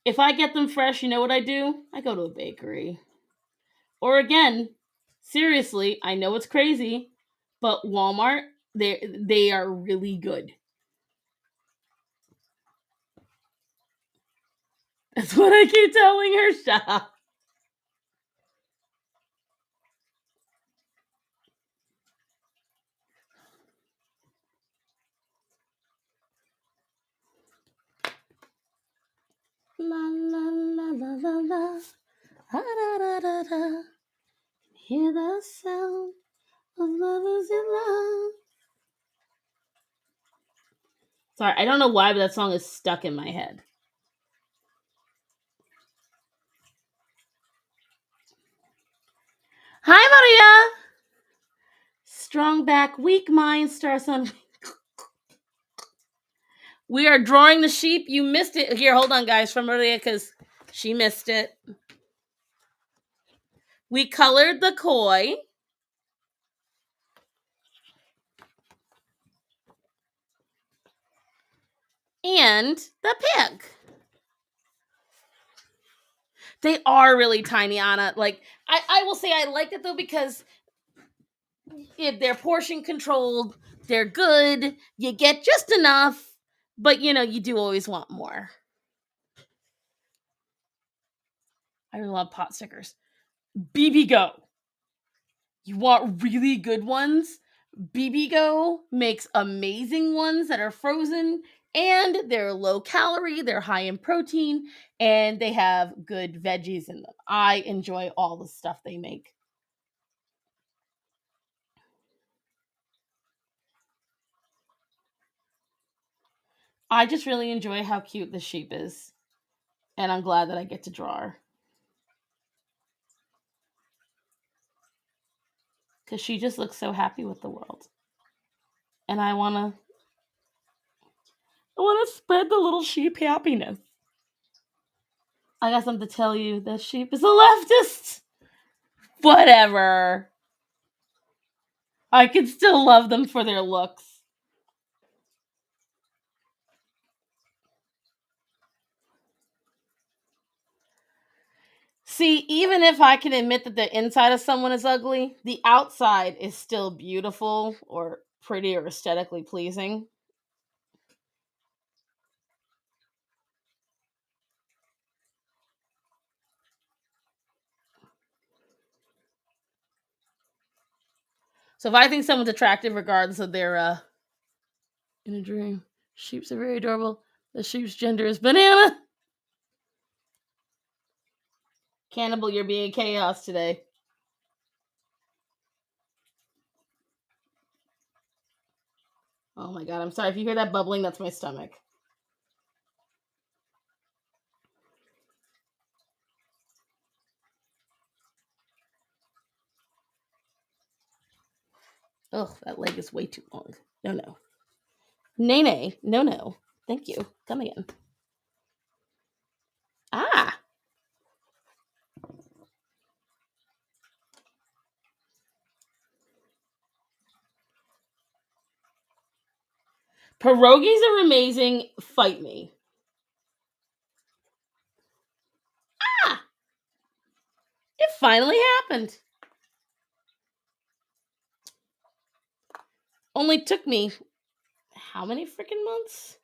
If I get them fresh, you know what I do? I go to a bakery. Or again, seriously, I know it's crazy, but Walmart, they are really good. That's what I keep telling her. Shut up. La la la la la la. Da, da, da, da, da. Hear the sound of lovers in love. Sorry, I don't know why, but that song is stuck in my head. Hi, Maria. Strong back, weak mind, star sun. We are drawing the sheep. You missed it. Here, hold on, guys, from Maria, because she missed it. We colored the koi. And the pig. They are really tiny, Anna. Like, I will say I like it, though, because if they're portion controlled, they're good. You get just enough, but, you do always want more. I love pot stickers. BB Go. You want really good ones? BB Go makes amazing ones that are frozen, and they're low calorie, they're high in protein, and they have good veggies in them. I enjoy all the stuff they make. I just really enjoy how cute the sheep is, and I'm glad that I get to draw her. Because she just looks so happy with the world. And I want to spread the little sheep happiness. I got something to tell you. That sheep is a leftist. Whatever. I can still love them for their looks. See, even if I can admit that the inside of someone is ugly, the outside is still beautiful or pretty or aesthetically pleasing. So if I think someone's attractive, regardless of their in a dream, sheeps are very adorable. The sheep's gender is banana. Cannibal, you're being chaos today. Oh my god, I'm sorry if you hear that bubbling. That's my stomach. Ugh, that leg is way too long. No, no. Nay, no, no. Thank you. Come again. Ah! Pierogies are amazing. Fight me. Ah! It finally happened. Only took me how many freaking months?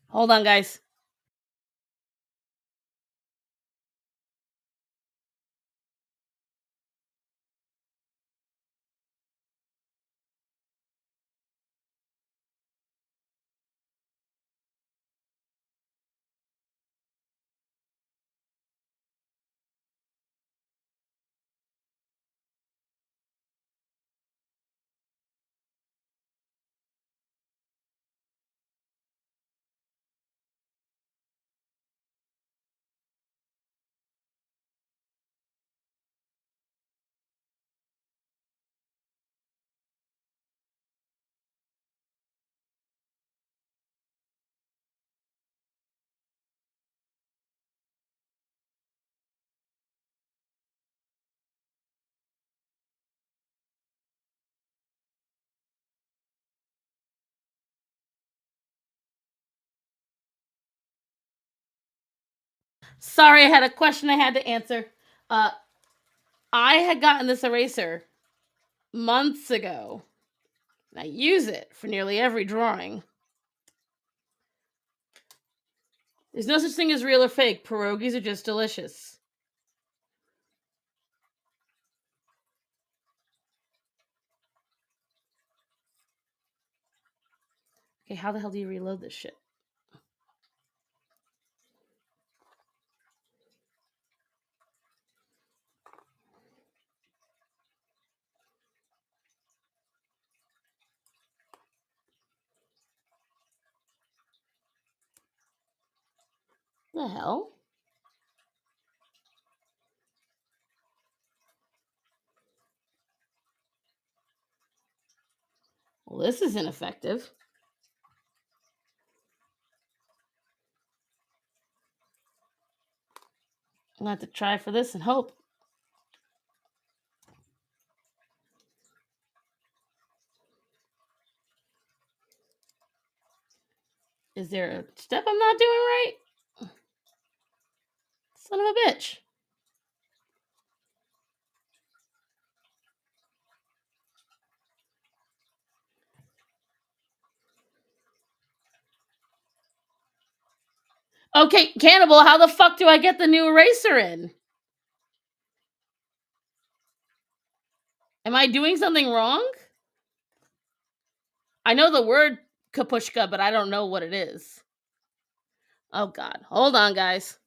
Hold on, guys. Sorry, I had a question I had to answer. I had gotten this eraser months ago. I use it for nearly every drawing. There's no such thing as real or fake. Pierogies are just delicious. Okay, how the hell do you reload this shit? The hell? Well, this is ineffective. I'm gonna have to try for this and hope. Is there a step I'm not doing right? Son of a bitch. Okay, Cannibal, how the fuck do I get the new eraser in? Am I doing something wrong? I know the word kapushka, but I don't know what it is. Oh god. Hold on, guys.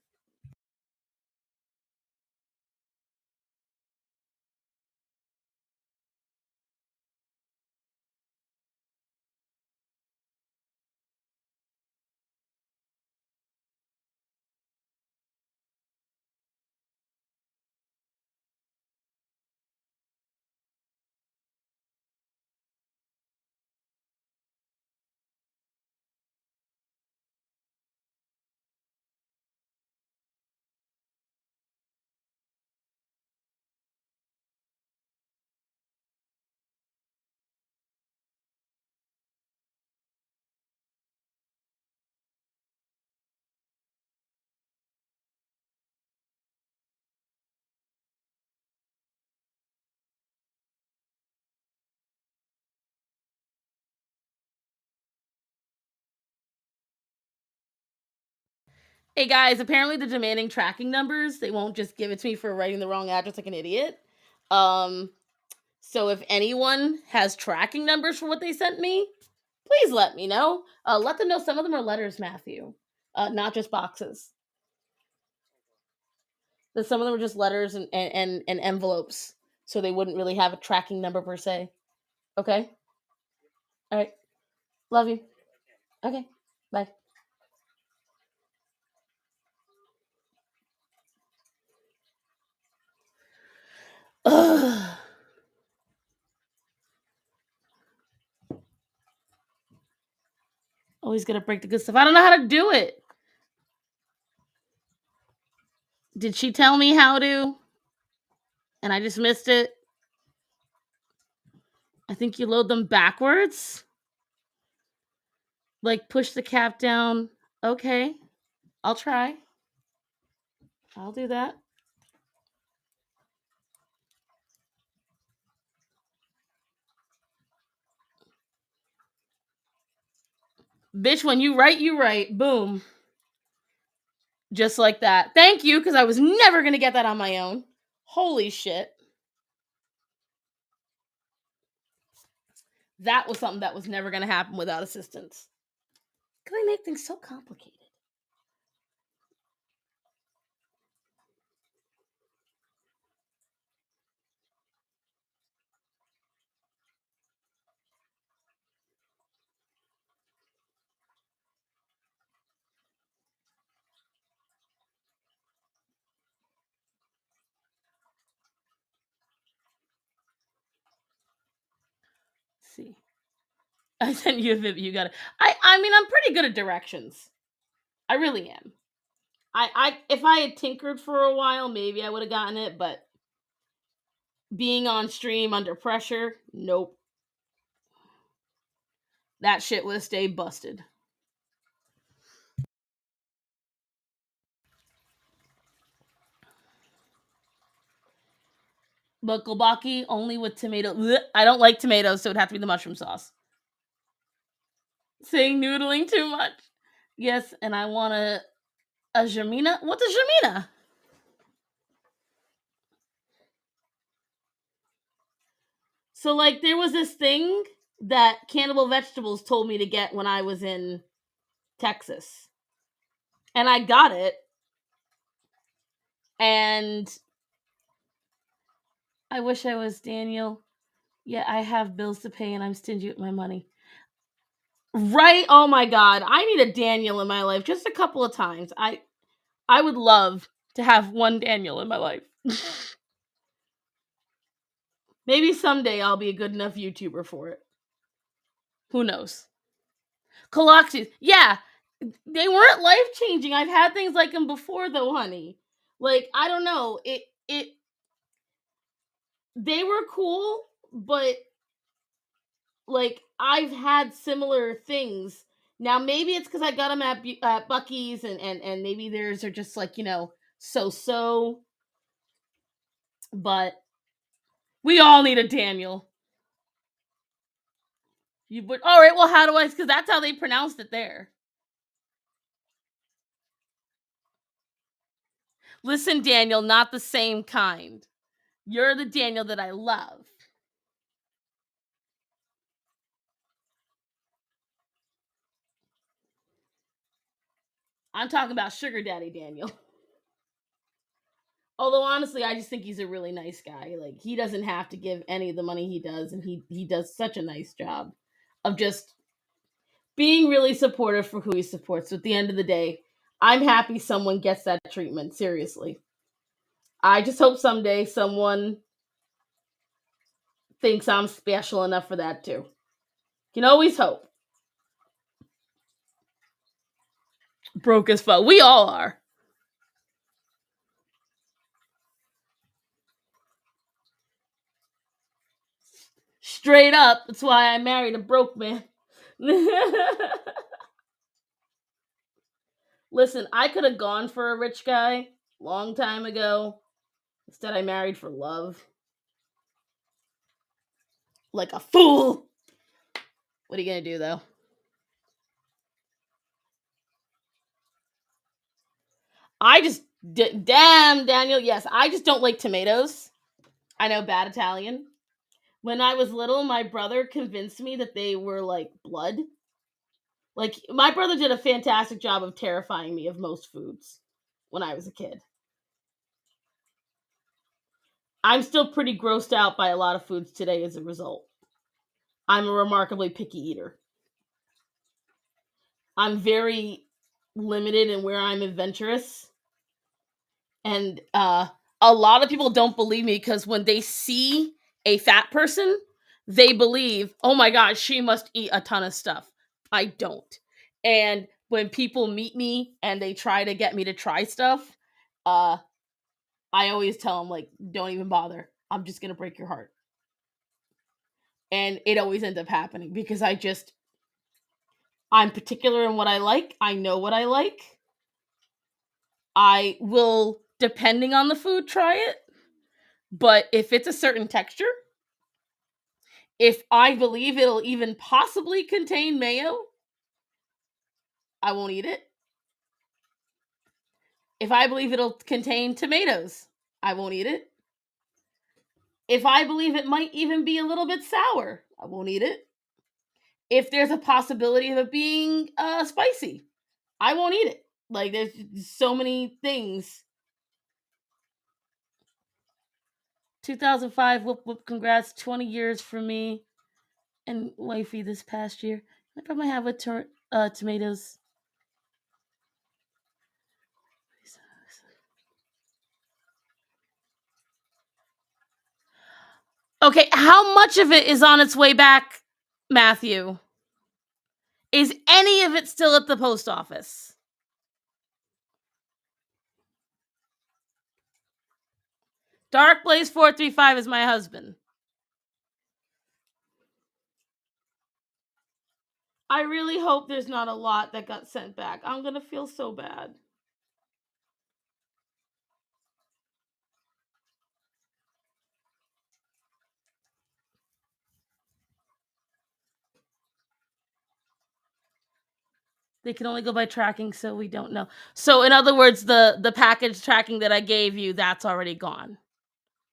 Hey guys, apparently they're demanding tracking numbers. They won't just give it to me for writing the wrong address like an idiot. So if anyone has tracking numbers for what they sent me, please let me know. Let them know some of them are letters, Matthew, not just boxes. That some of them are just letters and envelopes, so they wouldn't really have a tracking number per se. Okay. All right. Love you. Okay. Bye. Ugh. Always gonna break the good stuff. I don't know how to do it. Did she tell me how to? And I just missed it. I think you load them backwards. Like push the cap down. Okay. I'll try. I'll do that. Bitch, when you write, you write. Boom. Just like that. Thank you, because I was never going to get that on my own. Holy shit. That was something that was never going to happen without assistance. Because they make things so complicated. Let's see. I sent you a vid. You got it. I mean, I'm pretty good at directions. I really am. If I had tinkered for a while, maybe I would have gotten it, but being on stream under pressure, nope. That shit would have stayed busted. But gobaki only with tomato. Blech, I don't like tomatoes, so it'd have to be the mushroom sauce. Saying noodling too much. Yes, and I want a jamina. What's a jamina? So like there was this thing that Cannibal Vegetables told me to get when I was in Texas. And I got it. And I wish I was Daniel. Yeah, I have bills to pay and I'm stingy with my money. Right? Oh my god. I need a Daniel in my life just a couple of times. I would love to have one Daniel in my life. Maybe someday I'll be a good enough YouTuber for it. Who knows? Coloxes. Yeah, they weren't life changing. I've had things like them before, though, honey. Like I don't know. They were cool, but like I've had similar things. Now maybe it's because I got them at Buc-ee's, and maybe theirs are just like so. But we all need a Daniel. You would all right? Well, how do I? Because that's how they pronounced it there. Listen, Daniel, not the same kind. You're the Daniel that I love. I'm talking about Sugar Daddy Daniel. Although honestly, I just think he's a really nice guy. Like he doesn't have to give any of the money he does, and he does such a nice job of just being really supportive for who he supports. So at the end of the day, I'm happy someone gets that treatment. Seriously. I just hope someday someone thinks I'm special enough for that too. Can always hope. Broke as fuck. We all are. Straight up. That's why I married a broke man. Listen, I could have gone for a rich guy long time ago. Instead, I married for love. Like a fool. What are you gonna do, though? Damn, Daniel. Yes, I just don't like tomatoes. I know, bad Italian. When I was little, my brother convinced me that they were like blood. Like, my brother did a fantastic job of terrifying me of most foods when I was a kid. I'm still pretty grossed out by a lot of foods today as a result. I'm a remarkably picky eater. I'm very limited in where I'm adventurous. And a lot of people don't believe me because when they see a fat person, they believe, oh my God, she must eat a ton of stuff. I don't. And when people meet me and they try to get me to try stuff, I always tell them, like, don't even bother. I'm just going to break your heart. And it always ends up happening because I'm particular in what I like. I know what I like. I will, depending on the food, try it. But if it's a certain texture, if I believe it'll even possibly contain mayo, I won't eat it. If I believe it'll contain tomatoes, I won't eat it. If I believe it might even be a little bit sour, I won't eat it. If there's a possibility of it being spicy, I won't eat it. Like, there's so many things. 2005, whoop whoop, congrats, 20 years for me and wifey this past year. I probably have with tomatoes. Okay, how much of it is on its way back, Matthew? Is any of it still at the post office? Dark Blaze 435 is my husband. I really hope there's not a lot that got sent back. I'm going to feel so bad. They can only go by tracking, so we don't know. So, in other words, the package tracking that I gave you, that's already gone.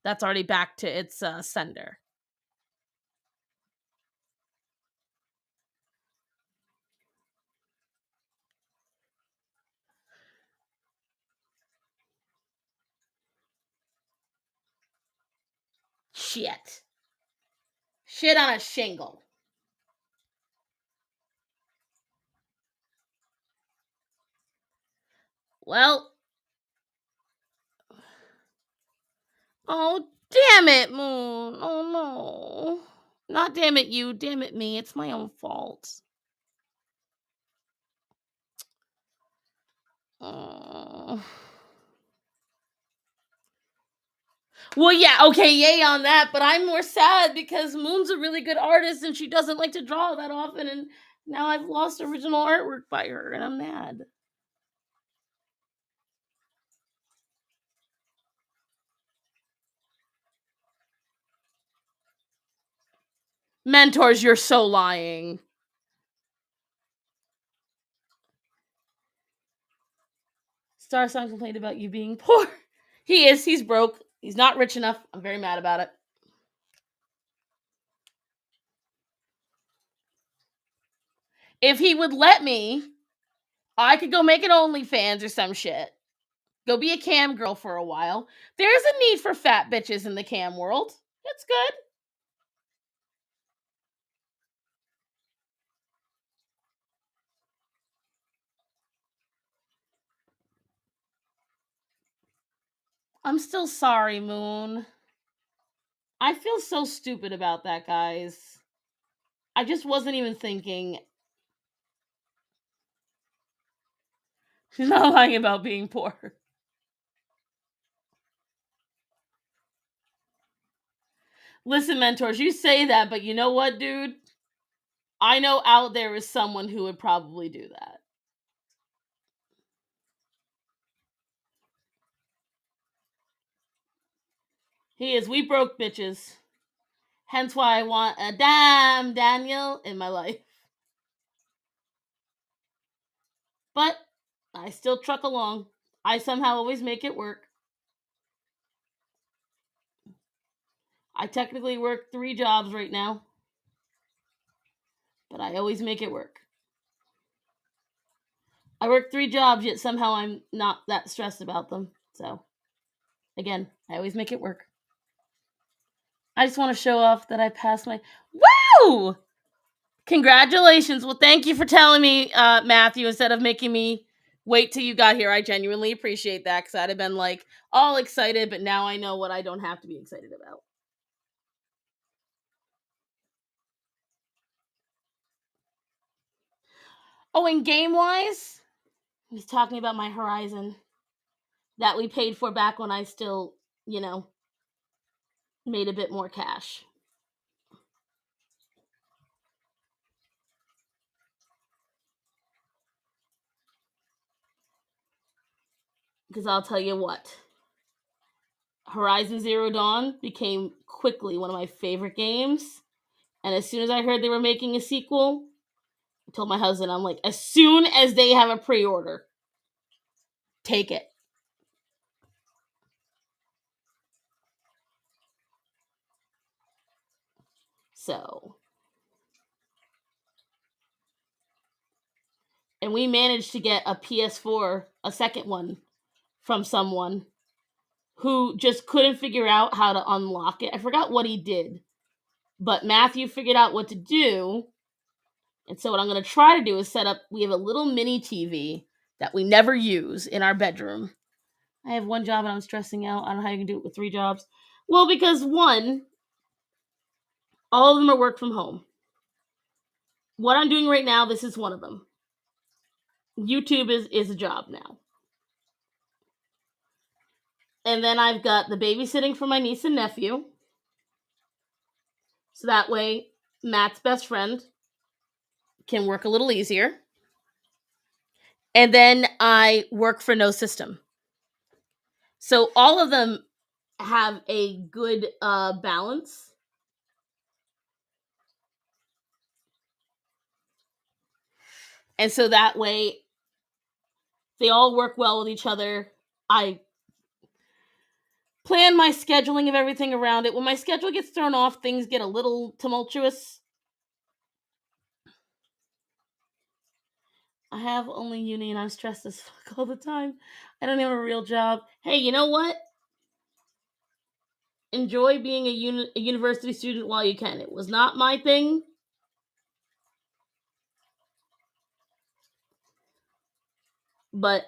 That's already back to its sender. Shit. Shit on a shingle. Well. Oh, damn it, Moon. Oh, no. Not damn it you, damn it me. It's my own fault. Oh. Well, yeah, okay, yay on that, but I'm more sad because Moon's a really good artist and she doesn't like to draw that often, and now I've lost original artwork by her, and I'm mad. Mentors, you're so lying. Star Song complained about you being poor. He is, he's broke. He's not rich enough. I'm very mad about it. If he would let me, I could go make an OnlyFans or some shit. Go be a cam girl for a while. There's a need for fat bitches in the cam world. It's good. I'm still sorry, Moon. I feel so stupid about that, guys. I just wasn't even thinking. She's not lying about being poor. Listen, mentors, you say that, but you know what, dude? I know out there is someone who would probably do that. He is. We broke bitches. Hence why I want a damn Daniel in my life. But I still truck along. I somehow always make it work. I technically work 3 jobs right now, but I always make it work. I work 3 jobs, yet somehow I'm not that stressed about them. So, again, I always make it work. I just want to show off that I passed my... Woo! Congratulations. Well, thank you for telling me, Matthew, instead of making me wait till you got here. I genuinely appreciate that, because I'd have been like all excited, but now I know what I don't have to be excited about. Oh, and game-wise, he's talking about my Horizon that we paid for back when I still, made a bit more cash. Because I'll tell you what, Horizon Zero Dawn became quickly one of my favorite games. And as soon as I heard they were making a sequel, I told my husband, I'm like, as soon as they have a pre-order, take it. So, and we managed to get a PS4, a second one, from someone who just couldn't figure out how to unlock it. I forgot what he did, but Matthew figured out what to do. And so what I'm going to try to do is set up, we have a little mini TV that we never use in our bedroom. I have 1 job and I'm stressing out. I don't know how you can do it with 3 jobs. Well, because 1, all of them are work from home. What I'm doing right now, this is one of them. YouTube is a job now. And then I've got the babysitting for my niece and nephew. So that way, Matt's best friend can work a little easier. And then I work for No System. So all of them have a good balance. And so that way, they all work well with each other. I plan my scheduling of everything around it. When my schedule gets thrown off, things get a little tumultuous. I have only uni and I'm stressed as fuck all the time. I don't have a real job. Hey, you know what? Enjoy being a university student while you can. It was not my thing. But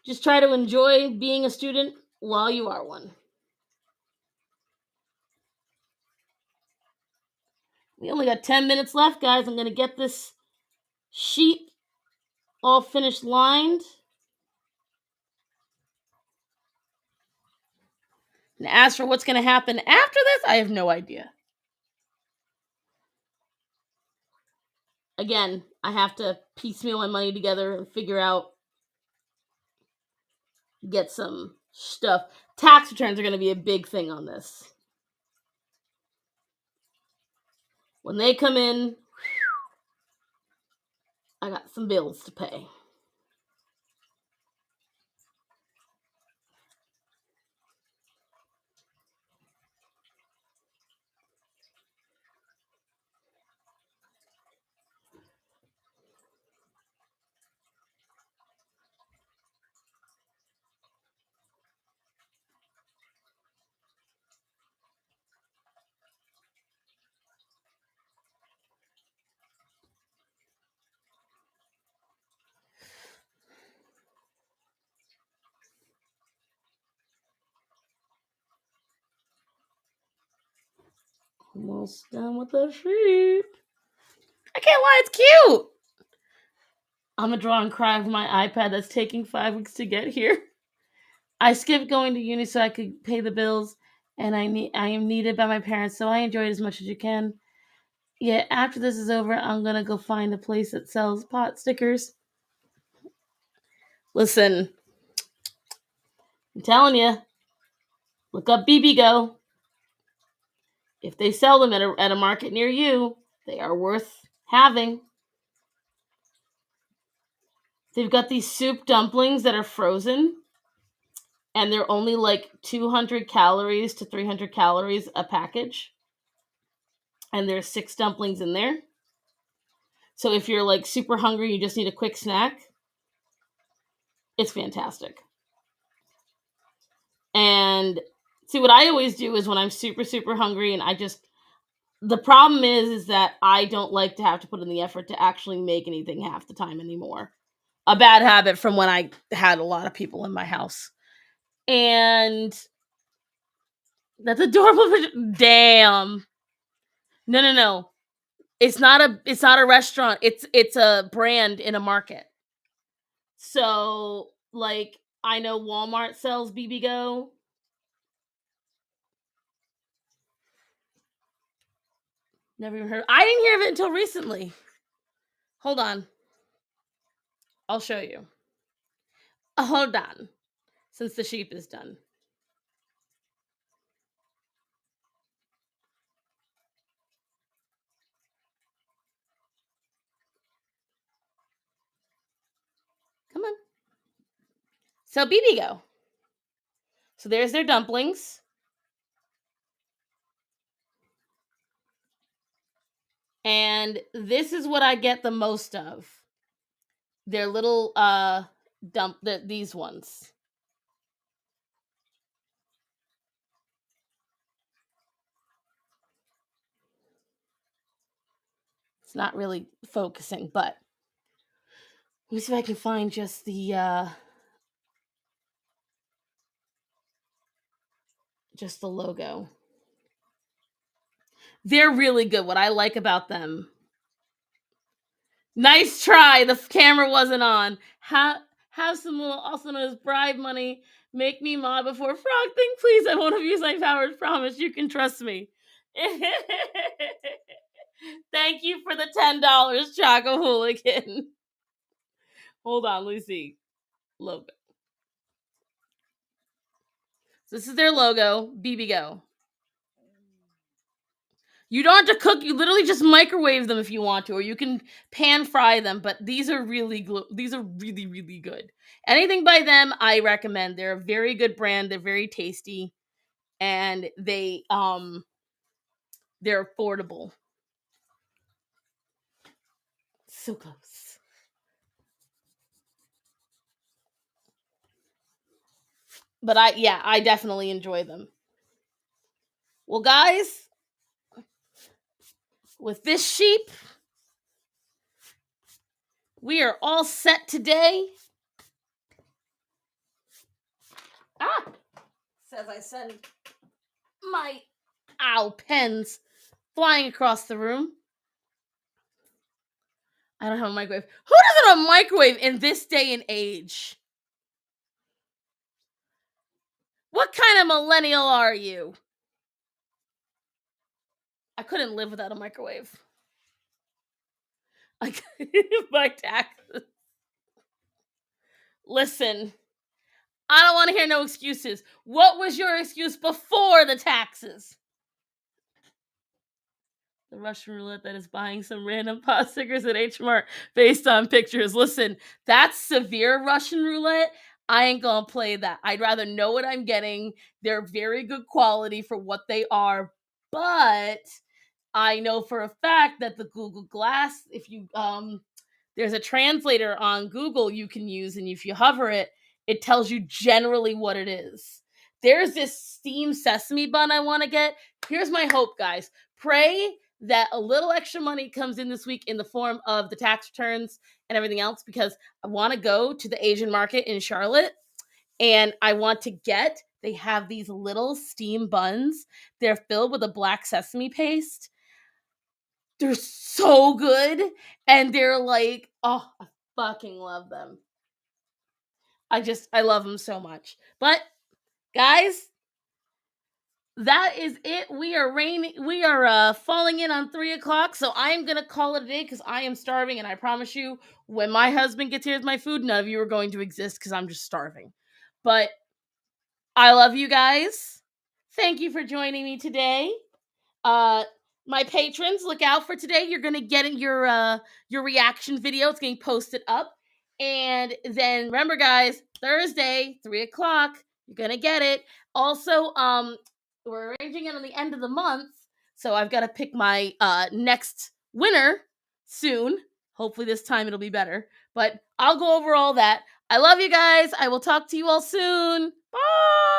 just try to enjoy being a student while you are one. We only got 10 minutes left, guys. I'm going to get this sheet all finished lined. And as for what's going to happen after this, I have no idea. Again, I have to piecemeal my money together and figure out, get some stuff. Tax returns are going to be a big thing on this. When they come in, I got some bills to pay. Almost done with the sheet. I can't lie, it's cute. I'm gonna draw and cry with my iPad that's taking 5 weeks to get here. I skipped going to uni so I could pay the bills, and I am needed by my parents, so I enjoy it as much as you can. Yeah, after this is over, I'm gonna go find a place that sells pot stickers. Listen, I'm telling you, look up BBGO. If they sell them at a market near you, they are worth having. They've got these soup dumplings that are frozen, and they're only like 200 calories to 300 calories a package. And there's 6 dumplings in there. So if you're like super hungry, you just need a quick snack, it's fantastic. And see, what I always do is when I'm super, super hungry and the problem is that I don't like to have to put in the effort to actually make anything half the time anymore. A bad habit from when I had a lot of people in my house. And that's adorable. Damn. No. It's not a restaurant. It's a brand in a market. So, like, I know Walmart sells BB Go. Never even heard. I didn't hear of it until recently. Hold on. I'll show you. Hold on. Since the sheep is done. Come on. So BB Go. So there's their dumplings. And this is what I get the most of. Their little these ones. It's not really focusing, but let me see if I can find just the logo. They're really good. What I like about them. Nice try. The camera wasn't on. Have some little, also known as bribe money. Make me mod before frog thing, please. I won't abuse my powers. Promise. You can trust me. Thank you for the $10, Choco Hooligan. Hold on, let me see. Logo. So this is their logo, BB Go. You don't have to cook. You literally just microwave them if you want to, or you can pan fry them. But these are really really good. Anything by them, I recommend. They're a very good brand. They're very tasty, and they're affordable. So close. But I definitely enjoy them. Well, guys, with this sheep, we are all set today. Says I send my pens flying across the room. I don't have a microwave. Who doesn't have a microwave in this day and age? What kind of millennial are you? I couldn't live without a microwave. My taxes. Listen, I don't want to hear no excuses. What was your excuse before the taxes? The Russian roulette that is buying some random pot stickers at HMart based on pictures. Listen, that's severe Russian roulette. I ain't gonna play that. I'd rather know what I'm getting. They're very good quality for what they are, but I know for a fact that the Google Glass, if you there's a translator on Google you can use, and if you hover it, it tells you generally what it is. There's this steamed sesame bun I want to get. Here's my hope, guys. Pray that a little extra money comes in this week in the form of the tax returns and everything else, because I want to go to the Asian market in Charlotte, and I want to they have these little steam buns. They're filled with a black sesame paste. They're so good, and they're like, oh, I fucking love them. I love them so much. But guys, that is it. We are falling in on 3:00, so I am gonna call it a day because I am starving, and I promise you, when my husband gets here with my food, none of you are going to exist because I'm just starving. But I love you guys. Thank you for joining me today. My patrons, look out for today. You're gonna get your reaction video. It's getting posted up. And then remember, guys, Thursday, 3:00, you're gonna get it. Also, we're arranging it on the end of the month, so I've got to pick my next winner soon. Hopefully, this time it'll be better. But I'll go over all that. I love you guys. I will talk to you all soon. Bye.